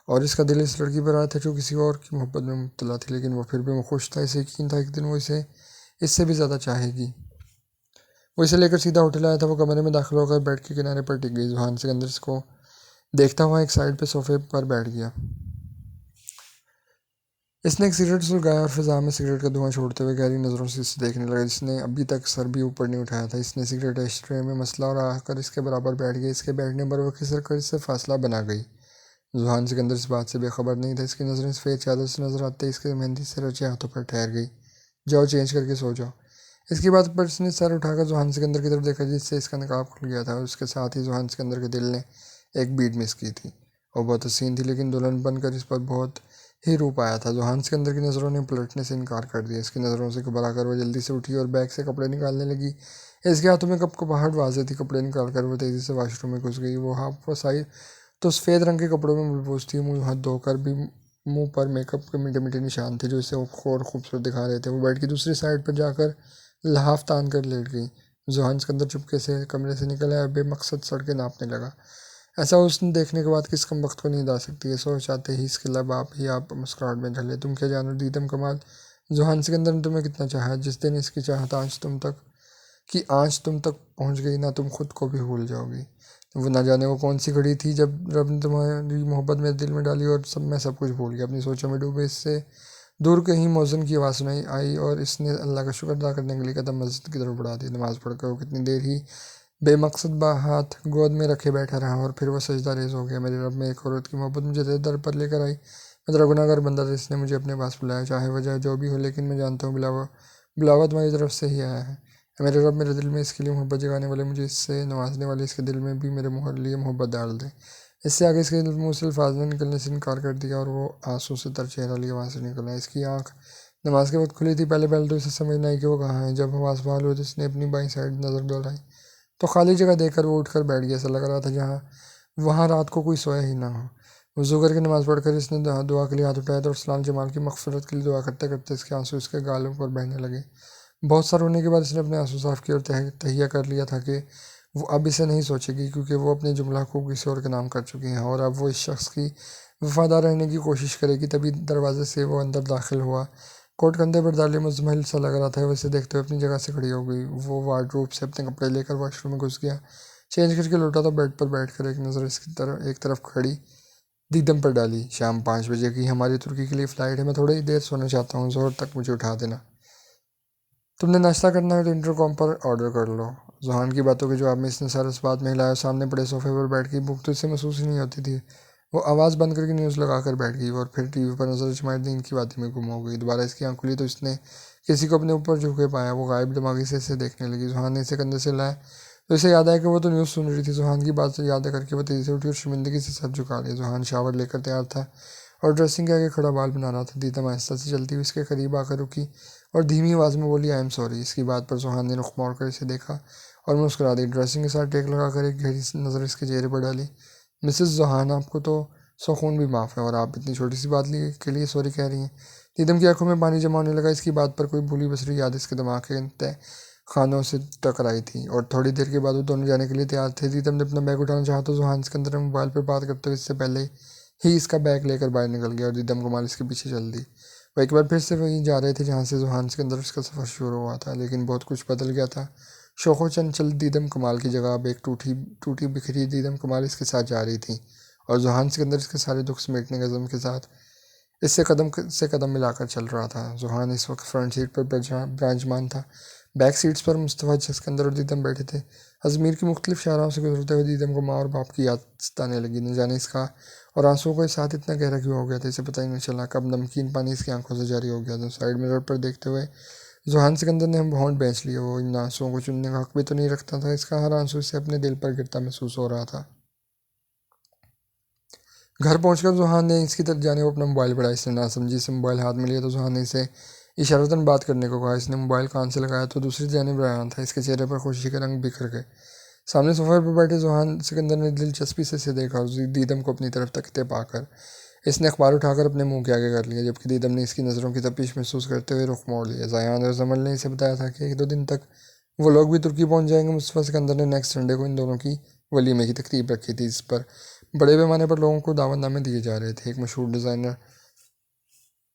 और इसका दिल इस लड़की पर आया था जो किसी और की मोहब्बत में मुब्तला थी, लेकिन वो फिर भी वो खुश था। इसे यकीन था एक दिन वो इसे इससे भी ज़्यादा चाहेगी। वो इसे लेकर सीधा होटल आया था। वो कमरे में दाखिल होकर बेड के किनारे पर टिक गई। जुहान सिकंदर इसको देखता हुआ एक साइड पे सोफे पर बैठ गया। इसने एक सिगरेट सुलगाया और फिजा में सिगरेट का धुआं छोड़ते हुए गहरी नज़रों से इसे देखने लगा, जिसने अभी तक सर भी ऊपर नहीं उठाया था। इसने सिगरेट एशट्रे में मसला और आकर इसके बराबर बैठ गई। इसके बैठने पर वह खिसक कर इससे फासला बना गई। जुहान सिकंदर इस बात से बेखबर नहीं था। इसकी नज़रें सफ़ेद चादर से नजर आते इसके मेहंदी से रचे हाथों पर ठहर गई। जाओ, चेंज करके सो जाओ। इसके बाद पर इसने सर उठाकर जोहान सिकंदर की तरफ देखा, जिससे इसका नकाब खुल गया था और उसके साथ ही जोहान सिकंदर के दिल ने एक बीट मिस की थी। वो बहुत हसीन थी, लेकिन दुल्हन बनकर इस पर बहुत ही रूप आया था। जोहान सिकंदर की नज़रों ने पलटने से इनकार कर दिया। इसकी नज़रों से घबरा कर वह जल्दी से उठी और बैग से कपड़े निकालने लगी। इसके हाथों में कपकपाहट वाज़ेह थी। कपड़े निकाल कर वो तेज़ी से वॉशरूम में घुस गई। वो वापस आई तो सफ़ेद रंग के कपड़ों में मलबूस थी। मुँह हाथ धोकर भी मुंह पर मेकअप के मीठे मीठे निशान थे जो इसे और खूबसूरत दिखा रहे थे। वो बेड की दूसरी साइड पर जाकर लहाफ तान कर लेट गई। जोहान सिकंदर चुपके से कमरे से निकल आया, बेमकसद सड़कें नापने लगा। ऐसा उसने देखने के बाद किस कमबख्त को नींद आ सकती है। सोच आते ही इसके लब आप मुस्कुराहट में ढले। तुम क्या जानो दीदम कमाल, जोहान सिकंदर ने तुम्हें कितना चाहा। जिस दिन इसकी चाहत आँच तुम तक पहुँच गई ना, तुम खुद को भी भूल जाओगी। वो ना जाने वो कौन सी घड़ी थी जब रब ने तुम्हारी मोहब्बत मेरे दिल में डाली और मैं सब कुछ भूल गया। अपनी सोचों में डूबे इससे दूर कहीं मौज़न की आवाज़ सुनाई आई और इसने अल्लाह का शुक्र अदा करने के लिए कदम मस्जिद की तरफ बढ़ा दी। नमाज़ पढ़कर वो कितनी देर ही बेमकसद हाथ गोद में रखे बैठा रहा और फिर वह सजदा रेज़ हो गया। मेरे रब में एक औरत की मोहब्बत मुझे तेरे दर पर लेकर आई। मैं तेरा गुनहगार बंदा था, इसने मुझे अपने पास बुलाया, चाहे वजह जो भी हो, लेकिन मैं जानता हूँ बुलावा तुम्हारी तरफ से ही आया है। मेरे रब मेरे दिल में इसके लिए मोहब्बत जगाने वाले, मुझे इससे नवाजने वाले इसके दिल में भी मेरे लिए मोहब्बत डाल दे। इससे आगे इसके मुँह से अल्फाज ने निकलने से इनकार कर दिया और वो आंसू से तर चेहरा लिए वहाँ से निकला। इसकी आंख नमाज के वक्त खुली थी। पहले पहले तो इसे समझ नहीं आई कि वो कहाँ है। जब आवाज़ बहाल हुई तो इसने अपनी बाईं साइड नज़र दौड़ाई तो खाली जगह देखकर वो उठकर बैठ गया। ऐसा लग रहा था जहाँ वहाँ रात को कोई सोया ही ना हो। वज़ू करके नमाज़ पढ़कर इसने दुआ के लिए हाथ उठाया तो सलाम जमाल की मग़फ़िरत के लिए दुआ करते करते इसके आंसू इसके गालों पर बहने लगे। बहुत सार होने के बाद इसने अपने आंसू साफ़ किए और तहिया कर लिया था कि वो अब इसे नहीं सोचेगी, क्योंकि वो अपने जुमला को किसी और के नाम कर चुकी हैं और अब वो इस शख्स की वफादार रहने की कोशिश करेगी। तभी दरवाजे से वो अंदर दाखिल हुआ। कोट कंधे पर डाले मुजमहिल सा लग रहा था। वैसे देखते हुए अपनी जगह से खड़ी हो गई। वो वार्डरोब से अपने कपड़े लेकर वॉशरूम में घुस गया। चेंज करके लौटा तो बेड पर बैठकर एक नज़र इसकी तरफ एक तरफ खड़ी दीदम पर डाली। शाम 5 बजे की हमारी तुर्की के लिए फ़्लाइट है। मैं थोड़ी ही देर सोना चाहता हूँ, ज़ोहर तक मुझे उठा देना। तुमने नाश्ता करना है तो इंटरकॉम पर ऑर्डर कर लो। जोहान की बातों के जवाब में इसने सर इस बात में हिलाया। सामने पड़े सोफे पर बैठ गई। भूख तो इसे महसूस ही नहीं होती थी। वो आवाज़ बंद करके न्यूज़ लगाकर बैठ गई और फिर टीवी पर नजर जमाई नींद की बातें में गुम हो गई। दोबारा इसकी आंख खुली तो इसने किसी को अपने ऊपर झुके पाया। वो गायब दिमागी से इसे देखने लगी। जोहान ने इसे कंधे से लाया तो इसे याद आया कि वो तो न्यूज़ सुन रही थी। जोहान की बात से याद करके वो तेज़ी से उठी और शर्मिंदगी से सर झुका लिया। जोहान शावर लेकर तैयार था और ड्रेसिंग के आगे खड़ा बाल बना रहा था। दीदम आहिस्ता से चलती हुई इसके करीब आकर रुकी और धीमी आवाज़ में बोली, आई एम सॉरी। इसकी बात पर जोहान ने रुख मोड़कर इसे देखा और मुस्कुरा दी। ड्रेसिंग के साथ टेक लगाकर एक गहरी नज़र इसके चेहरे पर डाली। मिसेस जोहान, आपको तो सुकून भी माफ़ है और आप इतनी छोटी सी बात के लिए सॉरी कह रही हैं। दीदम की आंखों में पानी जमा होने लगा। इसकी बात पर कोई भूली बसरी याद इसके दिमाग के तय खानों से टकराई थी और थोड़ी देर के बाद वो दोनों जाने के लिए तैयार थे। दीदम ने अपना बैग उठाना चाहा तो जोहान इसके अंदर मोबाइल पर बात करते हुए इससे पहले ही इसका बैग लेकर बाहर निकल गया और दीदम को माल इसके पीछे चल दी। वो एक बार फिर से वहीं जा रहे थे जहाँ से जोहान के अंदर उसका सफ़र शुरू हुआ था, लेकिन बहुत कुछ बदल गया था। शोखो चंचल दीदम कमाल की जगह अब एक टूटी टूटी बिखरी दीदम कमाल इसके साथ जा रही थी और जोहान के अंदर इसके सारे दुख समेटने के अज़म के साथ इससे कदम से कदम मिलाकर चल रहा था। जोहान इस वक्त फ्रंट सीट पर ब्रांचमान था। बैक सीट्स पर मुस्तफ़ा जिसके अंदर और दीदम बैठे थे। अजमेर की मुख्तलिफ शाहराओं से गुजरते हुए दीदम को माँ और बाप की याद सताने लगी। न जाने इसका और आंसुओं के साथ इतना गहरा क्यों हो गया था, इसे पता ही नहीं चला। कब नमकीन पानी इसकी आंखों से जारी हो गया था। साइड मिरर पर देखते हुए जोहान सिकंदर ने हम होंठ बेंच लिए। वो इन आंसुओं को चुनने का हक भी तो नहीं रखता था। इसका हर आंसू इसे अपने दिल पर गिरता महसूस हो रहा था। घर पहुंचकर जोहान ने इसकी तरफ जाने को अपना मोबाइल बढ़ाया। इसने ना समझी से मोबाइल हाथ में लिया तो जोहान ने इसे इशारतन बात करने को कहा। इसने मोबाइल कान से लगाया तो दूसरी जानिब रहा था। इसके चेहरे पर खुशी के रंग बिखर गए। सामने सोफे पर बैठे जोहान सिकंदर ने दिलचस्पी से इसे देखा और दीदम को अपनी तरफ तकते पाकर इसने अखबार उठाकर अपने मुंह के आगे कर लिया, जबकि दीदम ने इसकी नज़रों की तपिश महसूस करते हुए रुख मोड़ लिया। जायान और जमल ने इसे बताया था कि 1-2 दिन तक वो लोग भी तुर्की पहुंच जाएंगे। मुस्तफ़ा सिकंदर ने नेक्स्ट संडे को इन दोनों की वलीमे की तकरीब रखी थी। इस पर बड़े पैमाने पर लोगों को दावतनामे दिए जा रहे थे। एक मशहूर डिज़ाइनर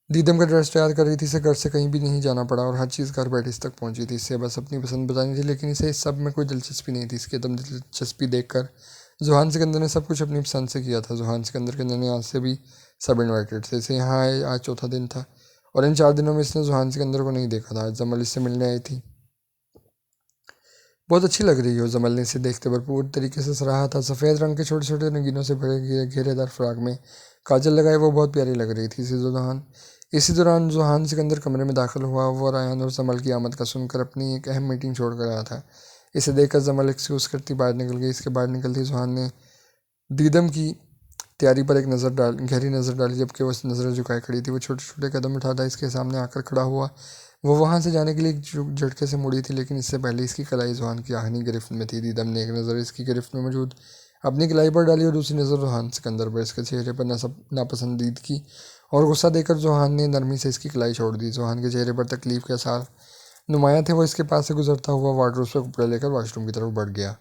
दीदम का ड्रेस तैयार कर रही थी। इसे घर से कहीं भी नहीं जाना पड़ा और हर चीज़ घर बैठे इस तक पहुंची थी। इससे बस अपनी पसंद बतानी थी, लेकिन इसे इस सब में कोई दिलचस्पी नहीं थी। इसकी एकदम दिलचस्पी देखकर जोहान सिकंदर ने सब कुछ अपनी पसंद से किया था। जोहान सिकंदर के नन्हे आज से भी सब इन्वाइटेड थे। इसे यहाँ आए आज चौथा दिन था और इन 4 दिनों में इसने जोहान सिकंदर को नहीं देखा था। आज जमल इससे मिलने आई थी। बहुत अच्छी लग रही हो, जमल ने इसे देखते भरपूर तरीके से सराहा था। सफ़ेद रंग के छोटे छोटे रंगीनों से भरे घेरेदार फ्राक में काजल लगाए वो बहुत प्यारी लग रही थी। इसे जोहान इसी दौरान जुहान सिकंदर कमरे में दाखिल हुआ। वो रायहान और जमल की आमद का सुनकर अपनी एक अहम मीटिंग छोड़कर आया था। इसे देखकर जमल एक्सक्यूज़ करती बाहर निकल गई। इसके बाहर निकलती जुहान ने दीदम की तैयारी पर एक गहरी नज़र डाली। जबकि वो नज़रें झुकाए खड़ी थी। वो छोटे छोटे कदम उठाता इसके सामने आकर खड़ा हुआ। वो वहाँ से जाने के लिए एक झटके से मुड़ी थी, लेकिन इससे पहले इसकी कलाई जुहान की आहनी गिरफ्त में थी। दीदम ने एक नज़र इसकी गिरफ्त में मौजूद अपनी कलाई पर डाली और दूसरी नज़र जुहान सिकंदर पर। इसके चेहरे पर नापसंदीदगी और गुस्सा देकर जुहान ने नरमी से इसकी कलाई छोड़ दी। जुहान के चेहरे पर तकलीफ के आसार नुमाया थे। वो इसके पास से गुजरता हुआ वार्डरोब से कपड़े लेकर वॉशरूम की तरफ बढ़ गया।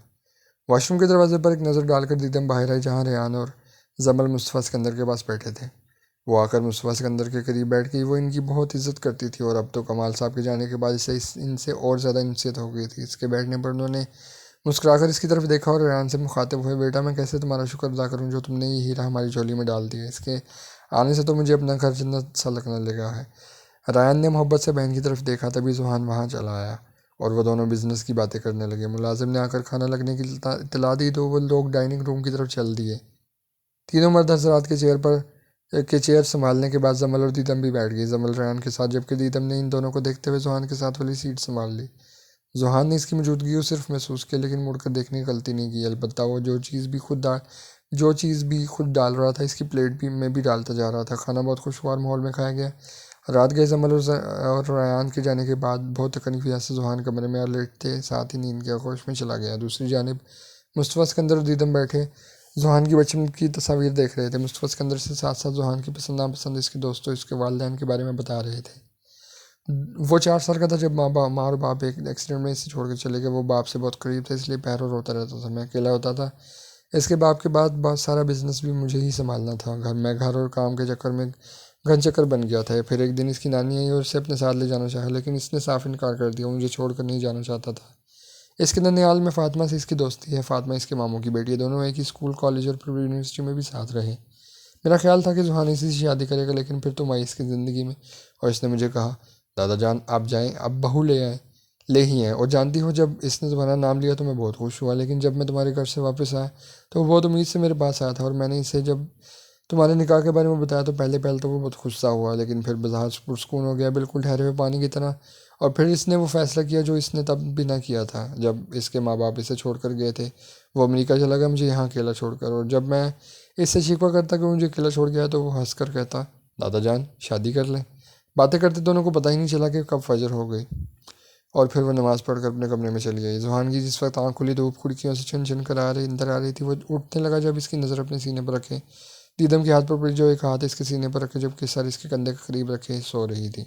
वॉशरूम के दरवाजे पर एक नज़र डालकर दीदम बाहर आई, जहाँ रेहान और जमल मुस्तफ़ा सिकंदर के पास बैठे थे। वो आकर मुस्तफ़ा सिकंदर के करीब बैठ गई। वो इनकी बहुत इज्जत करती थी और अब तो कमाल साहब के जाने के बाद इनसे और ज़्यादा इंसियत हो गई थी। इसके बैठने पर उन्होंने मुस्कुराकर इसकी तरफ देखा और रेहान से मुखातिब हुए, बेटा मैं कैसे तुम्हारा शुक्र अदा करूँ जो तुमने ये हीरा हमारी झोली में डाल दिया। इसके आने से तो मुझे अपना घर जन्नत सा लगने लगा है। रायन ने मोहब्बत से बहन की तरफ देखा। तभी जुहान वहाँ चला आया और वो दोनों बिजनेस की बातें करने लगे। मुलाजिम ने आकर खाना लगने की इतला दी तो वो लोग डाइनिंग रूम की तरफ चल दिए। तीनों मर्द हजरात के चेयर संभालने के बाद जमल और दीदम भी बैठ गई, जमल रेहान के साथ, जबकि दीदम ने इन दोनों को देखते हुए जुहान के साथ वाली सीट संभाल ली। जुहान ने इसकी मौजूदगी को सिर्फ महसूस किया, लेकिन मुड़कर देखने की गलती नहीं की। अलबत्ता वो जो चीज़ भी खुद डाल रहा था इसकी प्लेट में भी डालता जा रहा था। खाना बहुत खुशगवार माहौल में खाया गया। रात गए जमल और रेहान के जाने के बाद बहुत तकनीकी वजह से जुहान कमरे में लेटते साथ ही नींद के आगोश में चला गया। दूसरी जानिब मुस्तफ़ा सिकंदर और दीदम बैठे जुहान की बचपन की तस्वीर देख रहे थे। मुस्तफ़ा सिकंदर से साथ साथ जुहान की पसंद नापसंद, इसके दोस्तों, इसके वालिदैन के बारे में बता रहे थे। वो 4 साल का था जब माँ और बाप एक एक्सीडेंट में इसे छोड़कर चले गए। वो बाप से बहुत करीब था, इसलिए पैरों रोता रहता था। मैं अकेला होता था। इसके बाप के बाद बहुत सारा बिजनेस भी मुझे ही संभालना था। घर और काम के चक्कर में घन चक्कर बन गया था। फिर एक दिन इसकी नानी आई और इसे अपने साथ ले जाना चाहा, लेकिन इसने साफ इनकार कर दिया। मुझे छोड़कर नहीं जाना चाहता था। इसके ननिहाल में फातिमा से इसकी दोस्ती है। फातिमा इसके मामू की बेटी है। दोनों एक ही स्कूल, कॉलेज और फिर यूनिवर्सिटी में भी साथ रहे। मेरा ख्याल था कि जुहान इसी से शादी करेगा, लेकिन फिर तुम आई इसकी ज़िंदगी में और इसने मुझे कहा, दादा जान आप जाएं, अब बहू ले ही हैं। और जानती हो, जब इसने तुम्हारा नाम लिया तो मैं बहुत खुश हुआ, लेकिन जब मैं तुम्हारे घर से वापस आया तो वो बहुत उम्मीद से मेरे पास आया था। और मैंने इसे जब तुम्हारे निकाह के बारे में बताया तो पहले पहले तो वो बहुत गुस्सा हुआ, लेकिन फिर बजाज पुरस्कून हो गया, बिल्कुल ठहरे हुए पानी की तरह। और फिर इसने वो फैसला किया जो इसने तब भी ना किया था जब इसके माँ बाप इसे छोड़कर गए थे। वो अमेरिका चला गया मुझे यहाँ अकेला छोड़कर। और जब मैं इससे शिकवा करता कि मुझे अकेला छोड़ गया तो वो हंस कर कहता, दादा जान शादी कर लें। बातें करते दोनों को पता ही नहीं चला कि कब फजर हो गई और फिर वो नमाज़ पढ़कर अपने कमरे में चली गई। जुहान की जिस वक्त आँख खुली धूप खिड़कियों से छन छन कर अंदर आ रही थी। वो उठने लगा जब इसकी नज़र अपने सीने पर रखे दीदम के हाथ पर पड़ी, जो एक हाथ इसके सीने पर रखे जबकि सर इसके कंधे के करीब रखे सो रही थी।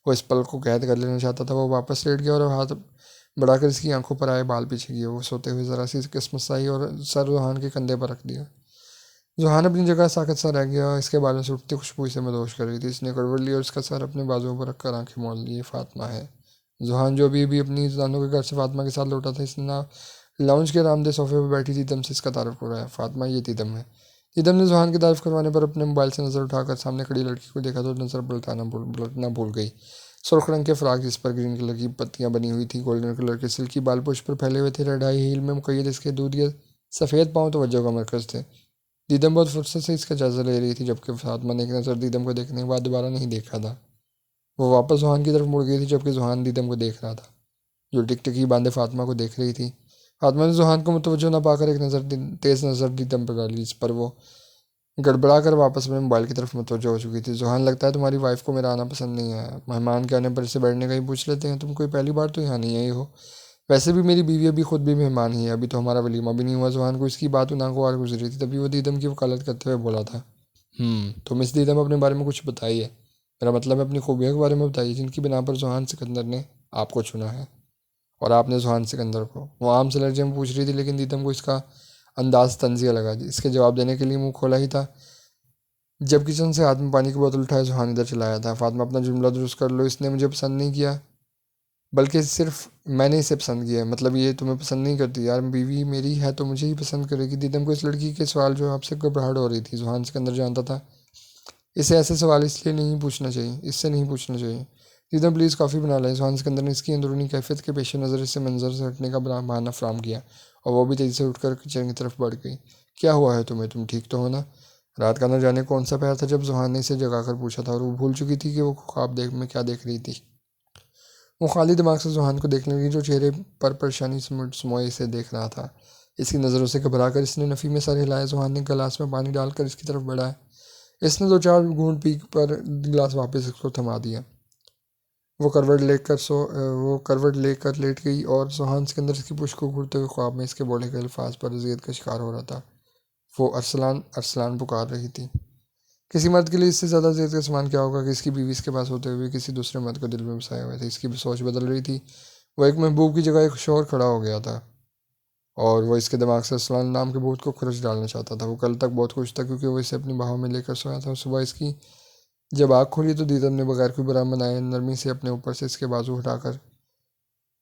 वो इस पल को कैद कर लेना चाहता था। वो वापस लेट गया और हाथ बढ़ाकर इसकी आंखों पर आए बाल पीछे किए। वो सोते हुए ज़रा सी किस्मत और सर जुहान के कंधे पर रख दिया। जुहान अपनी जगह साकत सा रह गया। इसके बालों से उठती खुशबू इसे मदहोश कर रही थी। इसने करवट ली और इसका सर अपने बाजुओं पर रखकर आंखें मोल ली। फातिमा है। जुहान जो भी अपनी जानों के घर से फातिमा के साथ लौटा था, इसने ना लाउंज के आरामदेह सोफे पर बैठी थी दम से इसका तारुफ कराया। फातिमा ये दीदम है। दीदम ने जुहान की तारीफ करवाने पर अपने मोबाइल से नज़र उठाकर सामने खड़ी लड़की को देखा तो नज़र पलटना भूल गई। सुर्ख रंग के फ्राक जिस पर ग्रीन कलर की पत्तियां बनी हुई थी, गोल्डन कलर के सिल्की बाल पुश पर फैले हुए थे, रेड हाई हील में मुकैद इसके दूध या सफ़ेद पाँव तवज्जो का मरकज़ थे। दीदम बहुत फुर्सत से इसका जायजा ले रही थी, जबकि फातिमा ने एक नज़र दीदम को देखने के बाद दोबारा नहीं देखा था। वो वापस जुहान की तरफ मुड़ गई थी, जबकि जुहान दीदम को देख रहा था, जो टिकटिकी बांधे फातिमा को देख रही थी। फातिमा ने जुहान को मुतवज्जो न पाकर एक तेज़ नज़र दीदम पर डाली, जिस पर वो गड़बड़ा कर वापस अपने मोबाइल की तरफ मुतवज्जो हो चुकी थी। जुहान, लगता है तुम्हारी वाइफ को मेरा आना पसंद नहीं आया। मेहमान के आने पर इसे बैठने का ही पूछ लेते हैं। तुम कोई पहली बार तो यहाँ नहीं आई हो। वैसे भी मेरी बीवी अभी खुद भी मेहमान ही है, अभी तो हमारा वलीमा भी नहीं हुआ। जुहान को इसकी बात नागवार गुजरी थी। तभी वो दीदम की वकालत करते हुए बोला था, तो मिस दीदम अपने बारे में कुछ बताइए। मेरा मतलब है अपनी खूबियों के बारे में बताइए, जिनकी बिना पर जुहान सिकंदर ने आपको चुना है और आपने जुहान सिकंदर को। वो आम से लहजे में पूछ रही थी, लेकिन दीदम को इसका अंदाज तंजिया लगा। इसके जवाब देने के लिए मुंह खोला ही था जब किचन से हाथ में पानी की बोतल उठाए जुहान इधर चलाया था। फातिमा, अपना जुमला दुरुस्त कर लो। इसने मुझे पसंद नहीं किया, बल्कि सिर्फ मैंने इसे पसंद किया है। मतलब ये तुम्हें पसंद नहीं करती। यार बीवी मेरी है तो मुझे ही पसंद करेगी। दीदम को इस लड़की के सवाल जो आपसे घबराहट हो रही थी। जुहान सिकंदर जानता था इसे ऐसे सवाल इसलिए नहीं पूछना चाहिए, इससे नहीं पूछना चाहिए। दीदम प्लीज़ कॉफ़ी बना लें। जुहान सिकंदर ने इसकी अंदरूनी कैफियत के पेश नज़र इससे मंजर से हटने का बहाना फराम किया और वो भी तेज़ी से उठकर किचन की तरफ बढ़ गई। क्या हुआ है तुम्हें? तुम ठीक तो हो ना? रात का न जाने कौन सा पहर था जब जुहान ने इसे जगाकर पूछा था, और वो भूल चुकी थी कि वो ख्वाब देख में क्या देख रही थी। वो खाली दिमाग से जुहान को देखने लगी, जो चेहरे पर परेशानी समोए इसे देख रहा था। इसकी नज़रों से घबराकर इसने नफ़ी में सर हिलाया। जुहान ने गिलास में पानी डालकर इसकी तरफ बढ़ाया। इसने 2-4 घूंट पी पर गिलास वापस इसको थमा दिया। वो करवट लेकर लेट गई और जुहान सिकंदर इसकी पुश्त को घूरते हुए ख्वाब में इसके बोले गए अल्फाज पर अजियत का शिकार हो रहा था। वो अरसलान अरसलान पुकार रही थी। किसी मर्द के लिए इससे ज़्यादा अजियत का सामान क्या होगा कि इसकी बीवी इसके पास होते हुए किसी दूसरे मर्द को दिल में बसाए हुए थे। इसकी भी सोच बदल रही थी। वो एक महबूब की जगह एक शोर खड़ा हो गया था, और वो इसके दिमाग से अरसलान नाम के भूत को खुरच डालना चाहता था। वो कल तक बहुत खुश था क्योंकि वो इसे अपनी बाहों में लेकर सोया था। सुबह इसकी जब आँख खुली तो दीदम ने बगैर कोई बुरा मनाए नरमी से अपने ऊपर से इसके बाजू हटाकर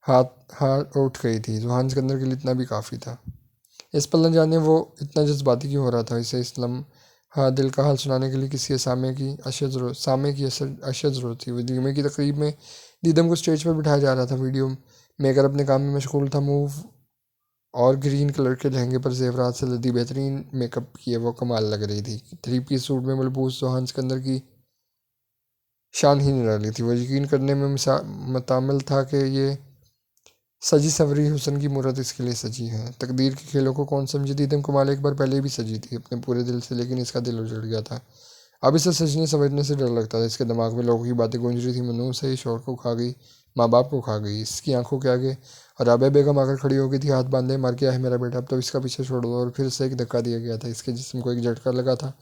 हाथ हाथ उठ गई थी। जुहान सिकंदर के लिए इतना भी काफ़ी था। इस पल न जाने वो इतना जज्बाती क्यों हो रहा था। इसे इस्लाम हाँ दिल का हाल सुनाने के लिए किसी सामे की अशद ज़रूरत थी। वलीमे की तकरीब में दीदम को स्टेज पर बिठाया जा रहा था। वीडियो मेकर अपने काम में मशगूल था। मूव और ग्रीन कलर के लहंगे पर जेवरात से लदी बेहतरीन मेकअप किए वो कमाल लग रही थी। 3 पीस सूट में मलबूस जुहान सिकंदर की शान ही निराली थी। वो यकीन करने में मुतामिल था कि ये सजी सवरी हुस्न की मूरत इसके लिए सजी है। तकदीर के खेलों को कौन समझे। दीदम कुमाल एक बार पहले भी सजी थी अपने पूरे दिल से, लेकिन इसका दिल उजड़ गया था। अब इसे सजने समझने से डर लगता था। इसके दिमाग में लोगों की बातें गूंज रही थी। मनू से ही शोर को खा गई, माँ बाप को खा गई। इसकी आंखों के आगे राबिया बेगम आकर खड़ी हो गई थी, हाथ बांधे। मर गया है मेरा बेटा, अब तो इसका पीछे छोड़ दो। और फिर से एक धक्का दिया गया था। इसके जिस्म को एक झटका लगा था।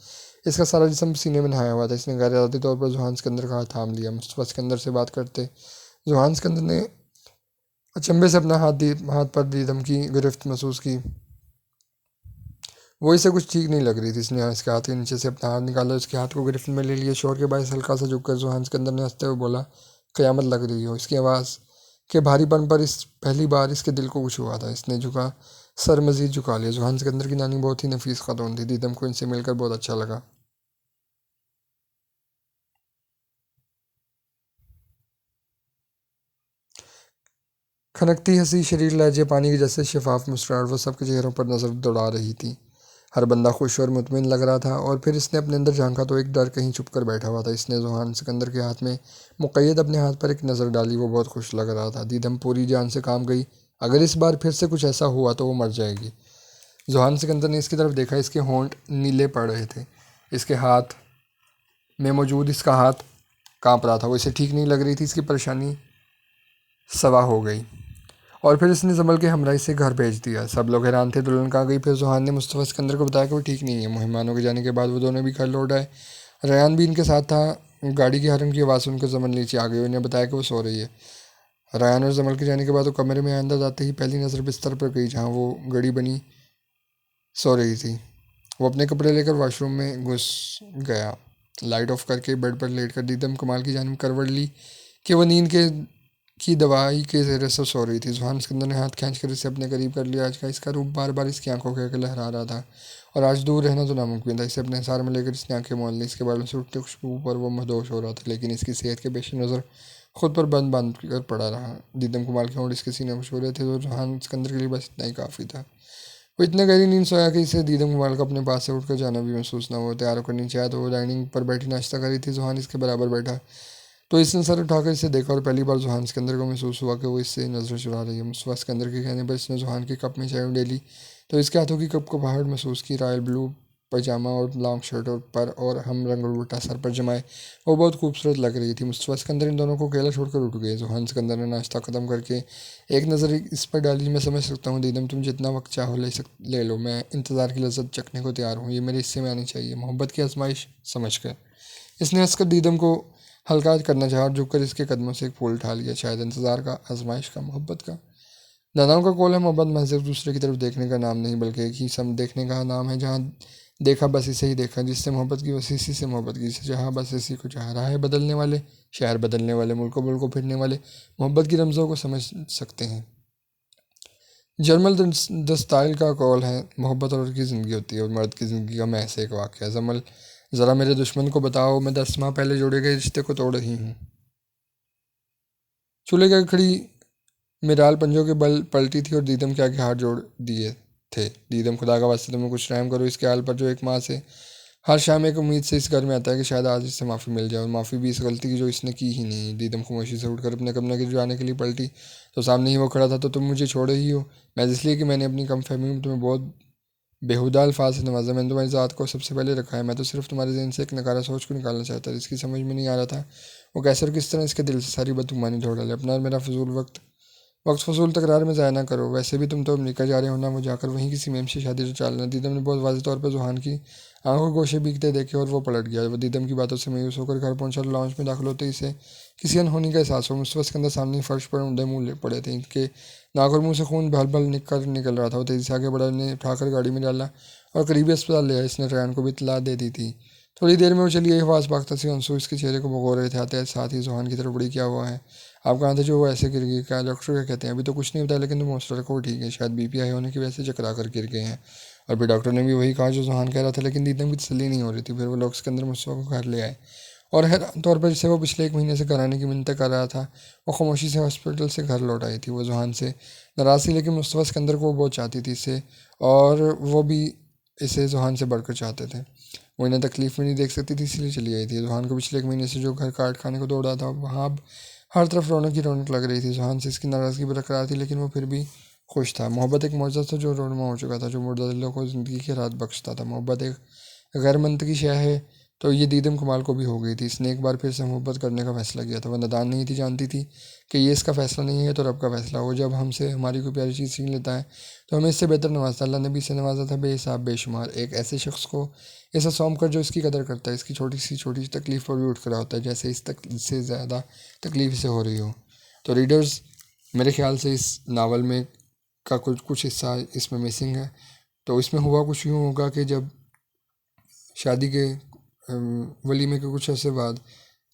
इसका सारा जिस्म सीने में नहाया हुआ था। इसने गैर इरादी तौर पर जुहान सिकंदर का हाथ थाम लिया। मुस्तफा सिकंदर से बात करते जुहान सिकंदर ने अचंभे से अपना हाथ पर दीदम की गिरफ्त महसूस की। वो इसे कुछ ठीक नहीं लग रही थी। इसने इसके हाथ के नीचे से अपना हाथ निकाला, उसके हाथ को गिरफ्त में ले लिया। शोर के बायस हल्का सा झुककर जुहान सिकंदर ने हंसते हुए बोला, क़यामत लग रही हो। इसकी आवाज़ के भारीपन पर इस पहली बार इसके दिल को कुछ हुआ था। इसने झुका सर मजीद झुका लिया। जुहान सिकंदर की नानी बहुत ही नफीस खातून थी। दीदम को इनसे मिलकर बहुत अच्छा लगा। खनकती हंसी, शरीर लहजे पानी के जैसे शफाफ मुस्कुराहट वो सबके चेहरों पर नजर दौड़ा रही थी। हर बंदा खुश और मुतमिन लग रहा था। और फिर इसने अपने अंदर झांका तो एक डर कहीं छुप कर बैठा हुआ था। इसने जुहान सिकंदर के हाथ में मुक़य्यद अपने हाथ पर एक नज़र डाली। वो बहुत खुश लग रहा था। दीदम पूरी जान से काम गई। अगर इस बार फिर से कुछ ऐसा हुआ तो वो मर जाएगी। जुहान सिकंदर ने इसकी तरफ देखा। इसके होंठ नीले पड़ रहे थे। इसके हाथ में मौजूद इसका हाथ कांप रहा था। वो इसे ठीक नहीं लग रही थी। इसकी परेशानी सवा हो गई। और फिर इसने संभल के हमरा से घर भेज दिया। सब लोग हैरान थे। दुल्हन कहाँ गई। फिर जुहान ने मुस्तफ़ा सिकंदर को बताया कि वो ठीक नहीं है। मेहमानों के जाने के बाद वो दोनों भी घर लौट आए। रयान भी इनके साथ था। गाड़ी की हॉर्न की आवाज़ सुनकर जमल नीचे आ गई। उन्हें बताया कि वो सो रही है। रयान और जमल के जाने के बाद वो कमरे में अंदर जाते ही पहली नज़र बिस्तर पर गई जहाँ वो घड़ी बनी सो रही थी। वो अपने कपड़े लेकर वॉशरूम में घुस गया। लाइट ऑफ करके बेड पर लेट कर दीदम कमाल की जानिब करवट ली कि वह नींद के की दवाई के ज़ेरे से सो रही थी। जुहान सिकंदर ने हाथ खींचकर इसे अपने करीब कर लिया। आज का इसका रूप बार बार इसकी आंखों के आगे लहरा रहा था, और आज दूर रहना तो नामुमकिन था। इसे अपने हिसार में लेकर इसने आंखें मोल ली। इसके बालों से उठते खुशबू पर वो मदहोश हो रहा था, लेकिन इसकी सेहत के पेश नज़र खुद पर बंद बांध कर पड़ा रहा। दीदम कुमार के होंठ इसके सीने में छू रहे थे, तो जुहान सिकंदर के लिए बस इतना ही काफ़ी था। वो इतने गहरी नींद सोया कि इसे दीदम कुमार को अपने पास से उठकर जाना भी महसूस न हुआ। तैयार होकर नीचे आया तो वो डाइनिंग पर बैठी नाश्ता कर रही थी। जुहान इसके बराबर बैठा तो इसने सर उठाकर इसे देखा, और पहली बार जुहान सिकंदर को महसूस हुआ कि वो इससे नजर चुरा रही है। मुस्तफा सिकंदर के कहने पर इसने जुहान के कप में चाय उंडेली तो इसके हाथों की कप को पहाड़ महसूस की। रॉयल ब्लू पैजामा और लॉन्ग शर्ट और हम रंग दुपट्टा सर पर जमाए वो बहुत खूबसूरत लग रही थी। मुस्तफा सिकंदर इन दोनों को अकेला छोड़कर उठ गए। जुहान सिकंदर ने नाश्ता ख़त्म करके एक नज़र इस पर डाली। मैं समझ सकता हूँ दीदम, तुम जितना वक्त चाहो ले लो। मैं इंतज़ार की लज्जत चखने को तैयार हूँ। ये मेरे हिस्से में आनी चाहिए। मोहब्बत की आजमाइश समझ कर इसने हंसकर दीदम को हल्का करना चाहा और झुककर इसके कदमों से एक फूल उठा लिया। शायद इंतज़ार का, आजमाइश का, मोहब्बत का। दादाओं का कौल है, मोहब्बत महज एक दूसरे की तरफ देखने का नाम नहीं बल्कि एक ही सम देखने का नाम है। जहाँ देखा बस इसे ही देखा, जिससे मोहब्बत की बस इसी से मोहब्बत की, जिसे चाहा बस इसी को चाहा। राहें बदलने वाले, शहर बदलने वाले, मुल्कों मुल्कों फिरने वाले मोहब्बत की रमज़ों को समझ सकते हैं। जर्मल दस्ताइल का कौल है, मोहब्बत औरत की ज़िंदगी होती है और मर्द की ज़िंदगी का महज एक वाक़या। जमल, ज़रा मेरे दुश्मन को बताओ, मैं 10 माह पहले जोड़े गए रिश्ते को तोड़ रही हूँ। चूल्हे के खड़ी मिराल पंजों के बल पलटी थी और दीदम के आगे हाथ जोड़ दिए थे। दीदम, खुदा का वास्ते तुम्हें कुछ रहम करो इसके हाल पर जो 1 माह से हर शाम एक उम्मीद से इस घर में आता है कि शायद आज इससे माफ़ी मिल जाए, और माफ़ी भी इस गलती की जो इसने की ही नहीं। दीदम खामोशी से उठकर अपने कमरे के जाने के लिए पलटी तो सामने ही वो खड़ा था। तो तुम मुझे छोड़े ही हो? मैं इसलिए कि मैंने अपनी कम फहमी में तुम्हें बहुत बेहुदा अल्फाज से नवाजा। मैंने तुम्हारी ज़ात को सबसे पहले रखा है। मैं तो सिर्फ तुम्हारे जहन से एक नकारा सोच को निकालना चाहता था। इसकी समझ में नहीं आ रहा था वो कैसे और किस तरह इसके दिल से सारी बदगुमानी धो डाले। अपना और मेरा फजूल वक्त फजूल तकरार में ज़ाया ना करो। वैसे भी तुम तो अमरीका जा रहे हो ना, वो जाकर वहीं किसी मेम से शादी तो चालना। दीदम ने बहुत वाज़ेह तौर पर जुहान की आंखों के गोशे भीगते देखे और वो पलट गया। वो दीदम की बातों से मायूस होकर घर पहुंचा। लॉन्च में दाखिल होते ही इसे किसी अनहोनी का एहसास हो। मुस्तफ़ा सिकंदर सामने फर्श पर ऊंधे मुँह पड़े थे। इनके नाक और मुँह से खून भल भल निकल रहा था। वो तेज़ी से आगे बढ़ा, ने उठाकर गाड़ी में डाला और करीबी अस्पताल ले आया। इसने रैन को भी इत्तला दे दी थी। थोड़ी देर में वो चली गई। आवाज़ पाकता सी आंसू इसके चेहरे को भगो रहे थे। आते साथ ही जुहान की तरफ बड़ी, क्या हुआ है? आप कहाँ थे जो वो ऐसे गिर गई? क्या डॉक्टर क्या कहते हैं? अभी तो कुछ नहीं बताया, लेकिन तुम हौसला रखो, वो ठीक है। शायद बीपी हाई होने की वजह से चकरा कर गिर गए हैं। और फिर डॉक्टर ने भी वही कहा जो जुहान कह रहा था, लेकिन दीदम की तसल्ली नहीं हो रही थी। फिर वो लोग सिकंदर मुस्तफ़ा को घर ले आए और हैरान तौर पर जिसे वो पिछले एक महीने से घर आने की मिन्नतें कर रहा था, वो खामोशी से हॉस्पिटल से घर लौट आई थी। वो जुहान से नाराज़ थी, लेकिन मुस्तफ़ा सिकंदर को वो बहुत चाहती थी इसे, और वो भी इसे जुहान से बढ़कर चाहते थे। वो इन्हें तकलीफ में नहीं देख सकती थी, इसलिए चली आई थी। जुहान को पिछले एक महीने से जो घर काट खाने को दौड़ा था, वहाँ अब हर तरफ रौनक ही रौनक लग रही थी। जुहान से इसकी नाराज़गी बरकरार थी, लेकिन वो फिर भी खुश था। मोहब्बत एक मौजूद था जो रोनमा हो चुका था, जो मुर्दा दिलों को ज़िंदगी की राहत बख्शता था। मोहब्बत एक गैर मंतकी शय है, तो ये दीदम कमाल को भी हो गई थी। इसने एक बार फिर से मोहब्बत करने का फैसला किया था। वह नादान नहीं थी, जानती थी कि ये इसका फैसला नहीं है तो रब का फैसला हो। जब हमसे हमारी कोई प्यारी चीज़ छीन लेता है तो हमें इससे बेहतर नवाजता। अल्लाह ने भी इसे नवाजा था बेहिसाब बेशुमार। एक ऐसे शख्स को ऐसा सौंप कर जो इसकी कदर करता है, इसकी छोटी सी तकलीफ पर भी उठ खड़ा होता है, जैसे इससे ज़्यादा तकलीफ इसे हो रही हो। तो रीडर्स, मेरे ख्याल से इस नावल में का कुछ कुछ हिस्सा इसमें मिसिंग है। तो इसमें हुआ कुछ यूँ होगा कि जब शादी के वलीमे के कुछ अर्से बाद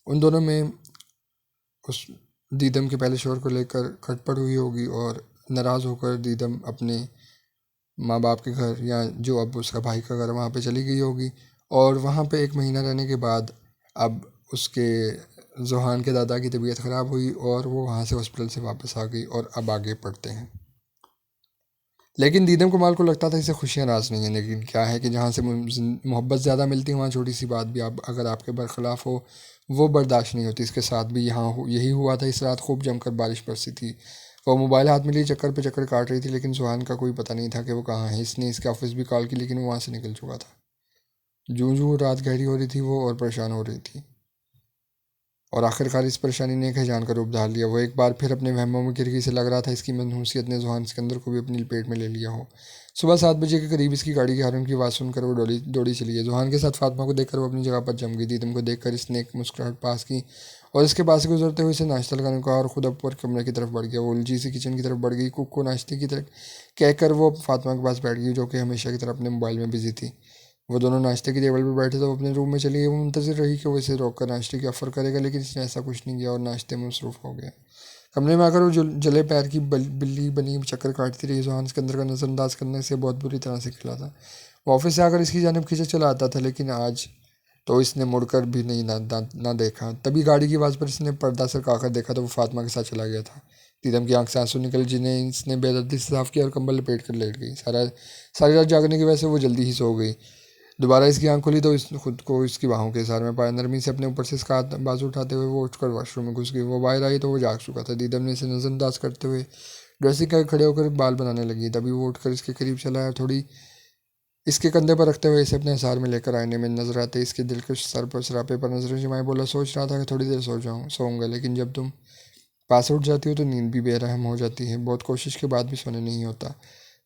उन दोनों में उस दीदम के पहले शोहर को लेकर खटपट हुई होगी, और नाराज़ होकर दीदम अपने माँ बाप के घर, या जो अब उसका भाई का घर, वहाँ पे चली गई होगी। और वहाँ पे एक महीना रहने के बाद अब उसके जुहान के दादा की तबीयत ख़राब हुई और वो वहाँ से हॉस्पिटल से वापस आ गई। और अब आगे पढ़ते हैं। लेकिन दीदम कुमार को लगता था इसे खुशियाँ रास नहीं है, लेकिन क्या है कि जहाँ से मोहब्बत ज़्यादा मिलती है वहाँ छोटी सी बात भी आप अगर आपके बरखिलाफ़ हो वो बर्दाश्त नहीं होती। इसके साथ भी यहाँ यही हुआ था। इस रात खूब जमकर बारिश बरसी थी। वो मोबाइल हाथ में लिए चक्कर पे चक्कर काट रही थी, लेकिन सुहान का कोई पता नहीं था कि वो कहाँ है। इसने इसके ऑफिस भी कॉल की, लेकिन वो वहाँ से निकल चुका था। जूं जूं रात गहरी हो रही थी वो और परेशान हो रही थी, और आखिरकार इस परेशानी ने एक हैजान का रूप धार लिया। वो एक बार फिर अपने वहमों में गिर गई। से लग रहा था इसकी मनहूसियत ने जुहान सिकंदर को भी अपनी लपेट में ले लिया हो। सुबह 7 बजे के करीब इसकी गाड़ी के हॉर्न की आवाज़ सुनकर वो दौड़ी चली है। जुहान के साथ फातिमा को देखकर वो अपनी जगह पर जम गई। दीदम को देखकर इसने एक मुस्कुराहट पास की और इसके पास से गुजरते हुए इसे नाश्ता लगाने को कहा, और खुद ऊपर कमरे की तरफ बढ़ गया। वो उलझी सी किचन की तरफ बढ़ गई। कुक को नाश्ते की तरफ कहकर वो फातिमा के पास बैठ गई, जो कि हमेशा की तरह अपने मोबाइल में बिजी थी। वो दोनों नाश्ते की टेबल पर बैठे तो वो अपने रूम में चली गई। वो मुंतज़िर रही कि वो इसे रोक कर नाश्ते की ऑफ़र करेगा, लेकिन इसने ऐसा कुछ नहीं किया और नाश्ते में मसरूफ़ हो गया। कमरे में आकर वो जले पैर की बिल्ली बनी चक्कर काटती रही। जुहान सिकंदर का नज़रअंदाज करने से बहुत बुरी तरह से खिला था। वो ऑफिस से आकर इसकी जानिब खींचा चला आता था, लेकिन आज तो इसने मुड़कर भी नहीं ना देखा। तभी गाड़ी की आवाज़ पर इसने पर्दा सरकाकर देखा तो वो फातिमा के साथ चला गया था। दीदम की आंख से आंसू निकल, जिन्हें इसने बेदर्दी से साफ किया और कंबल लपेट कर लेट गई। सारी रात जागने की वजह से वो जल्दी ही सो गई। दोबारा इसकी आंख खुली तो इसने खुद को इसकी बाहों के इशारे में पाया। नरमी से अपने ऊपर से इसका हाथ बाजू उठाते हुए वो उठकर वॉशरूम में घुस गई। वो बाहर आई तो वो जाग चुका था। दीदम ने इसे नज़रअंदाज करते हुए ड्रेसिंग कर खड़े होकर बाल बनाने लगी। तभी वो उठकर इसके करीब चला और थोड़ी इसके कंधे पर रखते हुए इसे अपने हिसार में लेकर आईने में नजर आते इसके दिल के सर पर सरापे पर नजरें जमाए बोला, सोच रहा था कि थोड़ी देर सोऊंगा, लेकिन जब तुम पास उठ जाती हो तो नींद भी बेरहम हो जाती है। बहुत कोशिश के बाद भी सोने नहीं होता।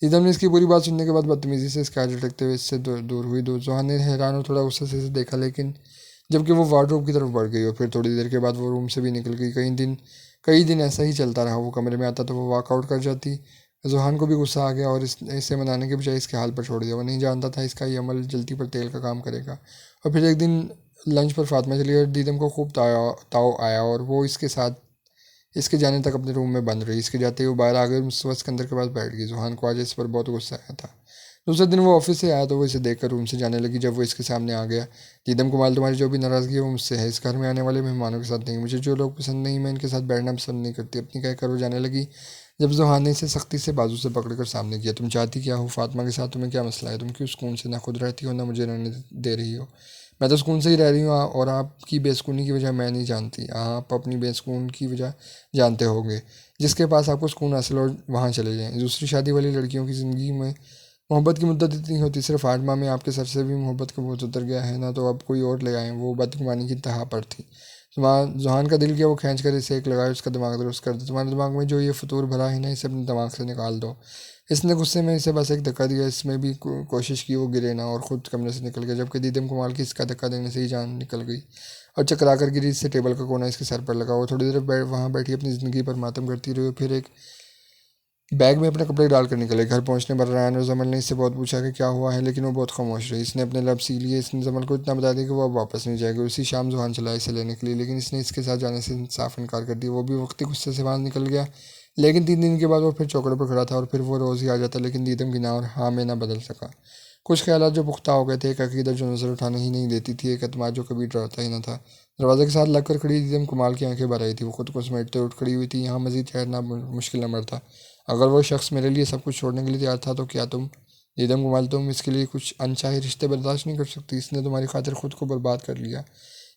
ईदम ने इसकी पूरी बात सुनने के बाद बदतमीजी से इसका हाथ झटकते हुए इससे दूर हुई। जुहान ने हैरान और थोड़ा गुस्से से इसे देखा, लेकिन जबकि वो वार्डरोब की तरफ बढ़ गई और फिर थोड़ी देर के बाद वो रूम से भी निकल गई। कई दिन ऐसा ही चलता रहा। वो कमरे में आता तो वो वॉकआउट कर जाती। जुहान को भी गुस्सा आ गया और इसे मनाने के बजाय इसके हाल पर छोड़ दिया। वो नहीं जानता था इसका ये अमल जल्दी पर तेल का काम करेगा। और फिर एक दिन लंच पर फातिमा चली और दीदम को खूब ताव आया और वो इसके साथ इसके जाने तक अपने रूम में बंद रही। इसके जाते ही वो बाहर आ गई और मुस्तफ़ा सिकंदर के पास बैठ गई। जुहान को आज इस पर बहुत गुस्सा आया था। दूसरे दिन वो ऑफिस से आया तो वो इसे देखकर रूम से जाने लगी। जब वो इसके सामने आ गया, दीदम कुमार, तुम्हारी जो भी नाराज़गी है वो मुझसे है, इस घर में आने वाले मेहमानों के साथ नहीं। मुझे जो लोग पसंद नहीं मैं इनके साथ बैठना पसंद नहीं करती, अपनी कहकर वो जाने लगी। जब जुहान ने इसे सख्ती से बाजू से पकड़कर सामने किया। तुम चाहती क्या हो? फातिमा के साथ तुम्हें क्या मसला है? तुम क्यों सुकून से ना खुद रहती हो ना मुझे रहने दे रही हो? मैं तो सुकून से ही रह रही हूँ और आपकी बेसुकूनी की वजह मैं नहीं जानती। आप अपनी बेसुकून की वजह जानते होंगे। जिसके पास आपको सुकून हासिल और वहाँ चले जाएं। दूसरी शादी वाली लड़कियों की ज़िंदगी में मोहब्बत की मुद्दत इतनी होती, सिर्फ 8 माह में आपके सर से भी मोहब्बत का बोझ उतर गया है ना, तो अब कोई और ले आए। वो बदगुमानी की इंतहा पर थी। जुहान का दिल किया वो खींच कर इसे एक लगाए, उसका दिमाग दुरुस्त कर दो। तुम्हारे दिमाग में जो ये फतूर भरा है ना, इसे अपने दिमाग से निकाल दो। इसने गुस्से में इसे बस एक धक्का दिया। इसमें भी कोशिश की वो गिरे ना और ख़ुद कमरे से निकल गया, जबकि दीदम कुमाल की इसका धक्का देने से ही जान निकल गई और चकरा कर गिरी। इससे टेबल का कोना इसके सर पर लगा। वो थोड़ी देर वहाँ बैठी अपनी ज़िंदगी पर मातम करती रही। फिर एक बैग में अपने कपड़े डालकर निकले। घर पहुंचने पर रायन और जमल ने इससे बहुत पूछा कि क्या हुआ है, लेकिन वो बहुत खामोश रही। इसने अपने लब सी लिए। इसने जमल को इतना बता दिया कि वो अब वापस नहीं जाएगी। उसी शाम जुहान चला इसे लेने के लिए, लेकिन इसने इसके साथ जाने से साफ इनकार कर दिया। वो भी वक्ती गुस्से से वहाँ निकल गया। लेकिन 3 दिन के बाद वो फिर चौकड़े पर खड़ा था और फिर वो रोज़ ही आ जाता, लेकिन दीदम की ना और हाँ में ना बदल सका। कुछ ख्यालात जो पुख्ता हो गए थे, एक अकीदत जो नज़र उठाने ही नहीं देती थी, एक एतमाद जो कभी डरता ही न था। दरवाजे के साथ लगकर खड़ी दीदम कुमाल की आंखें भर आई थी। वो खुद को समेटते उठ खड़ी हुई थी। यहाँ मजीद ठहरना मुश्किल नंबर था। अगर वो शख्स मेरे लिए सब कुछ छोड़ने के लिए तैयार था तो क्या तुम दीदम कुमाल तुम इसके लिए कुछ अनचाहे रिश्ते बर्दाश्त नहीं कर सकती? इसने तुम्हारी खातिर खुद को बर्बाद कर लिया।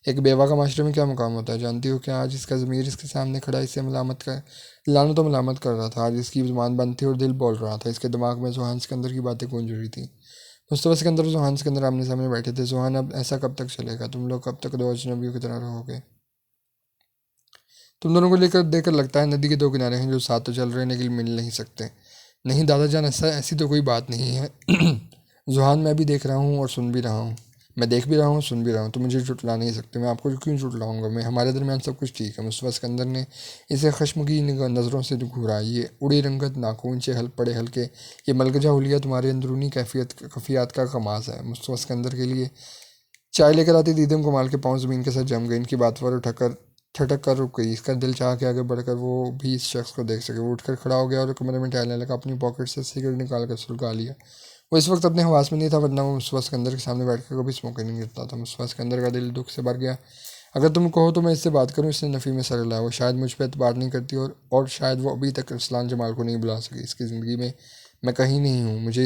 एक बेवा का माशरे में क्या मुकाम होता है जानती हो क्या? आज इसका ज़मीर इसके सामने खड़ा इसे मलामत कर लानत तो मलामत कर रहा था। आज इसकी ज़ुबान बंद थी और दिल बोल रहा था। इसके दिमाग में जुहान सिकंदर की बातें गूंज रही थी। मुस्तफ़ा सिकंदर और जुहान सिकंदर आमने सामने बैठे थे। जुहान, अब ऐसा कब तक चलेगा? तुम लोग कब तक दो अजनबियों की तरह रहोगे? तुम दोनों को लेकर देखकर लगता है नदी के दो किनारे हैं जो साथ तो चल रहे हैं लेकिन मिल नहीं सकते। नहीं दादाजान, ऐसी तो कोई बात नहीं है। जुहान, मैं भी देख रहा हूँ और सुन भी रहा हूँ। मैं देख भी रहा हूँ, सुन भी रहा हूँ। तुम मुझे झुठला नहीं सकते। मैं आपको क्यों झुठलाऊंगा? मैं हमारे दरमियान सब कुछ ठीक है। मुस्तफ़ा सिकंदर ने इसे खश्म की नज़रों से घूरा। ये उड़ी रंगत, नाखून से पड़े हल्के, ये मलगजा हुलिया तुम्हारी अंदरूनी खफियात का कमास है। मुस्तफ़ा सिकंदर के लिए चाय लेकर आती दीदम कुमाल के पाँव ज़मीन के साथ जम गए। इनकी बात पर उठकर ठटक कर रुक गई। इसका दिल चाह के आगे बढ़कर वो भी इस शख्स को देख सके। वो उठकर खड़ा हो गया और कमरे में टहलने लगा। अपनी पॉकेट से सिगरेट निकाल कर सुलगा लिया। वो इस वक्त अपने हवास में नहीं था, वरना वो मुस्तफ़ा सिकंदर के सामने बैठकर कभी स्मोके नहीं गिरता था। मुस्तफ़ा सिकंदर का दिल दुख से भर गया। अगर तुम कहो तो मैं इससे बात करूँ। इसने नफ़ी में सर हिलाया। वो शायद मुझ पर एतबार नहीं करती और शायद वो अभी तक अरसलान जमाल को नहीं बुला सकी। इसकी ज़िंदगी में मैं कहीं नहीं हूँ। मुझे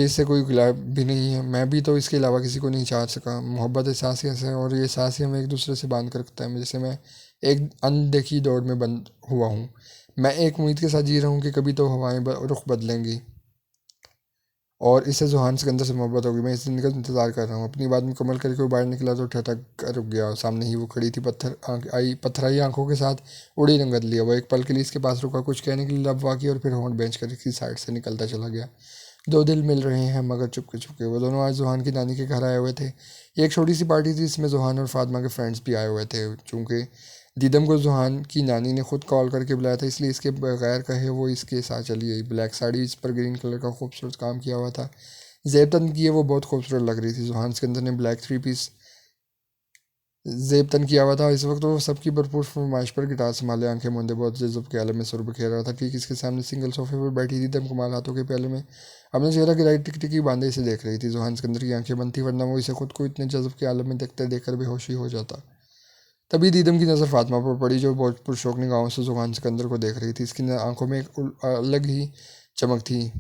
इससे कोई गिला भी नहीं है। मैं भी तो इसके अलावा किसी को नहीं चाह सका। मोहब्बत एहसास है और ये एहसास ही हमें एक दूसरे से बांध कर रखता है। जैसे मैं एक अनदेखी दौड़ में बंद हुआ हूँ। मैं एक उम्मीद के साथ जी रहा हूँ कि कभी तो हवाएं रुख बदलेंगी और इससे जुहान सिकंदर से मोहब्बत होगी। मैं इस दिन का इंतज़ार कर रहा हूँ। अपनी बात मुकम्मल करके वो बाहर निकला तो ठटक कर रुक गया। सामने ही वो खड़ी थी, पत्थराई आंखों के साथ उड़ी रंगत लिया। वो एक पल के लिए इसके पास रुका, कुछ कहने के लिए लब वाकी और फिर होंठ बेंच कर इसकी साइड से निकलता चला गया। दो दिल मिल रहे हैं मगर चुपके चुपके। वो दोनों आज जुहान की नानी के घर आए हुए थे। ये एक छोटी सी पार्टी थी जिसमें जुहान और फातिमा के फ्रेंड्स भी आए हुए थे। चूँकि दीदम को जुहान की नानी ने खुद कॉल करके बुलाया था, इसलिए इसके बगैर कहे वो इसके साथ चली गई। ब्लैक साड़ी इस पर ग्रीन कलर का खूबसूरत काम किया हुआ था। जेब तन की है वो बहुत खूबसूरत लग रही थी। जुहान सिकंदर ने ब्लैक 3 पीस जेब तन किया हुआ था। इस वक्त वो सबकी भरपूर फरमाइश पर गिटार संभाले आंखें मूंदे बहुत जज्ब के आलम में सुर बिखेर रहा था। ठीक इसके सामने सिंगल सोफे पर बैठी थी दम कुमाल हाथों के प्याले में अपने चेहरा गिराई टिकटिकी बांधे इसे देख रही थी। जुहान सिकंदर की आंखें बंद थी, वरना वो इसे खुद को इतने जज्ब के आलम में देखते देखकर बेहोशी हो जाता। तभी दीदम की नज़र फातिमा पर पड़ी, जो बहुत पुरशौक निगाहों से जुहान सिकंदर को देख रही थी। इसकी आंखों में एक अलग ही चमक थी।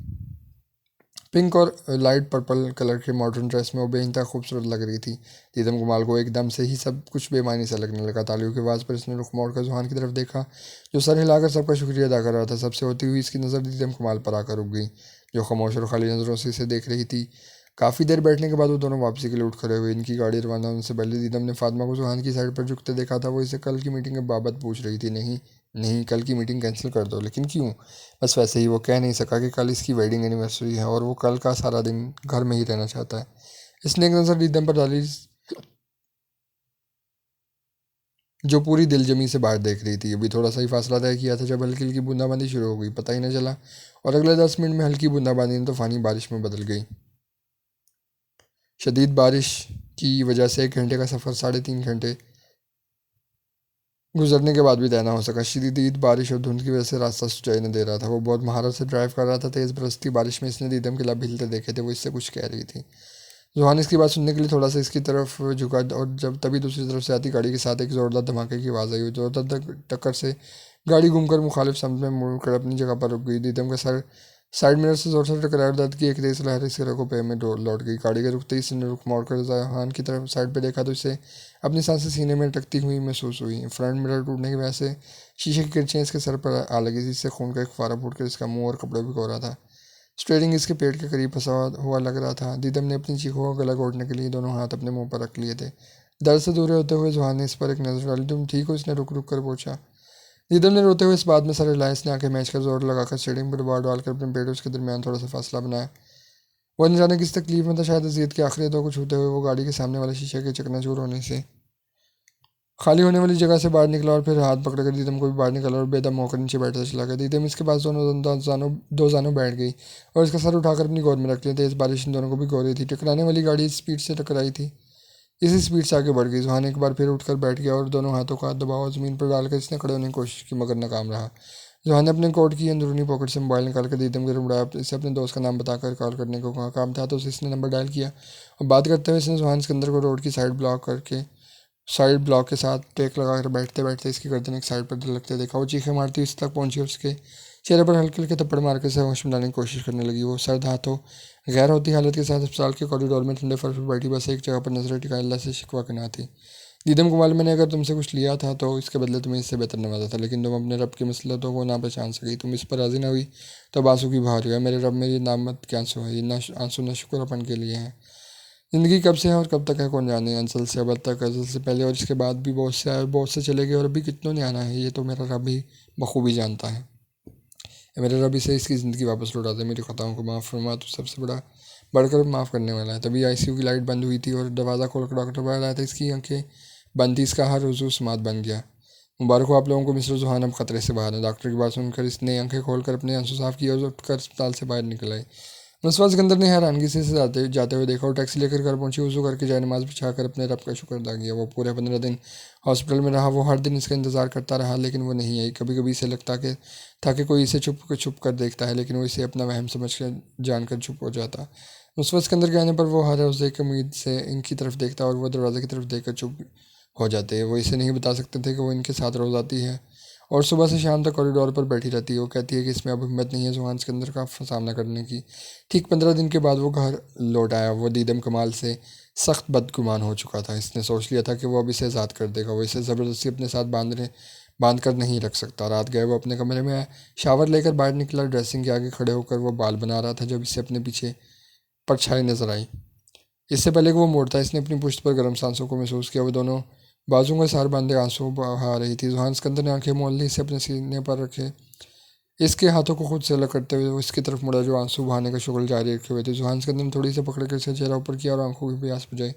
पिंक और लाइट पर्पल कलर के मॉडर्न ड्रेस में वो बेइंतहा खूबसूरत लग रही थी। दीदम कुमाल को एकदम से ही सब कुछ बेमानी सा लगने लगा। तालियों की आवाज़ पर इसने रुख मोड़कर जुहान की तरफ देखा, जो सर हिलाकर सबका शुक्रिया अदा कर रहा था। सबसे होती हुई इसकी नज़र दीदम कुमाल पर आकर रुक गई, जो खामोश और खाली नज़रों से इसे देख रही थी। काफ़ी देर बैठने के बाद वो दोनों वापसी के लिए उठ खड़े हुए। इनकी गाड़ी रवाना होने से पहले दीदम ने फातिमा को जुहान की साइड पर झुकते देखा था। वो इसे कल की मीटिंग के बाबत पूछ रही थी। नहीं नहीं, कल की मीटिंग कैंसिल कर दो। लेकिन क्यों? बस वैसे ही। वो कह नहीं सका कि कल इसकी वेडिंग एनिवर्सरी है और वो कल का सारा दिन घर में ही रहना चाहता है। इसने एक नज़र दीदम पर डाली, जो पूरी दिलजमी से बाहर देख रही थी। अभी थोड़ा सा ही फासला तय किया था जब हल्की हल्की बूंदाबांदी शुरू हो गई। पता ही न चला और अगले 10 मिनट में हल्की बूंदाबांदी ने तूफानी बारिश में बदल गई। शदीद बारिश की वजह से 1 घंटे का सफ़र 3.5 घंटे गुजरने के बाद भी तय ना हो सका। शदीद बारिश और धुंध की वजह से रास्ता सुझाई न दे रहा था। वो बहुत महारत से ड्राइव कर रहा था। तेज़ बरसती बारिश में इसने दीदम के लब हिलते देखे थे। वो इससे कुछ कह रही थी। जुहान इसकी बात सुनने के लिए थोड़ा सा इसकी तरफ झुका और जब तभी दूसरी तरफ से आती गाड़ी के साथ एक ज़ोरदार धमाके की आवाज़ आई। जोरदार टक्कर से गाड़ी घूमकर मुखालिफ समत में मुड़कर अपनी जगह पर रुक गई। दीदम का सर साइड मिरर से जोर से टकराया और दर्द की एक तेज लहर इसके रगों पे में लौट गई। गाड़ी के रुकते ही इसने रुख मोड़कर जहान की तरफ साइड पे देखा तो इसे अपनी सांसें सीने में अटकती हुई महसूस हुई। फ्रंट मिरर टूटने की वजह से शीशे की किरचें इसके सर पर आ लगी, जिससे खून का एक फुहारा फूटकर इसका मुंह और कपड़े भिगो रहा था। स्टीयरिंग इसके पेट के करीब फंसा हुआ लग रहा था। दीदम ने अपनी चीखों का गला घोटने के लिए दोनों हाथ अपने मुंह पर रख लिए थे। दर्द से दूर होते हुए जुहान ने इस पर एक नजर डाली। तुम ठीक हो? इसने रुक रुक कर पूछा। दीदम ने रोते हुए इस बात में सर हिलाया। इसने आंखें मैच कर जोर लगाकर स्टीयरिंग पर दबाव डालकर अपने पेट उसके दरमियान थोड़ा सा फासला बनाया। वो न जाने किस तकलीफ में था, शायद अजियत के आखिरी दो को छूते हुए वो गाड़ी के सामने वाले शीशे के चकनाचूर होने से खाली होने वाली जगह से बाहर निकला और फिर हाथ पकड़कर दीदम को भी बाहर निकाला और बेदम होकर नीचे बैठता चला गया। दीदम इसके पास दो जानों बैठ गई और इसका सर उठाकर अपनी गोद में रख लिया। तेज बारिश इन दोनों को भी गो रही थी। टकराने वाली गाड़ी स्पीड से टकराई थी, इसी स्पीड से आगे बढ़ गई। सुहान एक बार फिर उठकर बैठ गया और दोनों हाथों का दबाव जमीन पर डालकर इसने खड़े होने की कोशिश की, मगर नाकाम रहा। सुहान ने अपने कोट की अंदरूनी पॉकेट से मोबाइल निकालकर दीदम के रुड़ाया, इसे अपने दोस्त का नाम बताकर कॉल करने को कहा। काम था तो इसने नंबर डायल किया और बात करते हुए इसने सुहान सिकंदर को रोड की साइड ब्लॉक के साथ ब्रेक लगाकर बैठते बैठते इसकी गर्दन एक साइड पर लगते देखा। वो चीखें मारती इस तक पहुंची और उसके चेहरे पर हल्के हल्के थप्पड़ मारकर से होश में लाने की कोशिश करने लगी। वो सर्द हाथों गैर होती हालत के साथ अस्पताल के कॉरिडोर में ठंडे फर्श पर बैठी बस एक जगह पर नजरें टिकाए अल्लाह से शिकवा के ना थी। दीदम को मालूम, मैंने अगर तुमसे कुछ लिया था तो इसके बदले तुम्हें इससे बेहतर नवाजा था, लेकिन तुम अपने रब की मसलतों को ना पहचान सकी। तुम इस पर राजी ना हुई तो बांसू की बहार हुआ। मेरे रब, मेरी नामत के आंसू है, ये ना आंसू न शुक्र अपन के लिए हैं। ज़िंदगी कब से है और कब तक है कौन जाने। अंसल से अबद तक, अजल से पहले और इसके बाद भी बहुत से आए, बहुत से चले गए और अभी कितनों ने आना है, ये तो मेरा रब ही बखूबी जानता है। मेरे रब इसे इसकी ज़िंदगी वापस लौटा दे, मेरी ख़ताओं को माफ़ फरमा, तो सबसे बड़ा बढ़कर माफ़ करने वाला है। तभी आईसीयू की लाइट बंद हुई थी और दरवाज़ा खोलकर डॉक्टर बाहर आया था। इसकी आंखें बंद थी, इसका हर उज़ू समात बन गया। मुबारक हो आप लोगों को, मिस्टर जुहान अब खतरे से बाहर है। डॉक्टर की बात सुनकर इसने आंखें खोलकर अपने आंसू साफ किए और उठकर अस्पताल से बाहर निकल आई। मुस्तफा सिकंदर ने हैरानगी से जाते हुए देखा और टैक्सी लेकर घर पहुंची। वजू करके जाए नमाज बिछाकर अपने रब का शुक्र अदा किया। वो पूरे 15 दिन हॉस्पिटल में रहा। वो हर दिन इसका इंतज़ार करता रहा, लेकिन वो नहीं आई। कभी कभी इसे लगता था कि कोई इसे छुप कर देखता है, लेकिन वो इसे अपना वहम समझ कर जानकर चुप हो जाता। मुस्तफा सिकंदर के आने पर वो हर रोज़ एक उम्मीद से इनकी तरफ देखता और वो दरवाजे की तरफ देखकर चुप हो जाते। वो इसे नहीं बता सकते थे कि वो इनके साथ रोज़ आती है और सुबह से शाम तक कॉरिडोर पर बैठी रहती है। वो कहती है कि इसमें अब हिम्मत नहीं है जुहान सिकंदर का सामना करने की। ठीक 15 दिन के बाद वो घर लौट आया। वो दीदम कमाल से सख्त बदगुमान हो चुका था। इसने सोच लिया था कि वो अब इसे आज़ाद कर देगा। वो इसे ज़बरदस्ती अपने साथ बांध कर नहीं रख सकता। रात गए वो अपने कमरे में शावर लेकर बाहर निकला। ड्रेसिंग के आगे खड़े होकर वो बाल बना रहा था जब इसे अपने पीछे परछाई नजर आई। इससे पहले कि वो मोड़ता, इसने अपनी पुश्त पर गर्म सांसों को महसूस किया। वो दोनों बाजुओं के सार बांधे आंसू बहा रही थी। जुहान सिकंदर ने आंखें मोल ली, इसे अपने सीने पर रखे इसके हाथों को खुद से अलग करते हुए वो इसकी तरफ मुड़ा जो आंसू बहाने का शुगल जारी रखे हुए थे। जुहान सिकंदर ने थोड़ी से पकड़ कर इसका चेहरा ऊपर किया और आंखों की प्यास बुझाई।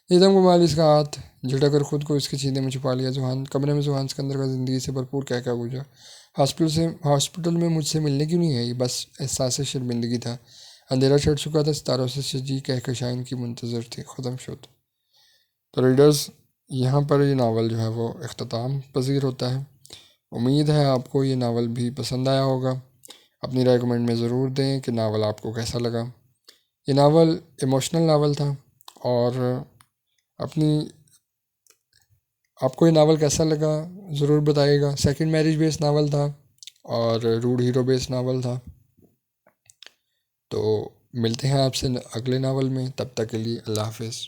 नीदम कुमार इसका हाथ झटकर खुद को इसके सीने में छुपा लिया। जुहान कमरे में जुहान सिकंदर का जिंदगी से भरपूर क्या क्या गुजरा। हॉस्पिटल में मुझसे मिलने क्यों नहीं आई, बस एहसास शर्मिंदगी था। अंधेरा छट चुका था, सितारों से सजी कहकशां की मुंतजर थी। ख़त्म शुद। तो रीडर्स, यहाँ पर ये नावल जो है वो अख्ताम पजीर होता है। उम्मीद है आपको ये नावल भी पसंद आया होगा। अपनी राय कमेंट में ज़रूर दें कि नावल आपको कैसा लगा। ये नावल इमोशनल नावल था और अपनी आपको ये नावल कैसा लगा ज़रूर बताइएगा। सेकंड मैरिज बेस्ड नावल था और रूड हीरो बेस्ड नावल था। तो मिलते हैं आपसे अगले नावल में, तब तक के लिए अल्लाह हाफिज़।